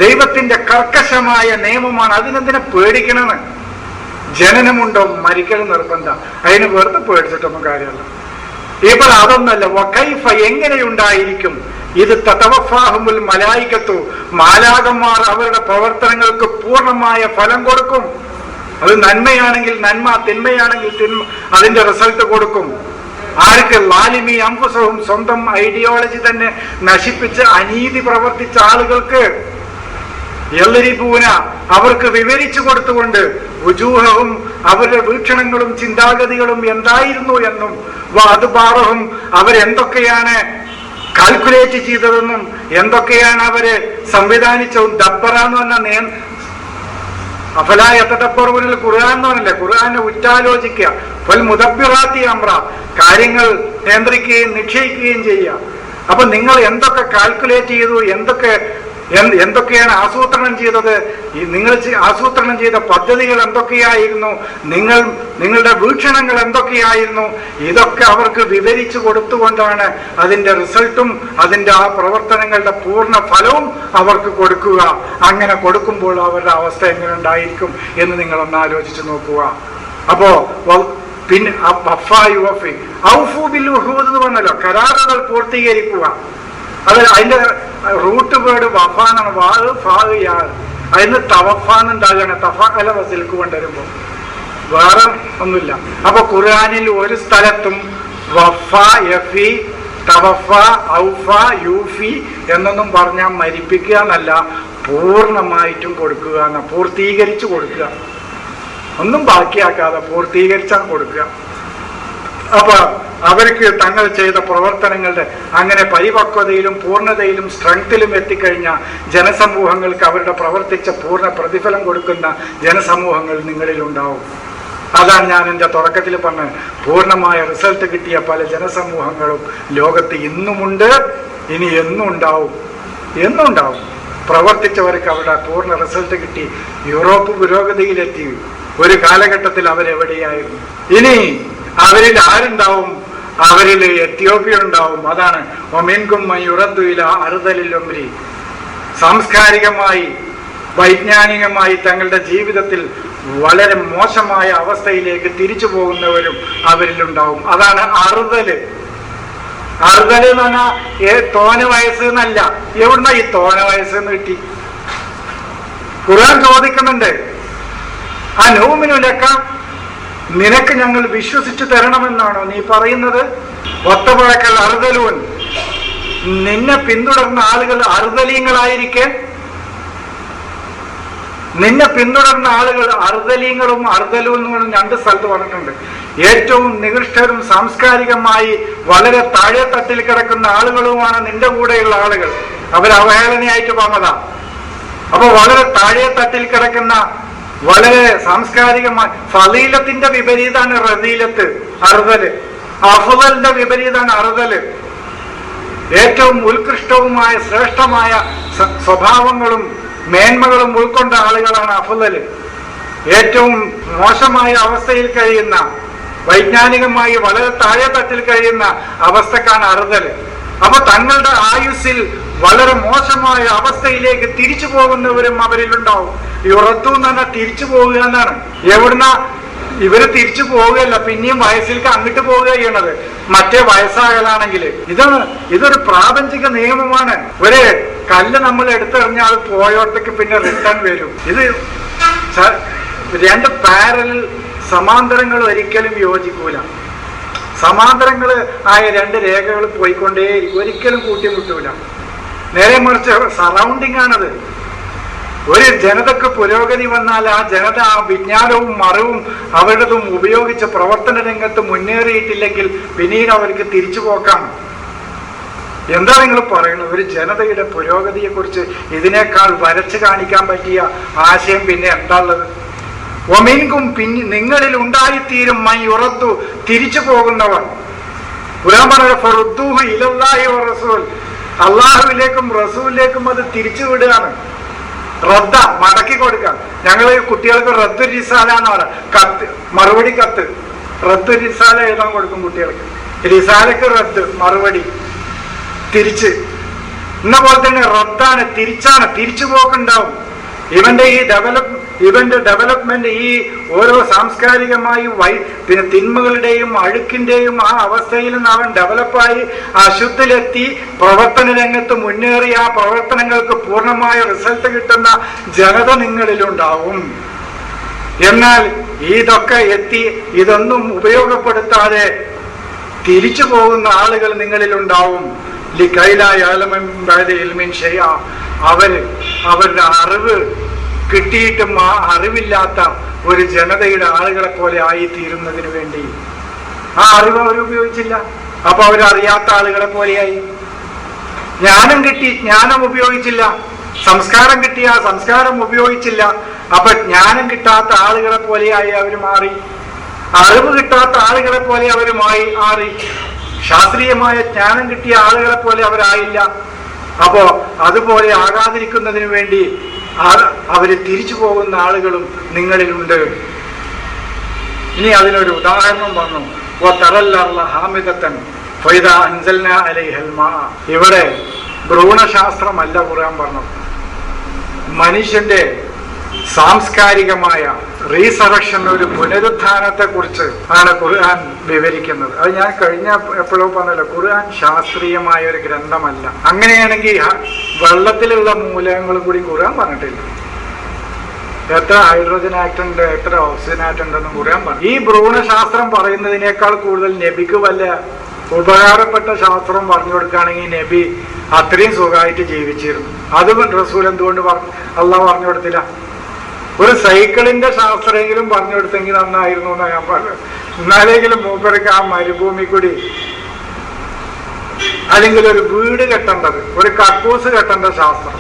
ദൈവത്തിന്റെ കർക്കശമായ നിയമമാണ്. അതിനെന്തിനെ പേടിക്കണമെന്ന്? ജനനമുണ്ടോ മരിക്കൽ നിർബന്ധം, അതിന് വെറുതെ പേടിച്ചിട്ടൊന്നും കാര്യമല്ല. ഇപ്പോൾ അതൊന്നല്ല. വകൈഫ എങ്ങനെയുണ്ടായിരിക്കും ഇത് തതവഫാഹുൽ മലായികത്തു, മാലാകന്മാർ അവരുടെ പ്രവർത്തനങ്ങൾക്ക് പൂർണ്ണമായ ഫലം കൊടുക്കും. അത് നന്മയാണെങ്കിൽ നന്മ, തിന്മയാണെങ്കിൽ തിന്മ, അതിന്റെ റിസൾട്ട് കൊടുക്കും. ആർക്ക്? ലാലിമി അംഫുസഹും, സ്വന്തം ഐഡിയോളജി തന്നെ നശിപ്പിച്ച് അനീതി പ്രവർത്തിച്ച ആളുകൾക്ക്. എല്ലരിപൂന, അവർക്ക് വിവരിച്ചു കൊടുത്തുകൊണ്ട്, വുജൂഹവും അവരുടെ വീക്ഷണങ്ങളും ചിന്താഗതികളും എന്തായിരുന്നു എന്നും, വാദ്ബാറഹും അവരെന്തൊക്കെയാണ് കാൽക്കുലേറ്റ് ചെയ്തതെന്നും എന്തൊക്കെയാണ് അവര് സംവിധാനിച്ചതും. ദബ്ബറ എന്ന് പറഞ്ഞാൽ അഫലായത്തപ്പുറവിൽ ഖുർആൻ എന്ന് പറഞ്ഞില്ലേ, ഖുർആനെ ഉറ്റാലോചിക്കുക. ഫൽ മുദബ്ബിറാത്തി അംറ, കാര്യങ്ങൾ നിയന്ത്രിക്കുകയും നിശ്ചയിക്കുകയും ചെയ്യുക. അപ്പൊ നിങ്ങൾ എന്തൊക്കെ കാൽക്കുലേറ്റ് ചെയ്തു, എന്തൊക്കെ എന്തൊക്കെയാണ് ആസൂത്രണം ചെയ്തത്? നിങ്ങൾ ആസൂത്രണം ചെയ്ത പദ്ധതികൾ എന്തൊക്കെയായിരുന്നു? നിങ്ങളുടെ വീക്ഷണങ്ങൾ എന്തൊക്കെയായിരുന്നു? ഇതൊക്കെ അവർക്ക് വിവരിച്ചു കൊടുത്തുകൊണ്ടാണ് അതിന്റെ റിസൾട്ടും അതിന്റെ ആ പ്രവർത്തനങ്ങളുടെ പൂർണ്ണ ഫലവും അവർക്ക് കൊടുക്കുക. അങ്ങനെ കൊടുക്കുമ്പോൾ അവരുടെ അവസ്ഥ എങ്ങനെ ഉണ്ടായിരിക്കും എന്ന് നിങ്ങളൊന്ന് ആലോചിച്ച് നോക്കുക. അപ്പോ പിന്നെ എന്ന് പറഞ്ഞല്ലോ, കരാറുകൾ പൂർത്തീകരിക്കുക. അതിന്റെ റൂട്ട് വേർഡ് വഫാന്നാണ്. വാഹ് ഫാഹ് യാൾ, അതിന് തവഫാന്നുണ്ടാകണം. തഫഅല വസിൽക്ക് കൊണ്ടുവരുമ്പോ വേറെ ഒന്നുമില്ല. അപ്പൊ ഖുർആനിൽ ഒരു സ്ഥലത്തും വഫ, യഫി, തവഫ, ഔഫ, യൂഫി എന്നൊന്നും പറഞ്ഞാൽ മരിപ്പിക്കുക എന്നല്ല, പൂർണ്ണമായിട്ടും കൊടുക്കുക എന്ന, പൂർത്തീകരിച്ചു കൊടുക്കുക, ഒന്നും ബാക്കിയാക്കാതെ പൂർത്തീകരിച്ചാൽ കൊടുക്കുക. അപ്പൊ അവർക്ക് തങ്ങൾ ചെയ്ത പ്രവർത്തനങ്ങളുടെ അങ്ങനെ പരിപക്വതയിലും പൂർണ്ണതയിലും സ്ട്രെങ്ത്തിലും എത്തിക്കഴിഞ്ഞ ജനസമൂഹങ്ങൾക്ക് അവരുടെ പ്രവർത്തിച്ച പൂർണ്ണ പ്രതിഫലം കൊടുക്കുന്ന ജനസമൂഹങ്ങൾ നിങ്ങളിലുണ്ടാവും. അതാണ് ഞാൻ എൻ്റെ തുടക്കത്തിൽ പറഞ്ഞത്. പൂർണ്ണമായ റിസൾട്ട് കിട്ടിയ പല ജനസമൂഹങ്ങളും ലോകത്ത് ഇന്നുമുണ്ട്, ഇനി എന്നും ഉണ്ടാവും. പ്രവർത്തിച്ചവർക്ക് അവരുടെ പൂർണ്ണ റിസൾട്ട് കിട്ടി. യൂറോപ്പ് പുരോഗതിയിലെത്തി. ഒരു കാലഘട്ടത്തിൽ അവരെവിടെയായിരുന്നു? ഇനി അവരിൽ ആരുണ്ടാവും? അവരിൽ എത്യോപ്യ ഉണ്ടാവും. അതാണ് ഒമിൻകും യുറദ്ദുഇല അർദലിൽ ഉംരി. സാംസ്കാരികമായി വൈജ്ഞാനികമായി തങ്ങളുടെ ജീവിതത്തിൽ വളരെ മോശമായ അവസ്ഥയിലേക്ക് തിരിച്ചു പോകുന്നവരും അവരിലുണ്ടാവും. അതാണ് അറുതല്. അറുതല് എന്ന് പറഞ്ഞാൽ തോന വയസ്സ് എന്നല്ല. എവിടുന്ന ഈ തോന വയസ്സെന്ന് കിട്ടി? ഖുർആൻ ചോദിക്കുന്നുണ്ട്, ആ നൂമിനുലക്ക, നിനക്ക് ഞങ്ങൾ വിശ്വസിച്ചു തരണമെന്നാണോ നീ പറയുന്നത്? ഒത്തപഴക്കൽ അറുതലൂൻ, നിന്നെ പിന്തുടർന്ന ആളുകൾ അറുതലീങ്ങളായിരിക്കെ, നിന്നെ പിന്തുടർന്ന ആളുകൾ അറുതലീങ്ങളും അറുതലൂന്നും രണ്ട് സ്ഥലത്ത് പറഞ്ഞിട്ടുണ്ട്. ഏറ്റവും നികൃഷ്ടരും സാംസ്കാരികമായി വളരെ താഴെ തട്ടിൽ കിടക്കുന്ന ആളുകളുമാണ് നിന്റെ കൂടെയുള്ള ആളുകൾ. അവർ അവഹേളനയായിട്ട് പറഞ്ഞതാ. അപ്പൊ വളരെ താഴെ തട്ടിൽ കിടക്കുന്ന, വളരെ സാംസ്കാരികമായി ഫളീലത്തിന്റെ വിപരീതമാണ് റദീലത്ത്, അറുതല്. അഫ്ളലിന്റെ വിപരീതമാണ് അറുതല്. ഏറ്റവും ഉത്കൃഷ്ടവുമായ ശ്രേഷ്ഠമായ സ്വഭാവങ്ങളും മേന്മകളും ഉൾക്കൊണ്ട ആളുകളാണ് അഫ്ളല്. ഏറ്റവും മോശമായ അവസ്ഥയിൽ കഴിയുന്ന, വൈജ്ഞാനികമായി വളരെ താഴെ തട്ടിൽ കഴിയുന്ന അവസ്ഥക്കാണ് അറുതല്. അപ്പൊ തങ്ങളുടെ ആയുസ്സിൽ വളരെ മോശമായ അവസ്ഥയിലേക്ക് തിരിച്ചു പോകുന്നവരും അവരിലുണ്ടാവും. യുറത്തു എന്ന് പറഞ്ഞാൽ തിരിച്ചു പോവുക എന്നാണ്. എവിടുന്ന ഇവര് തിരിച്ചു പോവുകയല്ല, പിന്നെയും വയസ്സിലേക്ക് അങ്ങോട്ട് പോവുക ചെയ്യണത്. മറ്റേ വയസ്സാകലാണെങ്കിൽ ഇതൊരു പ്രാപഞ്ചിക നിയമമാണ്. ഒരു കല്ല് നമ്മൾ എടുത്തെറിഞ്ഞാൽ അത് പോയോടത്തേക്ക് പിന്നെ റിട്ടേൺ വരും. ഇത് രണ്ട് പാരലൽ സമാന്തരങ്ങൾ ഒരിക്കലും യോജിക്കൂല. സമാന്തരങ്ങൾ ആയ രണ്ട് രേഖകൾ പോയിക്കൊണ്ടേ ഒരിക്കലും കൂട്ടിമുട്ടൂല. നേരെ മറിച്ച് സറൗണ്ടിങ് ആണത്. ഒരു ജനതക്ക് പുരോഗതി വന്നാൽ ആ ജനത ആ വിജ്ഞാനവും അറിവും അവരുടേതും ഉപയോഗിച്ച് പ്രവർത്തന രംഗത്ത് മുന്നേറിയിട്ടില്ലെങ്കിൽ പിന്നീട് അവർക്ക് തിരിച്ചു പോക്കാണ്. എന്താ നിങ്ങൾ പറയുന്നത്? ഒരു ജനതയുടെ പുരോഗതിയെ കുറിച്ച് ഇതിനേക്കാൾ വരച്ച് കാണിക്കാൻ പറ്റിയ ആശയം പിന്നെ എന്താ ഉള്ളത്? ഒമിൻകും, നിങ്ങളിൽ ഉണ്ടായിത്തീരും മൈ ഉറത്തു, തിരിച്ചു പോകുന്നവർ. ഖുർആൻ പറഞ്ഞ ഫറുദ്ദൂഹു ഇലല്ലാഹി വറസൂൽ, അള്ളാഹുവിലേക്കും റസൂലിലേക്കും അത് തിരിച്ചു വിടുകയാണ്. റദ്ദ, മടക്കി കൊടുക്കാം. ഞങ്ങള് കുട്ടികൾക്ക് റദ്ദു റിസാല എന്ന് പറയാം. കത്ത്, മറുപടി കത്ത്, റദ്ദു റിസാല എഴുതാൻ കൊടുക്കും കുട്ടികൾക്ക്. റിസാലക്ക് റദ്ദ്, മറുപടി തിരിച്ച്. എന്ന പോലെ തന്നെ റദ്ദാണ്, തിരിച്ചാണ്, തിരിച്ചു പോക്കുണ്ടാവും. ഇവന്റെ ഡെവലപ്മെന്റ് ഈ ഓരോ സാംസ്കാരികമായി പിന്നെ തിന്മകളുടെയും അഴുക്കിന്റെയും ആ അവസ്ഥയിൽ നിന്ന് അവൻ ഡെവലപ്പായി അശുദ്ധിലെത്തി പ്രവർത്തന രംഗത്ത് മുന്നേറി ആ പ്രവർത്തനങ്ങൾക്ക് പൂർണ്ണമായ റിസൾട്ട് കിട്ടുന്ന ജനത നിങ്ങളിലുണ്ടാവും. എന്നാൽ ഇതൊക്കെ എത്തി ഇതൊന്നും ഉപയോഗപ്പെടുത്താതെ തിരിച്ചു പോകുന്ന ആളുകൾ നിങ്ങളിലുണ്ടാവും. അവരുടെ അറിവ് കിട്ടിയിട്ടും ആ അറിവില്ലാത്ത ഒരു ജനതയുടെ ആളുകളെ പോലെ ആയിത്തീരുന്നതിന് വേണ്ടി ആ അറിവ് അവർ ഉപയോഗിച്ചില്ല. അപ്പൊ അവരറിയാത്ത ആളുകളെ പോലെയായി. ജ്ഞാനം കിട്ടി, ജ്ഞാനം ഉപയോഗിച്ചില്ല. സംസ്കാരം കിട്ടിയ സംസ്കാരം ഉപയോഗിച്ചില്ല. അപ്പൊ ജ്ഞാനം കിട്ടാത്ത ആളുകളെ പോലെയായി അവർ മാറി. അറിവ് കിട്ടാത്ത ആളുകളെ പോലെ അവർ മാറി. ശാസ്ത്രീയമായ ജ്ഞാനം കിട്ടിയ ആളുകളെ പോലെ അവരായില്ല. അപ്പോ അതുപോലെ ആകാതിരിക്കുന്നതിന് വേണ്ടി അവര് തിരിച്ചു പോകുന്ന ആളുകളും നിങ്ങളിലുണ്ട്. ഇനി അതിനൊരു ഉദാഹരണം പറഞ്ഞു. ഇവിടെ ഭ്രൂണശാസ്ത്രമല്ല ഖുർആൻ പറഞ്ഞത്, മനുഷ്യന്റെ സാംസ്കാരികമായ റീസറക്ഷൻ, ഒരു പുനരുത്ഥാനത്തെ കുറിച്ച് ആണ് ഖുർആൻ വിവരിക്കുന്നത്. അത് ഞാൻ കഴിഞ്ഞ എപ്പോഴോ പറഞ്ഞല്ലോ, ഖുർആൻ ശാസ്ത്രീയമായ ഒരു ഗ്രന്ഥമല്ല. അങ്ങനെയാണെങ്കിൽ വെള്ളത്തിലുള്ള മൂലകങ്ങളും കൂടി ഖുർആൻ പറഞ്ഞിട്ടില്ല. എത്ര ഹൈഡ്രജൻ ആറ്റം ഉണ്ട്, എത്ര ഓക്സിജൻ ആറ്റം ഉണ്ടെന്നും ഖുർആൻ പറഞ്ഞു. ഈ ഭ്രൂണശാസ്ത്രം പറയുന്നതിനേക്കാൾ കൂടുതൽ നബിക്ക് വല്ല ഉപകാരപ്പെട്ട ശാസ്ത്രം പറഞ്ഞു കൊടുക്കുകയാണെങ്കിൽ നബി അത്രയും സുഖമായിട്ട് ജീവിച്ചിരുന്നു. അതും റസൂൽ എന്തുകൊണ്ട് അള്ളാഹ് പറഞ്ഞു കൊടുത്തില്ല? ഒരു സൈക്കിളിന്റെ ശാസ്ത്രമെങ്കിലും പറഞ്ഞു കൊടുത്തെങ്കിൽ നന്നായിരുന്നു എന്നാ ഞാൻ പറഞ്ഞു. എന്നാലെങ്കിലും മൂപ്പർക്ക് ആ മരുഭൂമി കൂടി, അല്ലെങ്കിൽ ഒരു വീട് കെട്ടേണ്ടത്, ഒരു കക്കൂസ് കെട്ടേണ്ട ശാസ്ത്രം,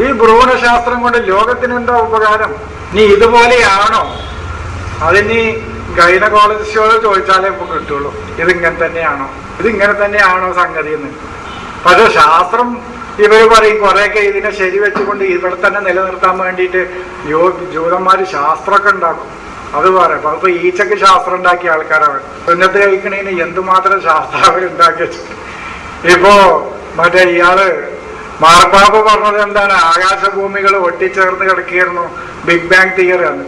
ഈ ഭ്രൂണശാസ്ത്രം കൊണ്ട് ലോകത്തിനെന്താ ഉപകാരം? നീ ഇതുപോലെയാണോ? അതിന് ഗൈനക്കോളജിസ്റ്റോട് ചോദിച്ചാലേ ഇപ്പൊ കിട്ടുള്ളൂ, ഇതിങ്ങനെ തന്നെയാണോ, ഇതിങ്ങനെ തന്നെയാണോ സംഗതി എന്ന്. പക്ഷെ ശാസ്ത്രം ഇവര് പറയും കുറെയൊക്കെ ഇതിനെ ശരി വെച്ചുകൊണ്ട് ഇവിടെ തന്നെ നിലനിർത്താൻ വേണ്ടിയിട്ട് ജൂതന്മാര് ശാസ്ത്രമൊക്കെ ഉണ്ടാക്കും. അത് പറയാം. അപ്പൊ ഈച്ചക്ക് ശാസ്ത്രം ഉണ്ടാക്കിയ ആൾക്കാരവർ ഉന്നത്ത് കഴിക്കണേന് എന്തുമാത്രം ശാസ്ത്രം അവരുണ്ടാക്കി വെച്ചിട്ട്. ഇപ്പോ മറ്റേ ഇയാള് മാർപ്പാപ്പ പറഞ്ഞത് എന്താണ്? ആകാശഭൂമികൾ ഒട്ടിച്ചേർന്ന് കിടക്കുകയായിരുന്നു, ബിഗ് ബാങ് തിയറി ആണ്.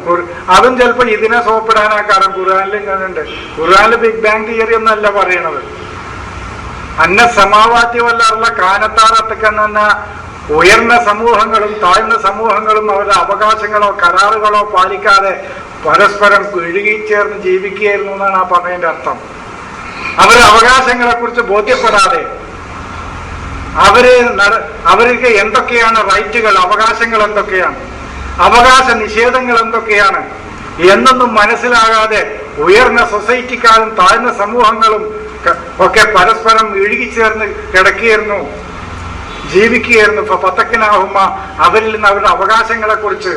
അതും ചിലപ്പോ ഇതിനെ സോപ്പിടാനാ കാരണം. ഖുർആനിലും ഇങ്ങനെയുണ്ട്. ഖുർആനിൽ ബിഗ് ബാങ് തിയറി ഒന്നല്ല പറയണത്. അന്ന സമാവാത്തി വല്ല കാനത്താറത്തക്കെന്ന ഉയർന്ന സമൂഹങ്ങളും താഴ്ന്ന സമൂഹങ്ങളും അവരുടെ അവകാശങ്ങളോ കരാറുകളോ പാലിക്കാതെ പരസ്പരം ഇഴുകിച്ചേർന്ന് ജീവിക്കുകയായിരുന്നു എന്നാണ് ആ പറഞ്ഞതിന്റെ അർത്ഥം. അവരുടെ അവകാശങ്ങളെ കുറിച്ച് ബോധ്യപ്പെടാതെ അവർക്ക് എന്തൊക്കെയാണ് റൈറ്റുകൾ, അവകാശങ്ങൾ എന്തൊക്കെയാണ്, അവകാശ നിഷേധങ്ങൾ എന്തൊക്കെയാണ് എന്നൊന്നും മനസ്സിലാകാതെ ഉയർന്ന സൊസൈറ്റിക്കാരും താഴ്ന്ന സമൂഹങ്ങളും ഒക്കെ പരസ്പരം ഇഴുകിച്ചേർന്ന് കിടക്കുകയായിരുന്നു, ജീവിക്കുകയായിരുന്നു. ഇപ്പൊ പത്തക്കനാഹുമ്മ അവരിൽ നിന്ന് അവരുടെ അവകാശങ്ങളെ കുറിച്ച്,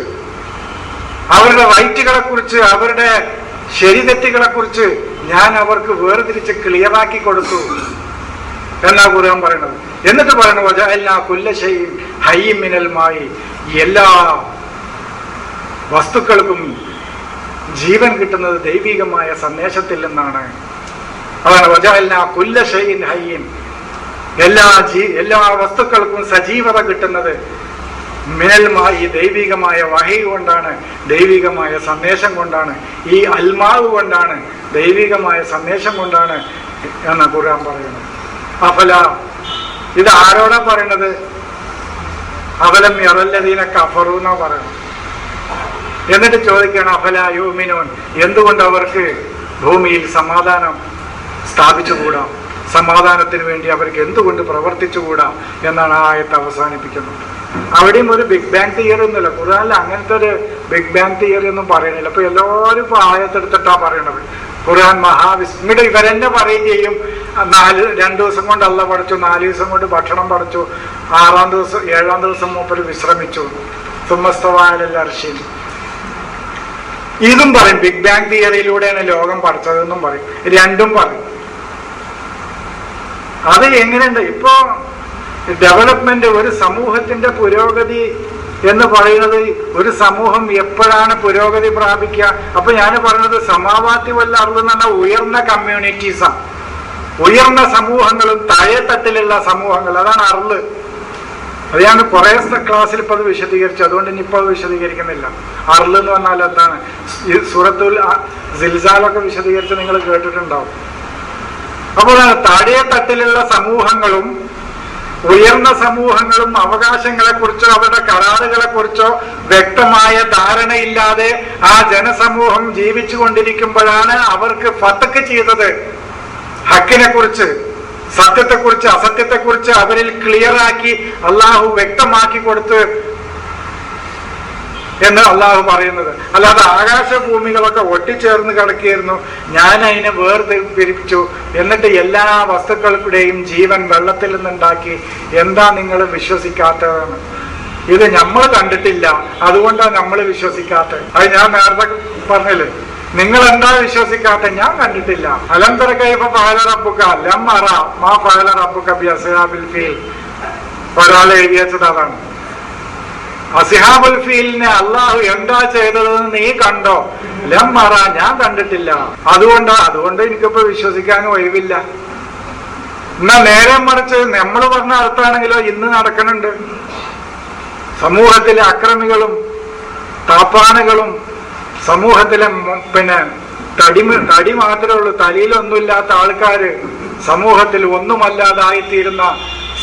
അവരുടെ റൈറ്റുകളെ കുറിച്ച്, അവരുടെ ശരിതെറ്റുകളെ കുറിച്ച് ഞാൻ അവർക്ക് വേർതിരിച്ച് ക്ലിയറാക്കി കൊടുത്തു എന്നാ ഖുർആൻ പറയണത്. എന്നിട്ട് പറയണു വജഅൽനാ കുല്ല ശൈഇൻ ഹയ്യിൻ മിനൽ മായി, എല്ലാ വസ്തുക്കൾക്കും ജീവൻ കിട്ടുന്നത് ദൈവികമായ സന്ദേശത്തിൽ നിന്നാണ്. അതാണ് വജഅൽനാ കുല്ല ശൈഇൻ ഹയ്യിൻ, എല്ലാ വസ്തുക്കൾക്കും സജീവത കിട്ടുന്നത് മിനൽ മായി, ദൈവികമായ വഹി കൊണ്ടാണ്, ദൈവികമായ സന്ദേശം കൊണ്ടാണ്, ഈ അൽമാവ് കൊണ്ടാണ്, ദൈവികമായ സന്ദേശം കൊണ്ടാണ് എന്ന് ഖുർആൻ പറയുന്നത്. അഫല, ഇത് ആരോടാ പറയണത്? അഫലം യറല്ലദീന കഫറു എന്നാ പറയണം. എന്നിട്ട് ചോദിക്കണം അഫല യുമിനൂൻ, എന്തുകൊണ്ട് അവർക്ക് ഭൂമിയിൽ സമാധാനം സ്ഥാപിച്ചുകൂടാ, സമാധാനത്തിന് വേണ്ടി അവർക്ക് എന്തുകൊണ്ട് പ്രവർത്തിച്ചുകൂടാ എന്നാണ് ആ ആയത്ത് അവസാനിപ്പിക്കുന്നത്. അവിടെയും ഒരു ബിഗ് ബാങ് തിയറി ഒന്നുമില്ല ഖുർആനിൽ. അങ്ങനത്തെ ഒരു ബിഗ് ബാങ് തിയറി ഒന്നും പറയുന്നില്ല. അപ്പൊ എല്ലാവരും ഇപ്പൊ ആയത്തെടുത്തിട്ടാ പറയണത്. ഖുർആൻ ഇങ്ങോട്ട് ഇവരെന്നെ പറയുകയും ചെയ്യും, 2 ദിവസം കൊണ്ട് അള്ള പഠിച്ചു, 4 ദിവസം കൊണ്ട് ഭക്ഷണം പഠിച്ചു, 7-ാം ദിവസം മൂപ്പര് വിശ്രമിച്ചു, സുമസ്തവായലല്ല അർശീൻ. ഇതും പറയും ബിഗ് ബാങ് തിയറിയിലൂടെയാണ് ലോകം പഠിച്ചതെന്നും പറയും. രണ്ടും പറയും. അത് എങ്ങനെയുണ്ട്? ഇപ്പോ ഡെവലപ്മെന്റ്, ഒരു സമൂഹത്തിന്റെ പുരോഗതി എന്ന് പറയുന്നത്, ഒരു സമൂഹം എപ്പോഴാണ് പുരോഗതി പ്രാപിക്കുക? അപ്പൊ ഞാൻ പറഞ്ഞത് സമാവാത്തി വല്ല അർള് എന്ന് പറഞ്ഞാൽ ഉയർന്ന കമ്മ്യൂണിറ്റീസാണ്, ഉയർന്ന സമൂഹങ്ങളും താഴെത്തട്ടിലുള്ള സമൂഹങ്ങൾ, അതാണ് അർള്. അത് ഞാൻ കുറെ ക്ലാസ്സിൽ ഇപ്പൊ അത് വിശദീകരിച്ചു, അതുകൊണ്ട് ഇനിയിപ്പോ അത് വിശദീകരിക്കുന്നില്ല. അർള് എന്ന് പറഞ്ഞാൽ എന്താണ്? സൂറത്തുൽ സിൽസാലൊക്കെ വിശദീകരിച്ച് നിങ്ങൾ കേട്ടിട്ടുണ്ടാവും. അപ്പോൾ താഴെത്തട്ടിലുള്ള സമൂഹങ്ങളും ഉയർന്ന സമൂഹങ്ങളും അവകാശങ്ങളെ കുറിച്ചോ അവരുടെ കരാറുകളെ കുറിച്ചോ വ്യക്തമായ ധാരണയില്ലാതെ ആ ജനസമൂഹം ജീവിച്ചു കൊണ്ടിരിക്കുമ്പോഴാണ് അവർക്ക് ഫതക്ക് ചെയ്തത്. ഹക്കിനെ കുറിച്ച്, സത്യത്തെക്കുറിച്ച്, അസത്യത്തെക്കുറിച്ച് അവരിൽ ക്ലിയറാക്കി അള്ളാഹു വ്യക്തമാക്കി കൊടുത്ത് എന്ന് അള്ളാഹു പറയുന്നത്. അല്ലാതെ ആകാശഭൂമികളൊക്കെ ഒട്ടിച്ചേർന്ന് കിടക്കുകയായിരുന്നു, ഞാൻ അതിനെ വേർതിരിപ്പിച്ചു, എന്നിട്ട് എല്ലാ വസ്തുക്കളുടെയും ജീവൻ വെള്ളത്തിൽ നിന്നുണ്ടാക്കി. എന്താ നിങ്ങൾ വിശ്വസിക്കാത്തതാണ്? ഇത് നമ്മൾ കണ്ടിട്ടില്ല, അതുകൊണ്ടാണ് നമ്മൾ വിശ്വസിക്കാത്തത്. അത് ഞാൻ നേരത്തെ പറഞ്ഞില്ലേ, നിങ്ങൾ എന്താ വിശ്വസിക്കാത്ത? ഞാൻ കണ്ടിട്ടില്ല. അലം തറ കൈഫ ഫഅല റബ്ബുക ലം അറ മാ ഫഅല റബ്ബുക ബിഅസ്ഹാബിൽ ഫീൽ. ഒരാൾ എഴുതി വെച്ചത് അതാണ്. അസ്ഹാബുൽ ഫീലിനെ അള്ളാഹു എന്താ ചെയ്തതെന്ന് നീ കണ്ടോ? ലമ്മറ, ഞാൻ കണ്ടിട്ടില്ല. അതുകൊണ്ട് എനിക്കിപ്പോ വിശ്വസിക്കാനും ഒഴിവില്ല. എന്നാ നേരെ മറിച്ച് നമ്മൾ പറഞ്ഞ അർത്ഥമാണെങ്കിലോ ഇന്ന് നടക്കുന്നുണ്ട്. സമൂഹത്തിലെ അക്രമികളും താപ്പാനുകളും സമൂഹത്തിലെ തടി മാത്രമേ ഉള്ളൂ, തലയിലൊന്നുമില്ലാത്ത ആൾക്കാര് സമൂഹത്തിൽ ഒന്നുമല്ലാതായിത്തീരുന്ന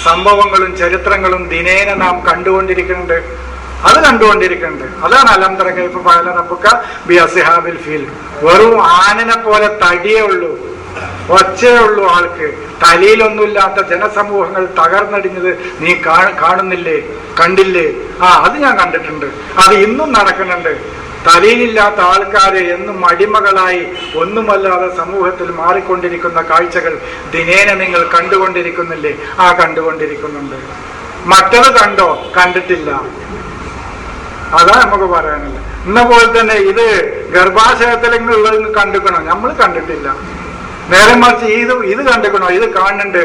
സംഭവങ്ങളും ചരിത്രങ്ങളും ദിനേന നാം കണ്ടുകൊണ്ടിരിക്കുന്നുണ്ട്. അതാണ് അലം തറ കൈഫ ഫഅല റബ്ബുക ബി അസ്ഹാബിൽ ഫീൽ. വെറും ആനനെ പോലെ തടിയേ ഉള്ളൂ, ഒച്ചയേ ഉള്ളൂ ആൾക്ക്. തലയിലൊന്നുമില്ലാത്ത ജനസമൂഹങ്ങൾ തകർന്നടിഞ്ഞത് നീ കാണുന്നില്ലേ, കണ്ടില്ലേ? അത് ഞാൻ കണ്ടിട്ടുണ്ട്. അത് ഇന്നും നടക്കുന്നുണ്ട്. തലയിലില്ലാത്ത ആൾക്കാരെ എന്നും അടിമകളായി ഒന്നുമല്ലാതെ സമൂഹത്തിൽ മാറിക്കൊണ്ടിരിക്കുന്ന കാഴ്ചകൾ ദിനേന നിങ്ങൾ കണ്ടുകൊണ്ടിരിക്കുന്നില്ലേ? കണ്ടുകൊണ്ടിരിക്കുന്നുണ്ട്. മറ്റത് കണ്ടോ? കണ്ടിട്ടില്ല. അതാ നമുക്ക് പറയാനില്ല. ഇന്ന പോലെ തന്നെ ഇത് ഗർഭാശയത്തിലുള്ളത് കണ്ടിക്കണോ? നമ്മൾ കണ്ടിട്ടില്ല. നേരെ മറിച്ച് ഇത് കണ്ടിക്കണോ? ഇത് കാണുന്നുണ്ട്.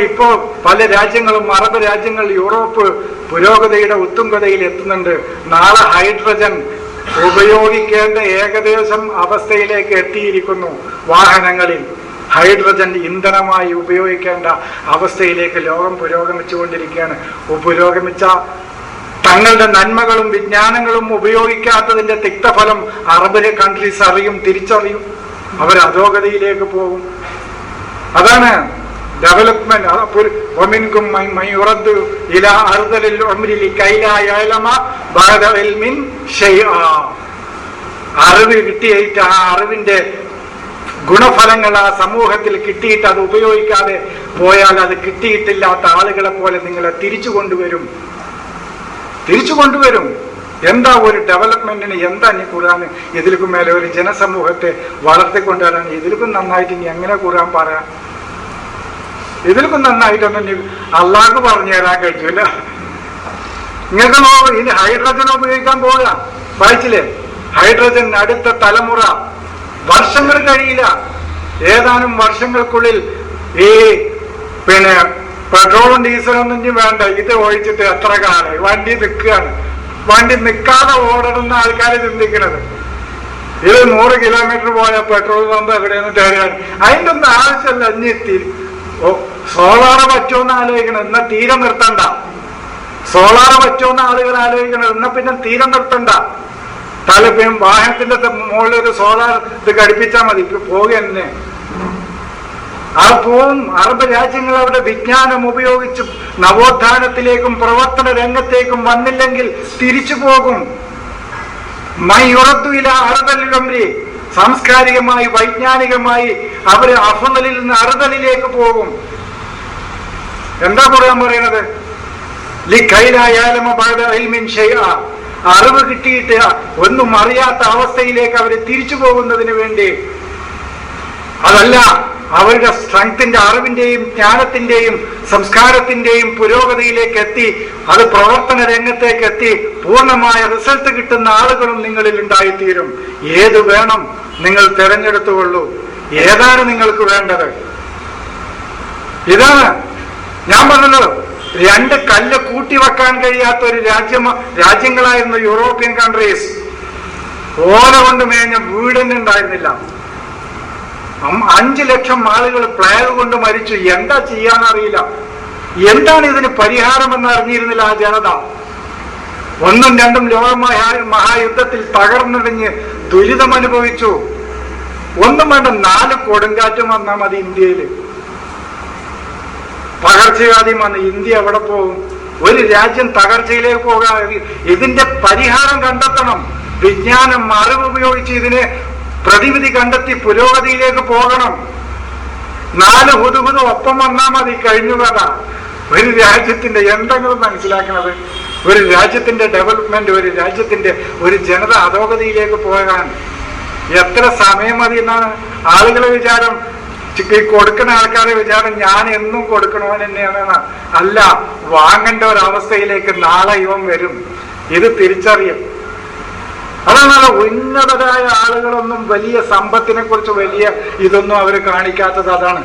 ഇപ്പോ പല രാജ്യങ്ങളും, അറബ് രാജ്യങ്ങൾ, യൂറോപ്പ് പുരോഗതിയുടെ ഉത്തുംഗതയിൽ എത്തുന്നുണ്ട്. നാളെ ഹൈഡ്രജൻ ഉപയോഗിക്കേണ്ട ഏകദേശം അവസ്ഥയിലേക്ക് എത്തിയിരിക്കുന്നു. വാഹനങ്ങളിൽ ഹൈഡ്രജൻ ഇന്ധനമായി ഉപയോഗിക്കേണ്ട അവസ്ഥയിലേക്ക് ലോകം പുരോഗമിച്ചുകൊണ്ടിരിക്കുകയാണ്. പുരോഗമിച്ച തങ്ങളുടെ നന്മകളും വിജ്ഞാനങ്ങളും ഉപയോഗിക്കാത്തതിന്റെ തിക്തഫലം അറബ് കൺട്രീസ് തിരിച്ചറിയും. അവർ അധോഗതിയിലേക്ക് പോകും. അതാണ് ഡെവലപ്മെന്റ്. അറിവ് കിട്ടിയിട്ട് ആ അറിവിന്റെ ഗുണഫലങ്ങൾ ആ സമൂഹത്തിൽ കിട്ടിയിട്ട് അത് ഉപയോഗിക്കാതെ പോയാൽ അത് കിട്ടിയിട്ടില്ലാത്ത ആളുകളെ പോലെ നിങ്ങളെ തിരിച്ചു കൊണ്ടുവരും. എന്താ ഒരു ഡെവലപ്മെന്റിന് എന്താ ഇനി ഖുർആൻ ഇതിൽക്കും മേലെ ഒരു ജനസമൂഹത്തെ വളർത്തിക്കൊണ്ടുവരാൻ ഇതിൽക്കും നന്നായിട്ട് ഇനി എങ്ങനെ ഖുർആൻ പറയാം? ഇതിൽക്കും നന്നായിട്ടൊന്നും ഇനി അള്ളാഹ് പറഞ്ഞു തരാൻ കഴിച്ചില്ല. നിങ്ങൾക്ക് ഇനി ഹൈഡ്രജൻ ഉപയോഗിക്കാൻ പോവുക. വായിച്ചില്ലേ? ഹൈഡ്രജൻ അടുത്ത തലമുറ വർഷങ്ങൾ കഴിയില്ല, ഏതാനും വർഷങ്ങൾക്കുള്ളിൽ ഈ പെട്രോളും ഡീസലൊന്നും ഇനി വേണ്ട. ഇത് ഒഴിച്ചിട്ട് എത്ര കാലം വണ്ടി നിൽക്കുകയാണ്. വണ്ടി നിൽക്കാതെ ഓടണമെന്ന ആൾക്കാർ ചിന്തിക്കുന്നത്. ഇത് 100 കിലോമീറ്റർ പോയാൽ പെട്രോൾ പമ്പ് എവിടെയെന്ന് തരാൻ അതിൻ്റെ ഒന്നും ആവശ്യമല്ല. ഇനി സോളാറ് പറ്റുമെന്ന് ആലോചിക്കണം. എന്നാ തീരെ നിർത്തണ്ട. സോളാറ് പറ്റുമെന്ന് ആളുകൾ ആലോചിക്കണം. എന്നാ പിന്നെ തീരെ നിർത്തണ്ട. വാഹനത്തിന്റെ മുകളിൽ ഒരു സോളാർ ഇത് ഘടിപ്പിച്ചാൽ മതി, പോകുക തന്നെ. പോവും. അറബ് രാജ്യങ്ങൾ അവിടെ വിജ്ഞാനം ഉപയോഗിച്ച് നവോത്ഥാനത്തിലേക്കും പ്രവർത്തന രംഗത്തേക്കും വന്നില്ലെങ്കിൽ തിരിച്ചു പോകും. മൈയുറത്തുയില അറുതലിലൊമ്പരി സാംസ്കാരികമായി വൈജ്ഞാനികമായി അവര് അഫ്ളലിൽ നിന്ന് അറുതലിലേക്ക് പോകും. എന്താ പറയാൻ പറയുന്നത്? അറിവ് കിട്ടിയിട്ട് ഒന്നും അറിയാത്ത അവസ്ഥയിലേക്ക് അവര് തിരിച്ചു പോകുന്നതിന് വേണ്ടി. അതല്ല, അവരുടെ സ്ട്രെങ്ത്തിന്റെ, അറിവിന്റെയും ജ്ഞാനത്തിന്റെയും സംസ്കാരത്തിന്റെയും പുരോഗതിയിലേക്ക് എത്തി അത് പ്രവർത്തന രംഗത്തേക്ക് എത്തി പൂർണ്ണമായ റിസൾട്ട് കിട്ടുന്ന ആളുകളും നിങ്ങളിൽ ഉണ്ടായിത്തീരും. ഏത് വേണം നിങ്ങൾ തിരഞ്ഞെടുത്തുകൊള്ളൂ. ഏതാണ് നിങ്ങൾക്ക് വേണ്ടത്? ഇതാണ് ഞാൻ പറഞ്ഞത്. 2 കല്ല് കൂട്ടി വെക്കാൻ കഴിയാത്ത ഒരു രാജ്യങ്ങളായിരുന്നു യൂറോപ്യൻ കൺട്രീസ്. ഓല കൊണ്ട് മേഞ്ഞ വീടന്നെ ഉണ്ടായിരുന്നില്ല. 5 ലക്ഷം ആളുകൾ പ്ലേഗ് കൊണ്ട് മരിച്ചു. എന്താ ചെയ്യാനറിയില്ല. എന്താണ് ഇതിന് പരിഹാരമെന്ന് അറിഞ്ഞിരുന്നില്ല ആ ജനത. 1ഉം 2ഉം ലോക മഹായുദ്ധത്തിൽ തകർന്നടിഞ്ഞ് ദുരിതമനുഭവിച്ചു. ഒന്നും വേണ്ട, 4 കൊടുങ്കാറ്റും വന്നാൽ മതി ഇന്ത്യയിൽ. പകർച്ചവ്യാധിയും വന്ന് ഇന്ത്യ എവിടെ പോകും? ഒരു രാജ്യം തകർച്ചയിലേക്ക് പോകാതെ ഇതിന്റെ പരിഹാരം കണ്ടെത്തണം. വിജ്ഞാനം, അറിവ് ഉപയോഗിച്ച് ഇതിനെ പ്രതിവിധി കണ്ടെത്തി പുരോഗതിയിലേക്ക് പോകണം. 4 ഹുദുഹുദ് ഒപ്പം വന്നാൽ മതി, കഴിഞ്ഞു കഥ. ഒരു രാജ്യത്തിന്റെ എന്തെങ്കിലും മനസ്സിലാക്കുന്നത്, ഒരു രാജ്യത്തിന്റെ ഡെവലപ്മെന്റ്, ഒരു രാജ്യത്തിന്റെ ഒരു ജനത അധോഗതിയിലേക്ക് പോകാൻ എത്ര സമയം മതി എന്നാണ് ആളുകളെ വിചാരം. കൊടുക്കുന്ന ആൾക്കാരെ വിചാരം ഞാൻ എന്നും കൊടുക്കണവൻ തന്നെയാണ്. അല്ല, വാങ്ങേണ്ട ഒരവസ്ഥയിലേക്ക് നാളെ ഇവൻ വരും. ഇത് തിരിച്ചറിയും. അതാണ് ഉന്നതരായ ആളുകളൊന്നും വലിയ സമ്പത്തിനെ കുറിച്ച് വലിയ ഇതൊന്നും അവർ കാണിക്കാത്തത്. അതാണ്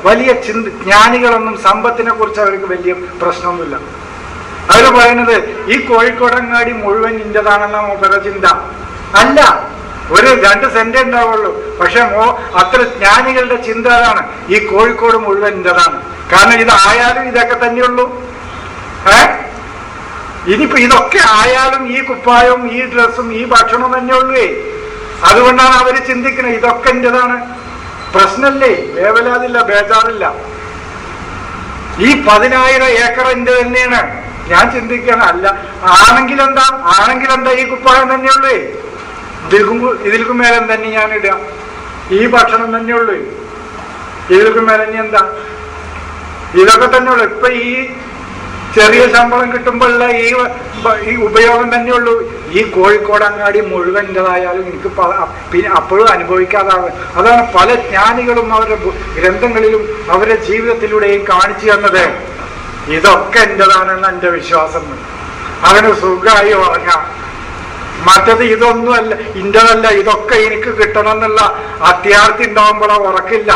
വലിയ ജ്ഞാനികളൊന്നും സമ്പത്തിനെ കുറിച്ച് അവർക്ക് വലിയ പ്രശ്നമൊന്നുമില്ല. അവർ പറയുന്നത് ഈ കോഴിക്കോടങ്ങാടി മുഴുവൻ ഇന്റേതാണെന്ന മൂപ്പര ചിന്ത അല്ല. ഒരു 2 സെന്റ് ഉണ്ടാവുള്ളൂ. പക്ഷെ അത്ര ജ്ഞാനികളുടെ ചിന്ത അതാണ്, ഈ കോഴിക്കോട് മുഴുവൻ ഇന്റേതാണ്. കാരണം ഇതായാലും ഇതൊക്കെ തന്നെയുള്ളൂ. ഇനിയിപ്പോ ഇതൊക്കെ ആയാലും ഈ കുപ്പായവും ഈ ഡ്രസ്സും ഈ ഭക്ഷണവും തന്നെ ഉള്ളൂ. അതുകൊണ്ടാണ് അവര് ചിന്തിക്കുന്നത് ഇതൊക്കെ എന്റേതാണ്. പ്രശ്നല്ലേ, വേവലാതില്ല, ബേജാറില്ല. ഈ 10,000 ഏക്കർ എന്റെ തന്നെയാണ്. ഞാൻ ചിന്തിക്കണം, അല്ല ആണെങ്കിലെന്താ ഈ കുപ്പായം തന്നെയുള്ളൂ, ഇതിൽക്കും മേലെ തന്നെ ഞാൻ ഇടുക, ഈ ഭക്ഷണം തന്നെയുള്ളൂ, ഇതിൽക്കും മേലെ എന്താ, ഇതൊക്കെ തന്നെയുള്ളൂ. ഇപ്പൊ ഈ ചെറിയ ശമ്പളം കിട്ടുമ്പോഴുള്ള ഈ ഉപയോഗം തന്നെയുള്ളൂ. ഈ കോഴിക്കോടങ്ങാടി മുഴുവൻ്റെതായാലും എനിക്ക് അപ്പോഴും അനുഭവിക്കാതാകും. അതാണ് പല ജ്ഞാനികളും അവരുടെ ഗ്രന്ഥങ്ങളിലും അവരുടെ ജീവിതത്തിലൂടെയും കാണിച്ചു തന്നത്. ഇതൊക്കെ എന്റേതാണെന്ന് എന്റെ വിശ്വാസം. അവന് സുഖമായി ഉറങ്ങാം. മറ്റത് ഇതൊന്നുമല്ല, ഇന്റതല്ല, ഇതൊക്കെ എനിക്ക് കിട്ടണം എന്നുള്ള അത്യാർത്ഥി ഉണ്ടാവുമ്പോഴോ ഉറക്കില്ല,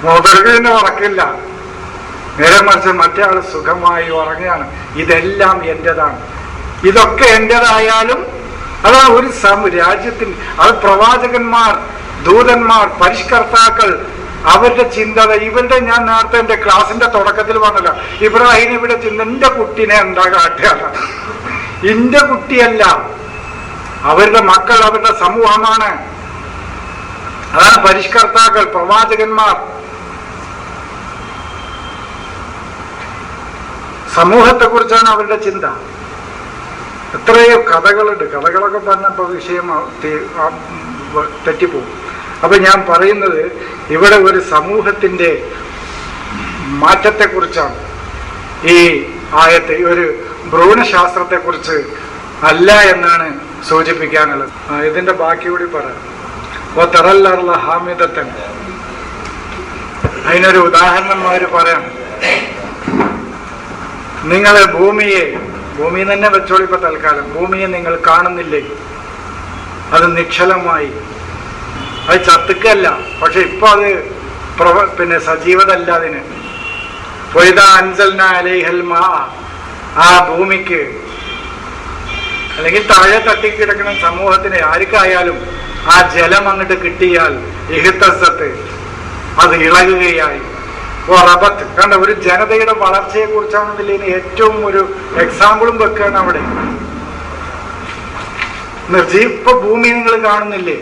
മുതൽക്കിന് ഉറക്കില്ല. നേരെ മറിച്ച് മറ്റേ ആള് സുഖമായി ഉറങ്ങുകയാണ്. ഇതെല്ലാം എന്റേതാണ്, ഇതൊക്കെ എന്റേതായാലും അതാണ് ഒരു രാജ്യത്തിന്. അത് പ്രവാചകന്മാർ, ദൂതന്മാർ, പരിഷ്കർത്താക്കൾ, അവരുടെ ചിന്തത. ഇവരുടെ ഞാൻ നേരത്തെ എന്റെ ക്ലാസിന്റെ തുടക്കത്തിൽ പറഞ്ഞല്ലോ, ഇബ്രാഹിം ഇവിടെ ചിന്ത എന്റെ കുട്ടിനെ എന്താ കാട്ടുക, എന്റെ കുട്ടിയല്ല, അവരുടെ മക്കൾ, അവരുടെ സമൂഹമാണ്. അതാണ് പരിഷ്കർത്താക്കൾ, പ്രവാചകന്മാർ. സമൂഹത്തെ കുറിച്ചാണ് അവരുടെ ചിന്ത. എത്രയോ കഥകളുണ്ട്. കഥകളൊക്കെ പറഞ്ഞപ്പോ വിഷയം തെറ്റിപ്പോകും. അപ്പൊ ഞാൻ പറയുന്നത് ഇവിടെ ഒരു സമൂഹത്തിന്റെ മാറ്റത്തെക്കുറിച്ചാണ് ഈ ആയത്ത്. ഒരു ഭ്രൂണശാസ്ത്രത്തെ കുറിച്ച് അല്ല എന്നാണ് സൂചിപ്പിക്കാനുള്ളത്. ഇതിന്റെ ബാക്കി കൂടി പറയാം. ഹാമിദത്തൻ, അതിനൊരു ഉദാഹരണന്മാര് പറയാം. നിങ്ങളെ ഭൂമി തന്നെ വെച്ചോളിപ്പോ തൽക്കാലം. ഭൂമിയെ നിങ്ങൾ കാണുന്നില്ലേ, അത് നിശ്ചലമായി, അത് ചത്തുക്കല്ല, പക്ഷെ ഇപ്പൊ അത് സജീവത അല്ല അതിന്. ആ ഭൂമിക്ക് അല്ലെങ്കിൽ താഴെ തട്ടിക്കിടക്കുന്ന സമൂഹത്തിന് ആർക്കായാലും ആ ജലം അങ്ങോട്ട് കിട്ടിയാൽ ഇഹ്തസത്ത്, അത് ഇളകുകയായി. റബത്ത് കണ്ട ഒരു ജനതയുടെ വളർച്ചയെ കുറിച്ചാണ് ഇതിന് ഏറ്റവും ഒരു എക്സാമ്പിളും വെക്കുകയാണ് അവിടെ. ഇപ്പൊ ഭൂമി നിങ്ങൾ കാണുന്നില്ലേ,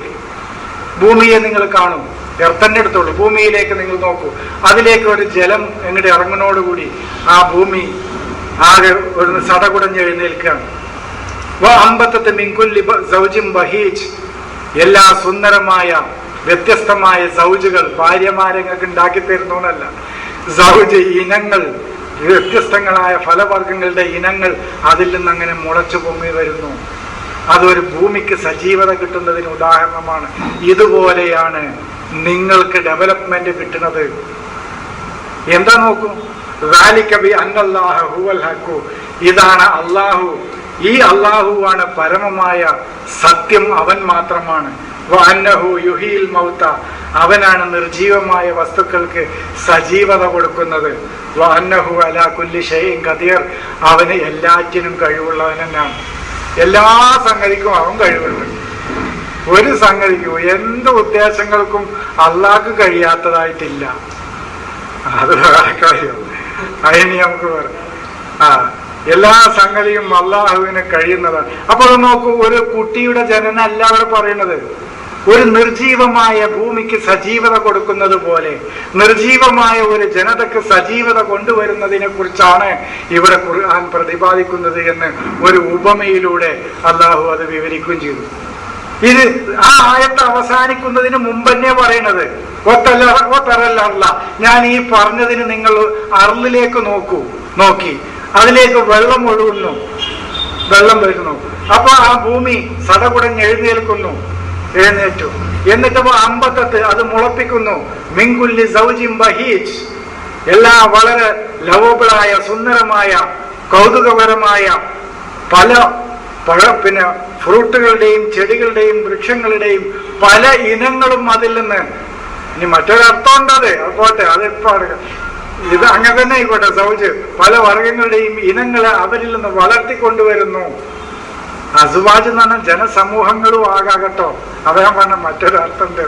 ഭൂമിയെ നിങ്ങൾ കാണും, എർത്തന്നെ എടുത്തോളൂ, ഭൂമിയിലേക്ക് നിങ്ങൾ നോക്കൂ. അതിലേക്ക് ഒരു ജലം എങ്ങോട്ട് ഇറങ്ങുന്നതോടുകൂടി ആ ഭൂമി ആകെ ഒരു സടകുടഞ്ഞ് എഴുന്നേൽക്കുകയാണ്. അമ്പത്തത്തെ മിൻകുല്ലി സൗജിം ബഹീജ്, എല്ലാ സുന്ദരമായ വ്യത്യസ്തമായ സൗജുകൾ, ഭാര്യമാരങ്ങൾക്ക് ഉണ്ടാക്കി തരുന്നതല്ല, സൗജ് ഇനങ്ങൾ, വ്യത്യസ്തങ്ങളായ ഫലവർഗങ്ങളുടെ ഇനങ്ങൾ അതിൽ നിന്ന് അങ്ങനെ മുളച്ചു പൊങ്ങി വരുന്നു. അതൊരു ഭൂമിക്ക് സജീവത കിട്ടുന്നതിന് ഉദാഹരണമാണ്. ഇതുപോലെയാണ് നിങ്ങൾക്ക് ഡെവലപ്മെന്റ് കിട്ടുന്നത്. എന്താ നോക്കൂ, ഇതാണ് അള്ളാഹു. ഈ അള്ളാഹുവാണ് പരമമായ സത്യം, അവൻ മാത്രമാണ്. യുഹീൽ മൗത, അവനാണ് നിർജീവമായ വസ്തുക്കൾക്ക് സജീവത കൊടുക്കുന്നത്. വഅന്നഹു അലാ കുല്ലി ഷൈഇൻ ഖദീർ, അവന് എല്ലാറ്റിനും കഴിവുള്ളവൻ തന്നെയാണ്. എല്ലാ സംഗതിക്കും അവൻ കഴിവുണ്ട്. ഒരു സംഗതിക്കും എന്ത് ഉദ്ദേശങ്ങൾക്കും അള്ളാഹ്ക്ക് കഴിയാത്തതായിട്ടില്ല. അത് വേറെ കാര്യം, അതിന് നമുക്ക് പറയാം. എല്ലാ സംഗതിയും അള്ളാഹുവിന് കഴിയുന്നതാണ്. അപ്പൊ അത് നോക്കൂ, ഒരു കുട്ടിയുടെ ജനനല്ല അവിടെ പറയുന്നത്. ഒരു നിർജീവമായ ഭൂമിക്ക് സജീവത കൊടുക്കുന്നത് പോലെ നിർജീവമായ ഒരു ജനതയ്ക്ക് സജീവത കൊണ്ടുവരുന്നതിനെ കുറിച്ചാണ് ഇവിടെ ഖുർആൻ പ്രതിപാദിക്കുന്നത് എന്ന് ഒരു ഉപമയിലൂടെ അള്ളാഹു അത് വിവരിക്കുകയും ചെയ്തു. ഇത് ആ ആയത്ത് അവസാനിക്കുന്നതിന് മുമ്പ് തന്നെ പറയണത് ഒത്തല്ല, ഞാൻ ഈ പറഞ്ഞതിന് നിങ്ങൾ അർളിലേക്ക് നോക്കി അതിലേക്ക് വെള്ളം ഒഴുകുന്നു, വെള്ളം വരുന്നു. അപ്പൊ ആ ഭൂമി സടകുടഞ്ഞ് എഴുന്നേറ്റു. എന്നിട്ട് അമ്പത്തത്ത് അത് മുളപ്പിക്കുന്നു. മിൻകുല്ലി സൗജിൻ ബഹീജ്, എല്ലാ വളരെ ലവബിളായ, സുന്ദരമായ, കൗതുകപരമായ പല ഫ്രൂട്ടുകളുടെയും ചെടികളുടെയും വൃക്ഷങ്ങളുടെയും പല ഇനങ്ങളും അതിൽ നിന്ന് ഇനി മറ്റൊരർത്ഥം ഉണ്ടത്, പോട്ടെ, അതിപ്പോ ഇത് അങ്ങനെ തന്നെ ആയിക്കോട്ടെ. സൗജ് പല വർഗങ്ങളുടെയും ഇനങ്ങളെ അവരിൽ നിന്ന് വളർത്തിക്കൊണ്ടുവരുന്നു. അസുവാജ് എന്ന് പറഞ്ഞാൽ ജനസമൂഹങ്ങളും ആകാകട്ടോ. അദ്ദേഹം പറഞ്ഞ മറ്റൊരർത്ഥമുണ്ട്,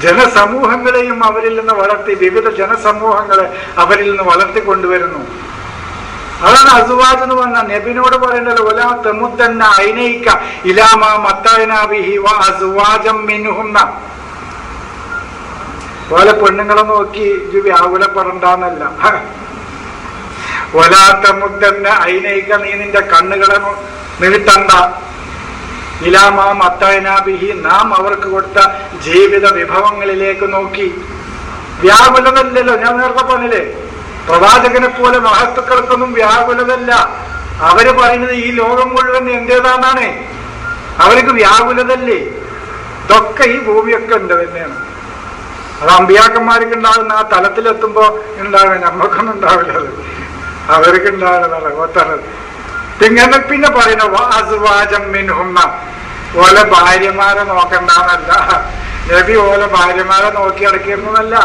ജനസമൂഹങ്ങളെയും അവരിൽ നിന്ന് വളർത്തി, വിവിധ ജനസമൂഹങ്ങളെ അവരിൽ നിന്ന് വളർത്തിക്കൊണ്ടുവരുന്നു. അതാണ് അസുവാജ് എന്ന് പറഞ്ഞാൽ. നബിനോട് പറയേണ്ടത് ഒലാ തെമുത്തന്ന ഐനൈക ഇലാമാ മത്തഅനാ ബിഹി വ അസുവാജം മിൻഹുന്ന. പോലെ പെണ്ണുങ്ങളെ നോക്കി ഇത് വ്യാകുലപ്പെടണ്ടെന്നല്ല. ഒലാ തെമുത്തന്ന ഐനൈക, നീ നിന്റെ കണ്ണുകളെ നീട്ടണ്ട, ഇലാമാ മത്തഅനാ ബിഹി, നാം അവർക്ക് കൊടുത്ത ജീവിത വിഭവങ്ങളിലേക്ക് നോക്കി. വ്യാകുലതല്ലല്ലോ. ഞാൻ നേരത്തെ പറഞ്ഞില്ലേ, പ്രവാചകനെ പോലെ മഹത്തുക്കൾക്കൊന്നും വ്യാകുലതല്ല. അവര് പറയുന്നത് ഈ ലോകം മുഴുവൻ എന്റേതാണെന്നാണ്. അവർക്ക് വ്യാകുലതല്ലേ? ഇതൊക്കെ ഈ ഭൂമിയൊക്കെ ഉണ്ട് തന്നെയാണ്. അത് അമ്പിയാക്കന്മാർക്ക് ഉണ്ടാകുന്ന ആ തലത്തിലെത്തുമ്പോ ഉണ്ടാകുക, നമ്മൾക്കൊന്നും ഉണ്ടാവില്ല. അത് അവർക്ക് ഉണ്ടാകുന്നതാണ് ഒത്തണത്. പിന്നെ പറയുന്ന വാസുവാചം മിൻഹുന്ന, ഓലെ ഭാര്യമാരെ നോക്കണ്ടെന്നല്ല. നബി ഓലെ ഭാര്യമാരെ നോക്കി അടക്കിയിരുന്നതല്ല.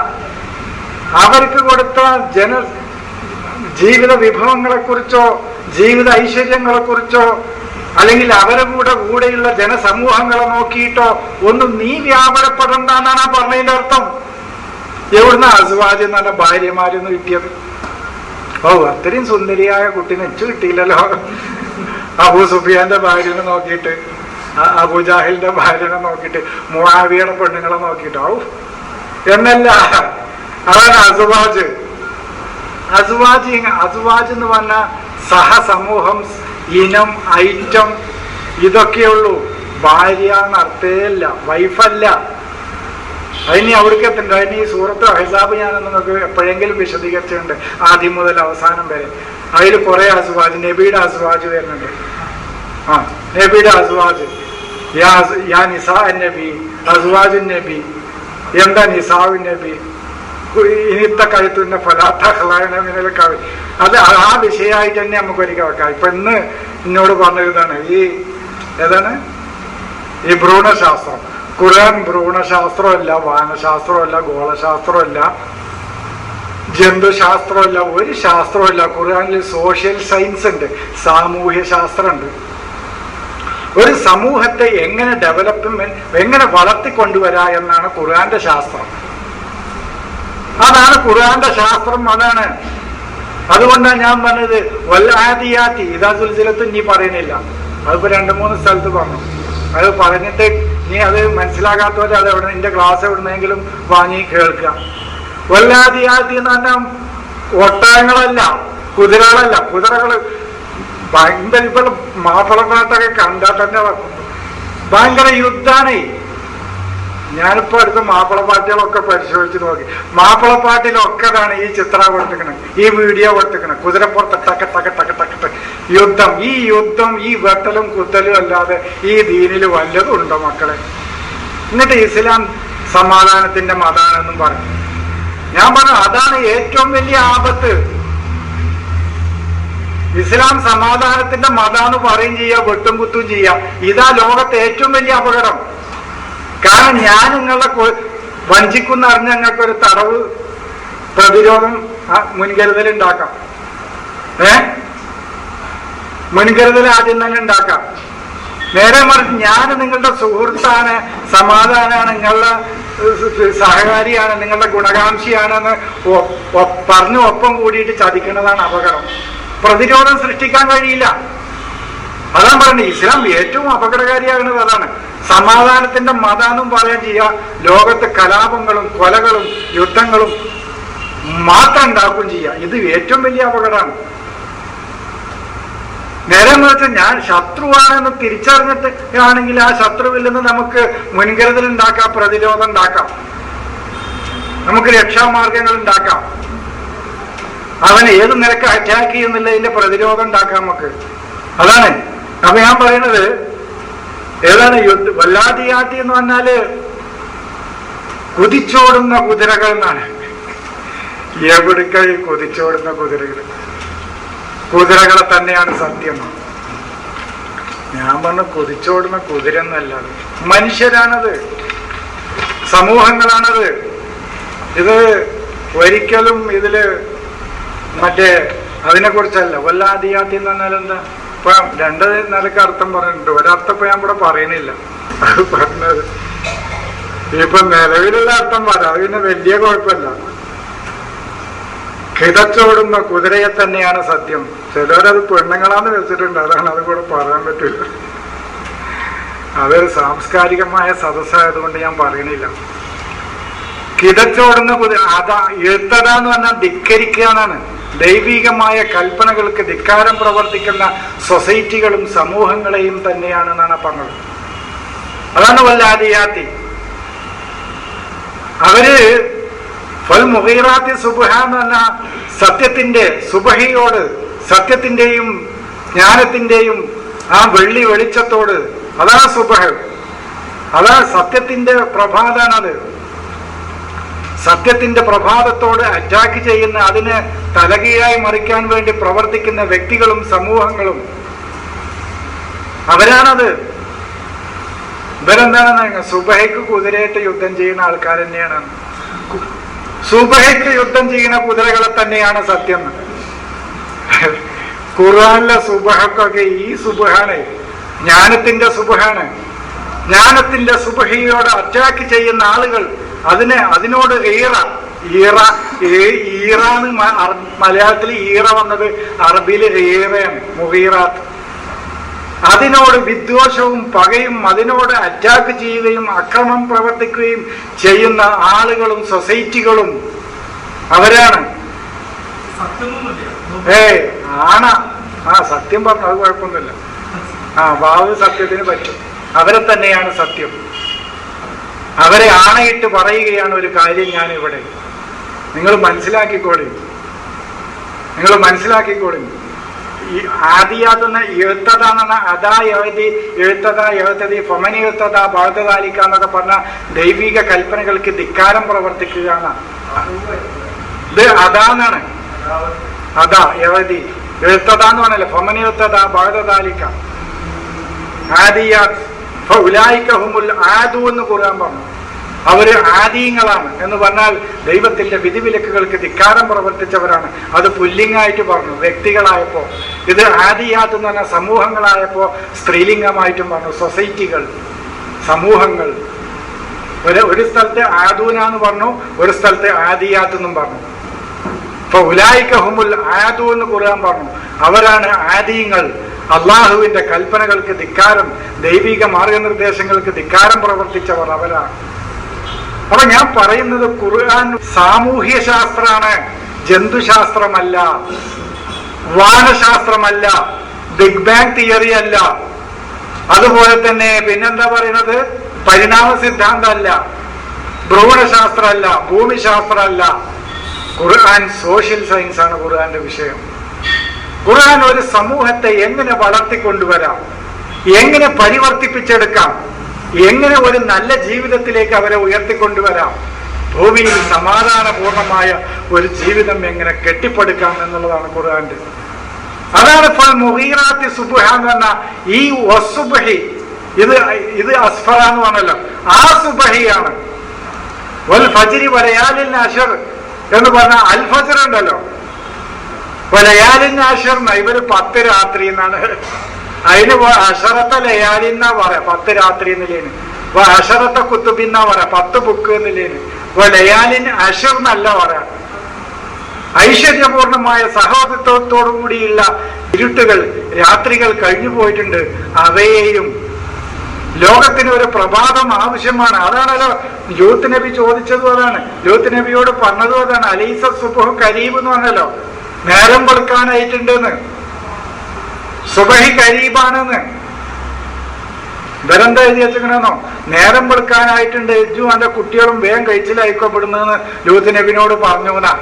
അവർക്ക് കൊടുത്ത ജീവിത വിഭവങ്ങളെ കുറിച്ചോ ജീവിത ഐശ്വര്യങ്ങളെ കുറിച്ചോ അല്ലെങ്കിൽ അവരെ കൂടെയുള്ള ജനസമൂഹങ്ങളെ നോക്കിയിട്ടോ ഒന്നും നീ വ്യാപരപ്പെടണ്ടെന്നാണ് ആ പറഞ്ഞതിന്റെ അർത്ഥം. എവിടുന്ന അസുവാജ് എന്ന് പറഞ്ഞ ഭാര്യമാരെന്ന് കിട്ടിയത്? ഓ, അത്രയും സുന്ദരിയായ കുട്ടി നെച്ചു കിട്ടിയില്ലല്ലോ. അബൂ സുഫിയാന്റെ ഭാര്യനെ നോക്കിയിട്ട്, അബൂജാഹിലിന്റെ ഭാര്യനെ നോക്കിയിട്ട്, മുആവിയയുടെ പെണ്ണുങ്ങളെ നോക്കിയിട്ട് ഔ എന്നല്ല. അതാണ് അസുവാജ്. അസുവാജ് എന്ന് പറഞ്ഞ സഹസമൂഹം, ഇനം, ഐറ്റം, ഇതൊക്കെയുള്ളൂ. ഭാര്യ എന്നർത്ഥേയില്ല, വൈഫല്ല. അതിന് അവിടേക്ക് എത്തണ്ട. അതിന് ഈ സൂറത്ത് അഹ്സാബ് ഞാൻ നിങ്ങൾക്ക് എപ്പോഴെങ്കിലും വിശദീകരിച്ചിട്ടുണ്ട്, ആദ്യം മുതൽ അവസാനം വരെ. അതിൽ കുറെ അസുവാജ്, നബിയുടെ അസുവാജ് വരുന്നുണ്ട്. നബിയുടെ അസുവാജ്, യാ നിസാ നബി, അസുവാജു നബി. എന്താ നിസാവു നബി? ഇനിത്തെ കഴുത്തുന്ന ഫലാത്തഹ്ലായന കവി. അത് ആ വിഷയമായിട്ട് തന്നെ നമുക്ക് ഒരിക്കൽ വെക്കാം. ഇപ്പൊ ഇന്ന് എന്നോട് പറഞ്ഞത് ഇതാണ്, ഏതാണ് ഈ ഭ്രൂണശാസ്ത്രം. ഖുർആൻ ഭ്രൂണശാസ്ത്രമല്ല, വാനശാസ്ത്രമല്ല, ഗോളശാസ്ത്രമല്ല, ജന്തുശാസ്ത്രമല്ല, ഒരു ശാസ്ത്രമല്ല. ഖുർആനിൽ സോഷ്യൽ സയൻസ് ഉണ്ട്, സാമൂഹ്യ ശാസ്ത്രമുണ്ട്. ഒരു സമൂഹത്തെ എങ്ങനെ എങ്ങനെ വളർത്തിക്കൊണ്ടുവരാ എന്നാണ് ഖുർആന്റെ ശാസ്ത്രം. അതാണ് ഖുർആന്റെ ശാസ്ത്രം. അതാണ്. അതുകൊണ്ടാണ് ഞാൻ പറഞ്ഞത് വല്ലാദിയാത്തി ഇദാ സുൽസിലത്ത് നീ പറയുന്നില്ല. അതിപ്പോ 2-3 സ്ഥലത്ത് പറഞ്ഞു. അത് പറഞ്ഞിട്ട് നീ അത് മനസ്സിലാകാത്തവരെ അത് എവിടെ നിന്റെ ക്ലാസ് എവിടുന്നെങ്കിലും വാങ്ങി കേൾക്കുക. വല്ലാദിയാത്തി എന്ന് പറഞ്ഞാൽ ഒട്ടകങ്ങളല്ല, കുതിരകളല്ല. കുതിരകള് ഭയങ്കര ഇപ്പോൾ മാപ്പിളപ്പാട്ടൊക്കെ കണ്ടാൽ തന്നെ ഭയങ്കര യുദ്ധാണേ. ഞാനിപ്പോ അടുത്ത മാപ്പിളപ്പാട്ടുകളൊക്കെ പരിശോധിച്ച് നോക്കി. മാപ്പിളപ്പാട്ടിലൊക്കെ അതാണ് ഈ ചിത്രം കൊടുത്തിക്കണം, ഈ വീഡിയോ കൊടുത്തിക്കണം. കുതിരപ്പുറത്ത് ടക്ക് ടക്ക് ടക്ക് ടക്ക് യുദ്ധം. ഈ യുദ്ധം, ഈ വെട്ടലും കുത്തലും അല്ലാതെ ഈ ദീനിൽ വല്ലതും ഉണ്ടോ മക്കളെ? എന്നിട്ട് ഇസ്ലാം സമാധാനത്തിന്റെ മതാണെന്നും പറഞ്ഞു. ഞാൻ പറഞ്ഞു അതാണ് ഏറ്റവും വലിയ ആപത്ത്. ഇസ്ലാം സമാധാനത്തിന്റെ മതാന്ന് പറയും ചെയ്യാ, വെട്ടും കുത്തും ചെയ്യാം. ഇതാ ലോകത്തെ ഏറ്റവും വലിയ അപകടം. കാരണം ഞാൻ നിങ്ങളെ വഞ്ചിക്കുന്ന അറിഞ്ഞ ഞങ്ങൾക്കൊരു തടവ് പ്രതിരോധം മുൻകരുതൽ ഉണ്ടാക്കാം. മുൻകരുതൽ ആദ്യം തന്നെ ഉണ്ടാക്കാം. നേരെ മറിച്ച് ഞാൻ നിങ്ങളുടെ സുഹൃത്താണ്, സമാധാനമാണ്, നിങ്ങളുടെ സഹകാരിയാണ്, നിങ്ങളുടെ ഗുണകാംക്ഷിയാണെന്ന് പറഞ്ഞു ഒപ്പം കൂടിയിട്ട് ചതിക്കുന്നതാണ് അപകടം. പ്രതിരോധം സൃഷ്ടിക്കാൻ കഴിയില്ല. അതാണ് പറഞ്ഞത് ഇസ്ലാം ഏറ്റവും അപകടകാരിയാകുന്നത് അതാണ്. സമാധാനത്തിന്റെ മതാന്നും പറയാൻ ചെയ്യാ, ലോകത്ത് കലാപങ്ങളും കൊലകളും യുദ്ധങ്ങളും മാത്രം ഉണ്ടാക്കുകയും ചെയ്യാം. ഇത് ഏറ്റവും വലിയ അപകടമാണ്. നേരെ മറിച്ച് ഞാൻ ശത്രുവാണെന്ന് തിരിച്ചറിഞ്ഞിട്ട് ആണെങ്കിൽ ആ ശത്രുവിൽ നിന്ന് നമുക്ക് മുൻകരുതൽ ഉണ്ടാക്കാം, പ്രതിരോധം ഉണ്ടാക്കാം, നമുക്ക് രക്ഷാമാർഗങ്ങൾ ഉണ്ടാക്കാം. അവന് ഏത് നിരക്ക് അറ്റാക്ക് ചെയ്യുന്നില്ലതിന്റെ പ്രതിരോധം ഉണ്ടാക്കാം നമുക്ക്. അതാണ് അപ്പൊ ഞാൻ പറയുന്നത്. ഏതാണ് വല്ലാതിയാത്തി എന്ന് പറഞ്ഞാല് കുതിച്ചോടുന്ന കുതിരകൾ എന്നാണ്. എവിടേക്കാ ഈ കുതിച്ചോടുന്ന കുതിരകൾ? കുതിരകളെ തന്നെയാണ് സത്യം. ഞാൻ പറഞ്ഞ കുതിച്ചോടുന്ന കുതിര എന്നല്ലാതെ മനുഷ്യരാണത്, സമൂഹങ്ങളാണത്. ഇത് ഒരിക്കലും ഇതില് മറ്റേ അതിനെ കുറിച്ചല്ല. വല്ലാദിയാത്തി എന്ന് പറഞ്ഞാൽ എന്താ? ഇപ്പൊ രണ്ട് നിലക്ക് അർത്ഥം പറഞ്ഞിട്ടുണ്ട്. ഒരർത്ഥം ഇപ്പൊ ഞാൻ ഇവിടെ പറയണില്ല, അത് പറഞ്ഞത് ഇപ്പൊ നിലവിലുള്ള അർത്ഥം പറയാം. അത് പിന്നെ വലിയ കുഴപ്പമില്ല. കിതച്ചോടുന്ന കുതിരയെ തന്നെയാണ് സത്യം. ചിലരത് പെണ്ണുങ്ങളാന്ന് വെച്ചിട്ടുണ്ട്, അതാണ് അത് കൂടെ പറയാൻ പറ്റില്ല. അതൊരു സാംസ്കാരികമായ സദസ്സായതുകൊണ്ട് ഞാൻ പറയണില്ല. കിതച്ചോടുന്ന കുതിര അതാ എഴുത്തതാന്ന് പറഞ്ഞാൽ ധിക്കരിക്കുക എന്നാണ്. ദൈവികമായ കൽപ്പനകൾക്ക് ധിക്കാരം പ്രവർത്തിക്കുന്ന സൊസൈറ്റികളും സമൂഹങ്ങളെയും തന്നെയാണ് എന്നാണ് പറഞ്ഞത്. അതാണ് വല്ലാദിയാത്തി. അവര് ഫൽ മുഗീറാത്തി സുബ്ഹ എന്ന് പറഞ്ഞാൽ സത്യത്തിന്റെ സുബഹിയോട്, സത്യത്തിന്റെയും ജ്ഞാനത്തിന്റെയും ആ വെള്ളി വെളിച്ചത്തോട്, അതാണ് സുബഹ്, അതാണ് സത്യത്തിന്റെ പ്രഭാതാണത്. സത്യത്തിന്റെ പ്രഭാതത്തോട് അറ്റാക്ക് ചെയ്യുന്ന, അതിനെ തലകീഴായി മറിക്കാൻ വേണ്ടി പ്രവർത്തിക്കുന്ന വ്യക്തികളും സമൂഹങ്ങളും അവരാണത്. ഇവരെന്താണെന്ന് സുബഹയ്ക്ക് കുതിരയായിട്ട് യുദ്ധം ചെയ്യുന്ന ആൾക്കാർ തന്നെയാണ്. സുബഹയ്ക്ക് യുദ്ധം ചെയ്യുന്ന കുതിരകളെ തന്നെയാണ് സത്യം. ഖുർആനിലെ സുബഹക്കൊക്കെ ഈ സുബഹാണ് ജ്ഞാനത്തിന്റെ സുബഹാണ്. ജ്ഞാനത്തിന്റെ സുബഹിയോട് അറ്റാക്ക് ചെയ്യുന്ന ആളുകൾ, അതിനോട് ഈറാന്ന് മലയാളത്തിൽ ഈറ വന്നത്, അറബിയിൽ ഈറയാണ്, മുഗീറാത്ത്. അതിനോട് വിദ്വേഷവും പകയും അതിനോട് അറ്റാക്ക് ചെയ്യുകയും അക്രമം പ്രവർത്തിക്കുകയും ചെയ്യുന്ന ആളുകളും സൊസൈറ്റികളും അവരാണ്. സത്യം പറഞ്ഞു, അത് കുഴപ്പമൊന്നുമില്ല. വാവ് സത്യത്തിന് പറ്റും. അവരെ തന്നെയാണ് സത്യം. അവരെ ആണയിട്ട് പറയുകയാണ് ഒരു കാര്യം. ഞാനിവിടെ നിങ്ങൾ മനസ്സിലാക്കിക്കോളി. ഈ ആദിയാത്തുന്ന എഴുത്തതാണെന്ന അതാ എഴുതി എഴുത്തതാ എഴുത്തതി ഫമനി എഴുത്തതാ ബാധതാലിക്ക എന്നൊക്കെ പറഞ്ഞ ദൈവിക കൽപ്പനകൾക്ക് ധിക്കാരം പ്രവർത്തിക്കുകയാണ്. ഇത് അതാന്നാണ്. അതാ എഴുതി എഴുത്തതാന്ന് പറഞ്ഞല്ലേ, ഫമനി എഴുത്തതാ ബാധതാലിക്ക ആദിയാത്ത് ഉലായിക്കഹുമുൽ ആദു എന്ന് ഖുർആൻ പറഞ്ഞു. അവര് ആദീങ്ങളാണ് എന്ന് പറഞ്ഞാൽ ദൈവത്തിന്റെ വിധിവിലക്കുകൾക്ക് ധിക്കാരം പ്രവർത്തിച്ചവരാണ്. അത് പുല്ലിംഗായിട്ട് പറഞ്ഞു വ്യക്തികളായപ്പോ. ഇത് ആദിയാത്ത് എന്ന് പറഞ്ഞാൽ സമൂഹങ്ങളായപ്പോ സ്ത്രീലിംഗമായിട്ടും പറഞ്ഞു. സൊസൈറ്റികൾ, സമൂഹങ്ങൾ. ഒരു സ്ഥലത്ത് ആദൂനാന്ന് പറഞ്ഞു, ഒരു സ്ഥലത്ത് ആദിയാത്ത് എന്നും പറഞ്ഞു. ഇപ്പൊ ഉലായിക്കഹുമുൽ ആദു എന്ന് ഖുർആൻ പറഞ്ഞു. അവരാണ് ആദീങ്ങൾ. അള്ളാഹുവിന്റെ കൽപ്പനകൾക്ക് ധിക്കാരം, ദൈവിക മാർഗനിർദ്ദേശങ്ങൾക്ക് ധിക്കാരം പ്രവർത്തിച്ചവർ അവരാണ്. അപ്പൊ ഞാൻ പറയുന്നത് ഖുർആൻ സാമൂഹ്യ ശാസ്ത്രമാണ്, ജന്തുശാസ്ത്രമല്ല, വാനശാസ്ത്രമല്ല, ബിഗ് ബാങ് തിയറി അല്ല. അതുപോലെ തന്നെ പിന്നെന്താ പറയുന്നത്, പരിണാമ സിദ്ധാന്തമല്ല, ഭ്രൂണശാസ്ത്രമല്ല, ഭൂമിശാസ്ത്രമല്ല. ഖുർആൻ സോഷ്യൽ സയൻസ് ആണ് ഖുർആന്റെ വിഷയം. ഖുർആൻ ഒരു സമൂഹത്തെ എങ്ങനെ വളർത്തിക്കൊണ്ടുവരാം, എങ്ങനെ പരിവർത്തിപ്പിച്ചെടുക്കാം, എങ്ങനെ ഒരു നല്ല ജീവിതത്തിലേക്ക് അവരെ ഉയർത്തിക്കൊണ്ടുവരാം, ഭൂമിയിൽ സമാധാനപൂർണമായ ഒരു ജീവിതം എങ്ങനെ കെട്ടിപ്പടുക്കാം എന്നുള്ളതാണ് ഖുർആന്റെ. അതാണ് ഇപ്പോൾ മുഗീറാത്തി സുബ്ഹ എന്ന് പറഞ്ഞ ഈ വസുബ്ഹി, ഇത് അസ്ഫറ എന്ന് പറഞ്ഞല്ലോ, ആ സുബ്ഹിയാണ്. വൽ ഫജ്രി വലയാലിൻ അശ്ർ എന്ന് പറഞ്ഞ അൽ ഫജ്ർ ഉണ്ടല്ലോ, ലയാലിൻ അശ്ർ ഇവര് 10 രാത്രി എന്നാണ്. അതിന് അഷറത്തെ ലയാലിന്നാ പറയാ, 10 രാത്രി എന്നില്ലേന്. അഷറത്തെ കുത്തുബിന്നാ പറയാ, 10 ബുക്ക് എന്നില്ലേന്. ലയാലിൻ അഷർ എന്നല്ല പറയാ. ഐശ്വര്യപൂർണമായ സഹോദരത്തോടു കൂടിയുള്ള ഇരുട്ടുകൾ, രാത്രികൾ കഴിഞ്ഞു പോയിട്ടുണ്ട്. അവയെയും ലോകത്തിന് ഒരു പ്രഭാതം ആവശ്യമാണ്. അതാണല്ലോ ലൂത്ത് നബി ചോദിച്ചതും അതാണ്, ലൂത്ത് നബിയോട് പറഞ്ഞതും അതാണ്. അലൈസ സുബ്ഹു കരീബ് എന്ന് പറഞ്ഞല്ലോ, നേരം വെളുക്കാനായിട്ടുണ്ടെന്ന്, സുബഹി കരീബാണെന്ന്. ഇവരെന്താ എഴുതി വെച്ചിക്കണെന്നോ, നേരം വെളുക്കാനായിട്ടുണ്ട്, എജ്ജും എന്റെ കുട്ടികളും വേഗം കഴിച്ചിലായിക്കപ്പെടുന്നതെന്ന് ലൂത്ത് നബിനോട് പറഞ്ഞുവെന്നാ.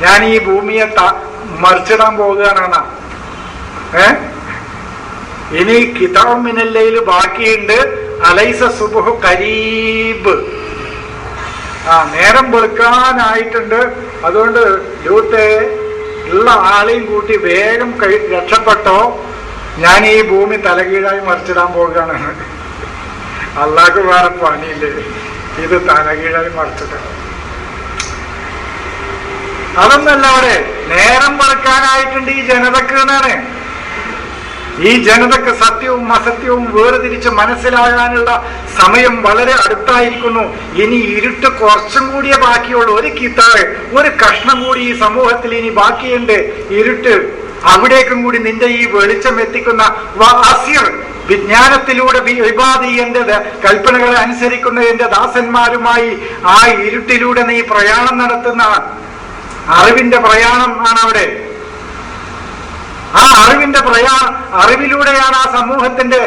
ഞാൻ ഈ ഭൂമിയെ മറിച്ചിടാൻ പോകുകയാണെന്നാ. ഇനി കിതാബ് മിനല്ലയിൽ ബാക്കിയുണ്ട്, അലൈസ സുബ്ഹു കരീബ്. നേരം വെളുക്കാനായിട്ടുണ്ട്. അതുകൊണ്ട് ലൂത്തെ ഉള്ള ആളെയും കൂട്ടി വേഗം രക്ഷപ്പെട്ടോ, ഞാൻ ഈ ഭൂമി തലകീഴായി മറിച്ചിടാൻ പോകുകയാണ്. അള്ളാഹ്ക്ക് വേറെ പണിയില്ലേ, ഇത് തലകീഴായി മറിച്ചിട്ട് അതൊന്നല്ല, അവിടെ നേരം വെളുക്കാനായിട്ടുണ്ട് ഈ ജനതക്ക് എന്നാണ്. ഈ ജനതക്ക് സത്യവും അസത്യവും വേർതിരിച്ച് മനസ്സിലാകാനുള്ള സമയം വളരെ അടുത്തായിരിക്കുന്നു. ഇനി ഇരുട്ട് കുറച്ചും കൂടിയേ ബാക്കിയുള്ളൂ. ഒരു കിതാബ്, ഒരു കഷ്ണം കൂടി ഈ സമൂഹത്തിൽ ഇനി ബാക്കിയുണ്ട്. ഇരുട്ട് അവിടേക്കും കൂടി നിന്റെ ഈ വെളിച്ചം എത്തിക്കുന്ന വാസിർ വിജ്ഞാനത്തിലൂടെ വിവാദി എന്റെ കൽപ്പനകളെ അനുസരിക്കുന്ന എന്റെ ദാസന്മാരുമായി ആ ഇരുട്ടിലൂടെ നീ പ്രയാണം നടത്തുന്ന അറിവിന്റെ പ്രയാണം ആണ് അവിടെ. ആ അറിവിലൂടെയാണ് ആ സമൂഹത്തിന്റെ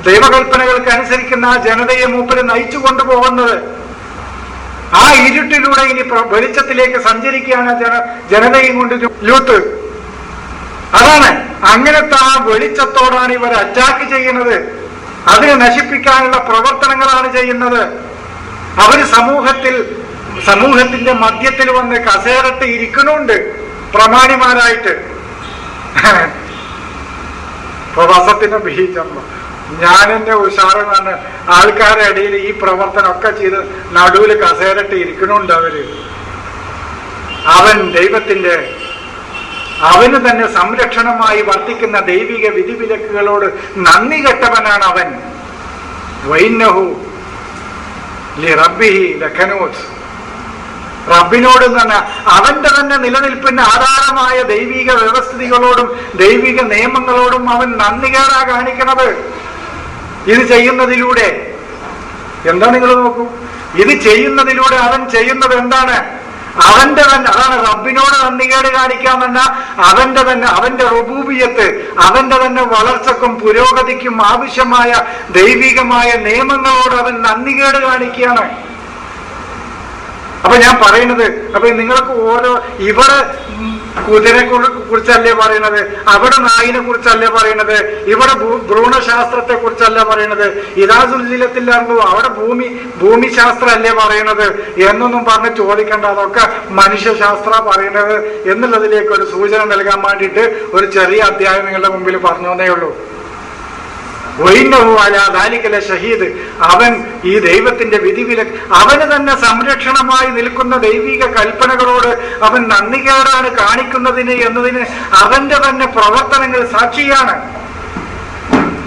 ദൈവകൽപ്പനകൾക്ക് അനുസരിക്കുന്ന ആ ജനതയെ മൂപ്പര് നയിച്ചു കൊണ്ടുപോകുന്നത്. ആ ഇരുട്ടിലൂടെ ഇനി വെളിച്ചത്തിലേക്ക് സഞ്ചരിക്കുകയാണ് ജനതയും കൊണ്ട് ലൂത്ത്. അതാണ്, അങ്ങനത്തെ ആ വെളിച്ചത്തോടാണ് ഇവർ അറ്റാക്ക് ചെയ്യുന്നത്. അതിനെ നശിപ്പിക്കാനുള്ള പ്രവർത്തനങ്ങളാണ് ചെയ്യുന്നത്. അവര് സമൂഹത്തിന്റെ മധ്യത്തിൽ വന്ന് കസേരട്ട് ഇരിക്കണുണ്ട് പ്രമാണിമാരായിട്ട്. വസത്തിന്റെ ബീജമ്മ ഞാൻ എന്നെ ഉഷാറാണ്. ആൾക്കാരുടെ ഇടയിൽ ഈ പ്രവർത്തനം ഒക്കെ ചെയ്ത് നടുവിൽ കസേരട്ട് ഇരിക്കണുണ്ട് അവര്. അവൻ ദൈവത്തിന്റെ അവന് തന്നെ സംരക്ഷണമായി വർത്തിക്കുന്ന ദൈവിക വിധിവിലക്കുകളോട് നന്ദി കെട്ടവനാണ് അവൻ. വൈന്നഹു ലിറബ്ബിഹി ലകനൂത്. റബ്ബിനോട് തന്നെ അവന്റെ തന്നെ നിലനിൽപ്പിന് ആധാരമായ ദൈവിക വ്യവസ്ഥിതികളോടും ദൈവിക നിയമങ്ങളോടും അവൻ നന്ദികേടാ കാണിക്കുന്നത്. ഇത് ചെയ്യുന്നതിലൂടെ എന്താ നിങ്ങൾ നോക്കൂ, ഇത് ചെയ്യുന്നതിലൂടെ അവൻ ചെയ്യുന്നത് എന്താണ്? അവന്റെ തന്നെ, അതാണ് റബ്ബിനോട് നന്ദികേട് കാണിക്കാമെന്ന അവന്റെ റുബൂബിയത്ത്, അവന്റെ തന്നെ വളർച്ചക്കും പുരോഗതിക്കും ആവശ്യമായ ദൈവികമായ നിയമങ്ങളോട് അവൻ നന്ദികേട് കാണിക്കുകയാണ്. അപ്പൊ ഞാൻ പറയുന്നത്, അപ്പൊ നിങ്ങൾക്ക് ഓരോ ഇവിടെ കുതിരനെ കുറിച്ചല്ലേ പറയണത്, അവിടെ നായിനെ കുറിച്ചല്ലേ പറയണത്, ഇവിടെ ഭ്രൂണശാസ്ത്രത്തെ കുറിച്ചല്ല പറയണത്, ഇതാസുൽജിലത്തില്ലായിരുന്നു അവിടെ ഭൂമിശാസ്ത്രം അല്ലേ പറയണത് എന്നൊന്നും പറഞ്ഞ് ചോദിക്കേണ്ട. അതൊക്കെ മനുഷ്യശാസ്ത്ര പറയണത് എന്നുള്ളതിലേക്ക് ഒരു സൂചന നൽകാൻ വേണ്ടിയിട്ട് ഒരു ചെറിയ അധ്യായം നിങ്ങളുടെ മുമ്പിൽ പറഞ്ഞേ ഉള്ളൂ. ഷഹീദ്, അവൻ ഈ ദൈവത്തിന്റെ വിധിവിലക്ക്, അവന് തന്നെ സംരക്ഷണമായി നിൽക്കുന്ന ദൈവിക കൽപ്പനകളോട് അവൻ നന്ദികേടാണ് കാണിക്കുന്നതിന് എന്നതിന് അവന്റെ തന്നെ പ്രവർത്തനങ്ങൾ സാക്ഷിയാണ്.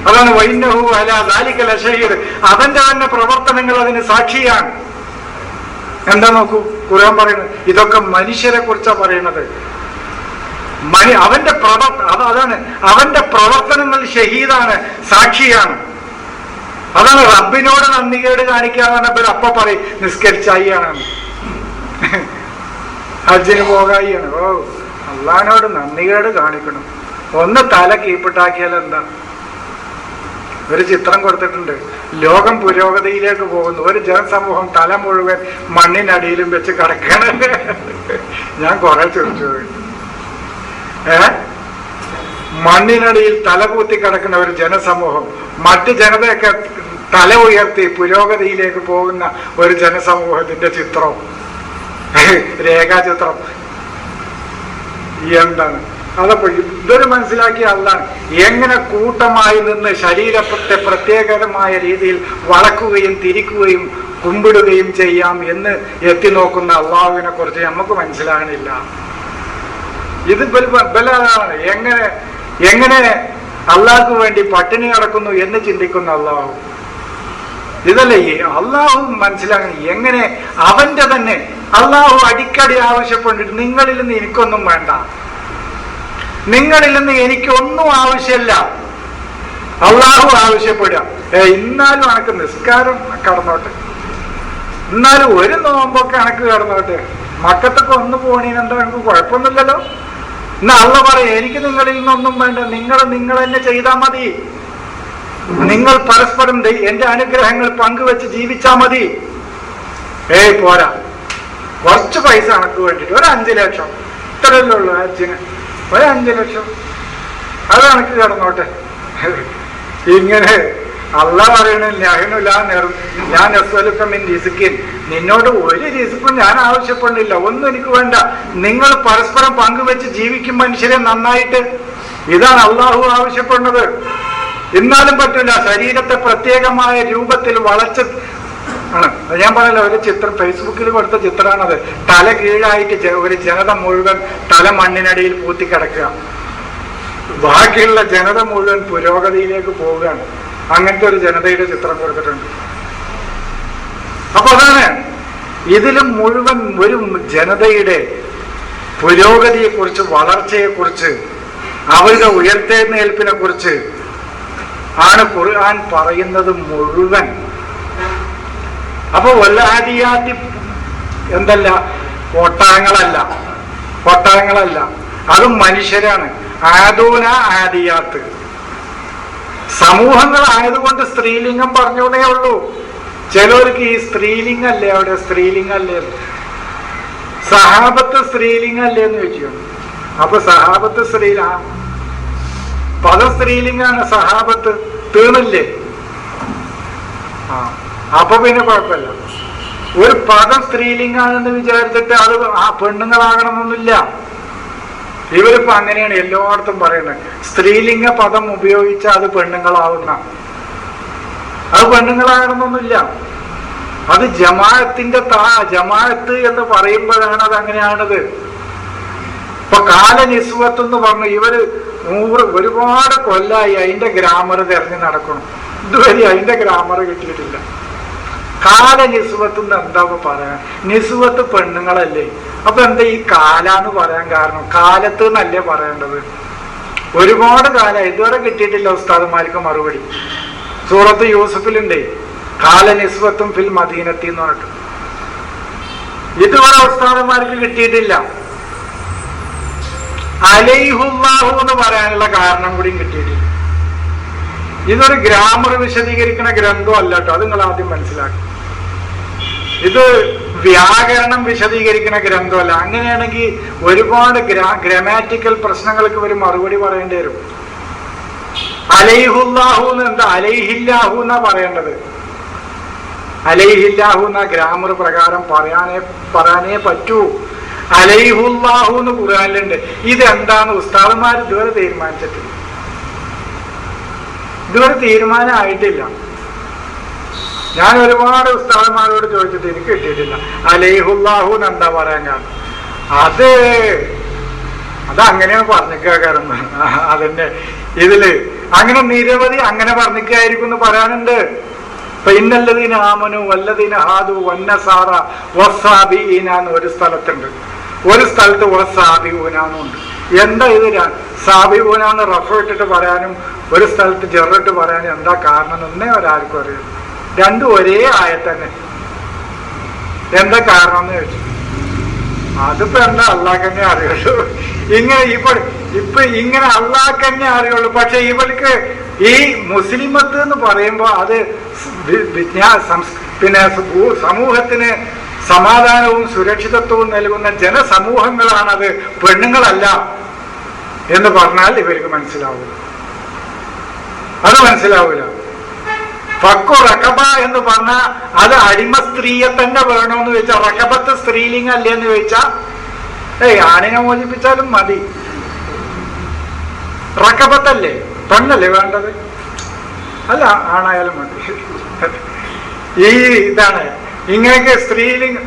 അതാണ് വൈന്നഹു അലാ ദാലിക ലഷഹീദ്, അവന്റെ തന്നെ പ്രവർത്തനങ്ങൾ അതിന് സാക്ഷിയാണ്. എന്താ നോക്കൂ ഖുർആൻ പറയുന്നത്, ഇതൊക്കെ മനുഷ്യരെ കുറിച്ചാണ് പറയുന്നത്. അതാണ് അവന്റെ പ്രവർത്തനങ്ങൾ ഷഹീദാണ്, സാക്ഷിയാണ്. അതാണ് റബ്ബിനോട് നന്ദികേട് കാണിക്കാന്ന് അപ്പ പറയും നിസ്കരിച്ചായിയാണ്, ഹജ്ജിന് പോകായിയാണ്. ഓ, അള്ളാഹിനോട് നന്ദികേട് കാണിക്കണം. ഒന്ന് തല കീപ്പിട്ടാക്കിയാൽ എന്താ? ഒരു ചിത്രം കൊടുത്തിട്ടുണ്ട്, ലോകം പുരോഗതിയിലേക്ക് പോകുന്നു, ഒരു ജനസമൂഹം തല മുഴുവൻ മണ്ണിനടിയിലും വെച്ച് കിടക്കണം. ഞാൻ കുറെ ചിരിച്ചു. മണ്ണിനടിയിൽ തലകൂത്തി കിടക്കുന്ന ഒരു ജനസമൂഹം, മറ്റ് ജനതയൊക്കെ തല ഉയർത്തി പുരോഗതിയിലേക്ക് പോകുന്ന ഒരു ജനസമൂഹത്തിന്റെ ചിത്രം, രേഖാചിത്രം. എന്താണ് അതപ്പോ? ഇതൊരു മനസ്സിലാക്കിയ അല്ലാണ് എങ്ങനെ കൂട്ടമായി നിന്ന് ശരീരത്തെ പ്രത്യേകമായ രീതിയിൽ വളക്കുകയും തിരിക്കുകയും കുമ്പിടുകയും ചെയ്യാം എന്ന് എത്തി നോക്കുന്ന അള്ളാഹുവിനെ കുറിച്ച് നമുക്ക് മനസ്സിലാകണില്ല. ഇത് ബലാണ്. എങ്ങനെ അള്ളാഹ്ക്ക് വേണ്ടി പട്ടിണി കിടക്കുന്നു എന്ന് ചിന്തിക്കുന്ന അള്ളാഹു. ഇതല്ലേ അള്ളാഹു മനസ്സിലാക്കണം. എങ്ങനെ അവന്റെ തന്നെ അള്ളാഹു അടിക്കടി ആവശ്യപ്പെട്ടിട്ട് നിങ്ങളിൽ നിന്ന് എനിക്കൊന്നും വേണ്ട, നിങ്ങളിൽ നിന്ന് എനിക്കൊന്നും ആവശ്യമില്ല, അള്ളാഹു ആവശ്യപ്പെടുക. ഇന്നാലും എനക്ക് നിസ്കാരം കടന്നോട്ടെ, എന്നാലും ഒരു നോമ്പൊക്കെ എനക്ക് കടന്നോട്ടെ, മക്കത്തൊക്കെ ഒന്ന് പോണീനെന്താ എനിക്ക് കുഴപ്പമൊന്നുമില്ലല്ലോ. എന്നാ അള്ള പറയും എനിക്ക് നിങ്ങളിൽ നിന്നൊന്നും വേണ്ട, നിങ്ങൾ തന്നെ ചെയ്താൽ മതി, നിങ്ങൾ പരസ്പരം എന്റെ അനുഗ്രഹങ്ങൾ പങ്കുവെച്ച് ജീവിച്ചാൽ മതി. പോരാ, കുറച്ച് പൈസ എനക്ക് വേണ്ടിട്ട് ഒരു 5 ലക്ഷം, ഇത്രയല്ലേ ഉള്ളൂ ഹജ്ജിന്, ഒരു 5 ലക്ഷം അത് എനക്ക് കിടന്നോട്ടെ. ഇങ്ങനെ അള്ള പറയണില്ല, ഞാൻ അസ്വലുക്കമിൻ റിസ്കിൻ, നിന്നോട് ഒരു റിസ്ക്കും ഞാൻ ആവശ്യപ്പെടുന്നില്ല, ഒന്നും എനിക്ക് വേണ്ട, നിങ്ങൾ പരസ്പരം പങ്കുവെച്ച് ജീവിക്കും മനുഷ്യരെ നന്നായിട്ട്. ഇതാണ് അള്ളാഹു ആവശ്യപ്പെടുന്നത്. എന്നാലും പറ്റില്ല, ശരീരത്തെ പ്രത്യേകമായ രൂപത്തിൽ വളച്ച് ആണ്. ഞാൻ പറഞ്ഞല്ലോ, ഒരു ചിത്രം ഫേസ്ബുക്കിൽ കൊടുത്ത ചിത്രമാണത്. തല കീഴായിട്ട് ഒരു ജനത മുഴുവൻ തല മണ്ണിനടിയിൽ പൂത്തിക്കിടക്കുക, ബാക്കിയുള്ള ജനത മുഴുവൻ പുരോഗതിയിലേക്ക് പോവുകയാണ്. അങ്ങനത്തെ ഒരു ജനതയുടെ ചിത്രം കൊടുത്തിട്ടുണ്ട്. അപ്പൊ അതാണ് ഇതിലും മുഴുവൻ ഒരു ജനതയുടെ പുരോഗതിയെക്കുറിച്ച്, വളർച്ചയെക്കുറിച്ച്, അവരുടെ ഉയർത്തെഴുന്നേൽപ്പിനെ കുറിച്ച് ആണ് ഖുർആൻ പറയുന്നത് മുഴുവൻ. അപ്പൊ വല്ലാദിയാത്തി എന്തല്ല, ഒട്ടകങ്ങളല്ല, അതും മനുഷ്യരാണ്. ആദൂന ആദിയാത്ത്. സമൂഹങ്ങളായതുകൊണ്ട് സ്ത്രീലിംഗം പറഞ്ഞേ ഉള്ളൂ. ചിലവർക്ക് ഈ സ്ത്രീലിംഗല്ലേ, അവിടെ സ്ത്രീലിംഗല്ലേ, സഹാബത്ത് സ്ത്രീലിംഗല്ലേ എന്ന് ചോദിച്ചു. അപ്പൊ സഹാബത്ത് പദം സ്ത്രീലിംഗാണ്, സഹാബത്ത് തീർന്നില്ലേ? അപ്പൊ പിന്നെ കുഴപ്പമില്ല. ഒരു പദം സ്ത്രീലിംഗാണെന്ന് വിചാരിച്ചിട്ട് അത് ആ പെണ്ണുങ്ങളാകണമെന്നൊന്നുമില്ല. ഇവരിപ്പോ അങ്ങനെയാണ് എല്ലായിടത്തും പറയുന്നത്. സ്ത്രീലിംഗ പദം ഉപയോഗിച്ചാൽ അത് പെണ്ണുങ്ങളാവുന്ന, അത് പെണ്ണുങ്ങളാകണമെന്നൊന്നുമില്ല. അത് ജമാഅത്തിന്റെ ജമാഅത്ത് എന്ന് പറയുമ്പോഴാണ് അത് അങ്ങനെയാണത്. ഇപ്പൊ കാലനിസ്വത്ത് എന്ന് പറഞ്ഞു, ഇവര് ഒരുപാട് കൊല്ലായി അതിന്റെ ഗ്രാമർ തെരഞ്ഞു നടക്കണം. ഇതുവരെ അതിന്റെ ഗ്രാമർ കിട്ടിയിട്ടില്ല. കാലനിസ്വത്ത് എന്ന് എന്താ പറയാൻ? നിസ്വത്ത് പെണ്ണുങ്ങളല്ലേ. അപ്പൊ എന്താ ഈ കാലാന്ന് പറയാൻ കാരണം? കാലത്ത് എന്നല്ലേ പറയേണ്ടത്? ഒരുപാട് കാലം ഇതുവരെ കിട്ടിയിട്ടില്ല ഉസ്താദുമാർക്ക് മറുപടി. സൂറത്ത് യൂസുഫിലുണ്ട് കാലനിസ്വത്തും ഫിൽ മദീനത്തി എന്ന് പറഞ്ഞിട്ട്. ഇതുവരെ ഉസ്താദുമാർക്ക് കിട്ടിയിട്ടില്ല. അലൈഹുല്ലാഹു എന്ന് പറയാനുള്ള കാരണം കൂടിയും കിട്ടിയിട്ടില്ല. ഇതൊരു ഗ്രാമർ വിശദീകരിക്കുന്ന ഗ്രന്ഥം അല്ല കേട്ടോ, അത് നിങ്ങൾ ആദ്യം മനസ്സിലാക്കി. ഇത് വ്യാകരണം വിശദീകരിക്കുന്ന ഗ്രന്ഥമല്ല. അങ്ങനെയാണെങ്കിൽ ഒരുപാട് ഗ്രാമാറ്റിക്കൽ പ്രശ്നങ്ങൾക്ക് ഒരു മറുപടി പറയേണ്ടി വരും. അലൈഹുല്ലാഹു എന്താ, അലൈഹില്ലാഹു എന്നാ പറയേണ്ടത്. അലൈഹില്ലാഹു എന്ന ഗ്രാമർ പ്രകാരം പറയാനേ പറ്റൂ. അലൈഹുല്ലാഹു എന്ന് ഖുർആനിലുണ്ട്. ഇതെന്താന്ന് ഉസ്താദന്മാർ ഇതുവരെ തീരുമാനിച്ചിട്ടില്ല. ഇതുവരെ തീരുമാനമായിട്ടില്ല. ഞാൻ ഒരുപാട് ഉസ്താദന്മാരോട് ചോദിച്ചിട്ട് എനിക്ക് കിട്ടിയിട്ടില്ല. അലൈഹുല്ലാഹു എന്ന് എന്താ പറയാൻ കാരണം? അതങ്ങനെയാണ് പറഞ്ഞിക്കാറുണ്ട്. അതിന്റെ ഇതില് അങ്ങനെ നിരവധി അങ്ങനെ പറഞ്ഞിക്കായിരിക്കും എന്ന് പറയാനുണ്ട്. ഇന്നല്ലദീന ആമനു വല്ലദീന ഹാദു വന്നസാറ വസ്സാബിഈന എന്ന് ഒരു സ്ഥലത്തുണ്ട്. ഒരു സ്ഥലത്ത് വസ്സാബിഊനാന്നുണ്ട്. എന്താ ഇത്? സാബിഊനാന്ന് റഫ് ഇട്ടിട്ട് പറയാനും ഒരു സ്ഥലത്ത് ജെറിട്ട് പറയാനും എന്താ കാരണം എന്നേ ഒരാൾക്കും അറിയാം. രണ്ടും ഒരേ ആയത്തന്നെ. എന്താ കാരണം എന്ന് ചോദിച്ചു. അതിപ്പോ എന്താ അള്ളാഹ്ക്കന്നെ അറിയുള്ളൂ. ഇപ്പൊ ഇങ്ങനെ അള്ളാഹ്ക്കന്നെ അറിയുള്ളൂ. പക്ഷെ ഇവർക്ക് ഈ മുസ്ലിമത്ത് എന്ന് പറയുമ്പോ അത് പിന്നെ സമൂഹത്തിന് സമാധാനവും സുരക്ഷിതത്വവും നൽകുന്ന ജനസമൂഹങ്ങളാണത്, പെണ്ണുങ്ങളല്ല എന്ന് പറഞ്ഞാൽ ഇവർക്ക് മനസ്സിലാവില്ല. അത് മനസ്സിലാവില്ല. ഫക്കു റഖബ എന്ന് പറഞ്ഞാൽ അത് അടിമ സ്ത്രീയെ തന്നെ വേണമെന്ന് ചോദിച്ചാൽ, റഖബത്ത് സ്ത്രീലിംഗം അല്ലേ എന്ന് ചോദിച്ചാൽ, ആണിനെ മോചിപ്പിച്ചാലും മതി. റഖബത്തല്ലേ, പെണ്ണല്ലേ വേണ്ടത്? അല്ല, ആണായാലും മതി. ഈ ഇതാണ് ഇങ്ങനെയൊക്കെ സ്ത്രീലിംഗം.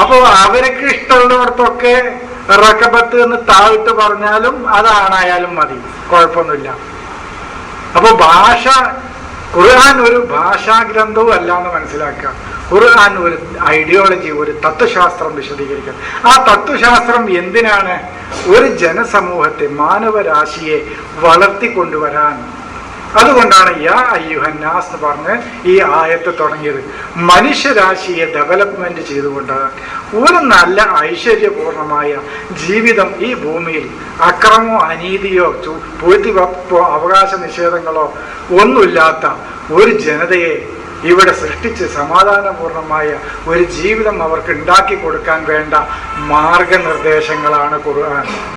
അപ്പോ അവർക്ക് ഇഷ്ടമുള്ളിടത്തൊക്കെ റഖബത്ത് എന്ന് താഴ്ത്ത് പറഞ്ഞാലും അതാണായാലും മതി, കുഴപ്പമൊന്നുമില്ല. അപ്പൊ ഖുർആൻ ഒരു ഭാഷാഗ്രന്ഥവും അല്ല എന്ന് മനസ്സിലാക്കുക. ഖുർആൻ ഒരു ഐഡിയോളജി, ഒരു തത്വശാസ്ത്രം വിശദീകരിക്കുക. ആ തത്വശാസ്ത്രം എന്തിനാണ്? ഒരു ജനസമൂഹത്തെ, മാനവരാശിയെ വളർത്തിക്കൊണ്ടുവരാൻ. അതുകൊണ്ടാണ് യാ അയ്യുഹന്നാസ് എന്ന് പറഞ്ഞ് ഈ ആയത്ത് തുടങ്ങിയത്. മനുഷ്യരാശിയെ ഡെവലപ്മെന്റ് ചെയ്തുകൊണ്ടാണ് ഒരു നല്ല ഐശ്വര്യപൂർണമായ ജീവിതം ഈ ഭൂമിയിൽ അക്രമോ അനീതിയോ പൂഴ്ത്തിവെപ്പോ അവകാശ നിഷേധങ്ങളോ ഒന്നുമില്ലാത്ത ഒരു ജനതയെ ഇവിടെ സൃഷ്ടിച്ച് സമാധാനപൂർണമായ ഒരു ജീവിതം അവർക്ക് ഉണ്ടാക്കി കൊടുക്കാൻ വേണ്ട മാർഗനിർദ്ദേശങ്ങളാണ് ഖുർആൻ.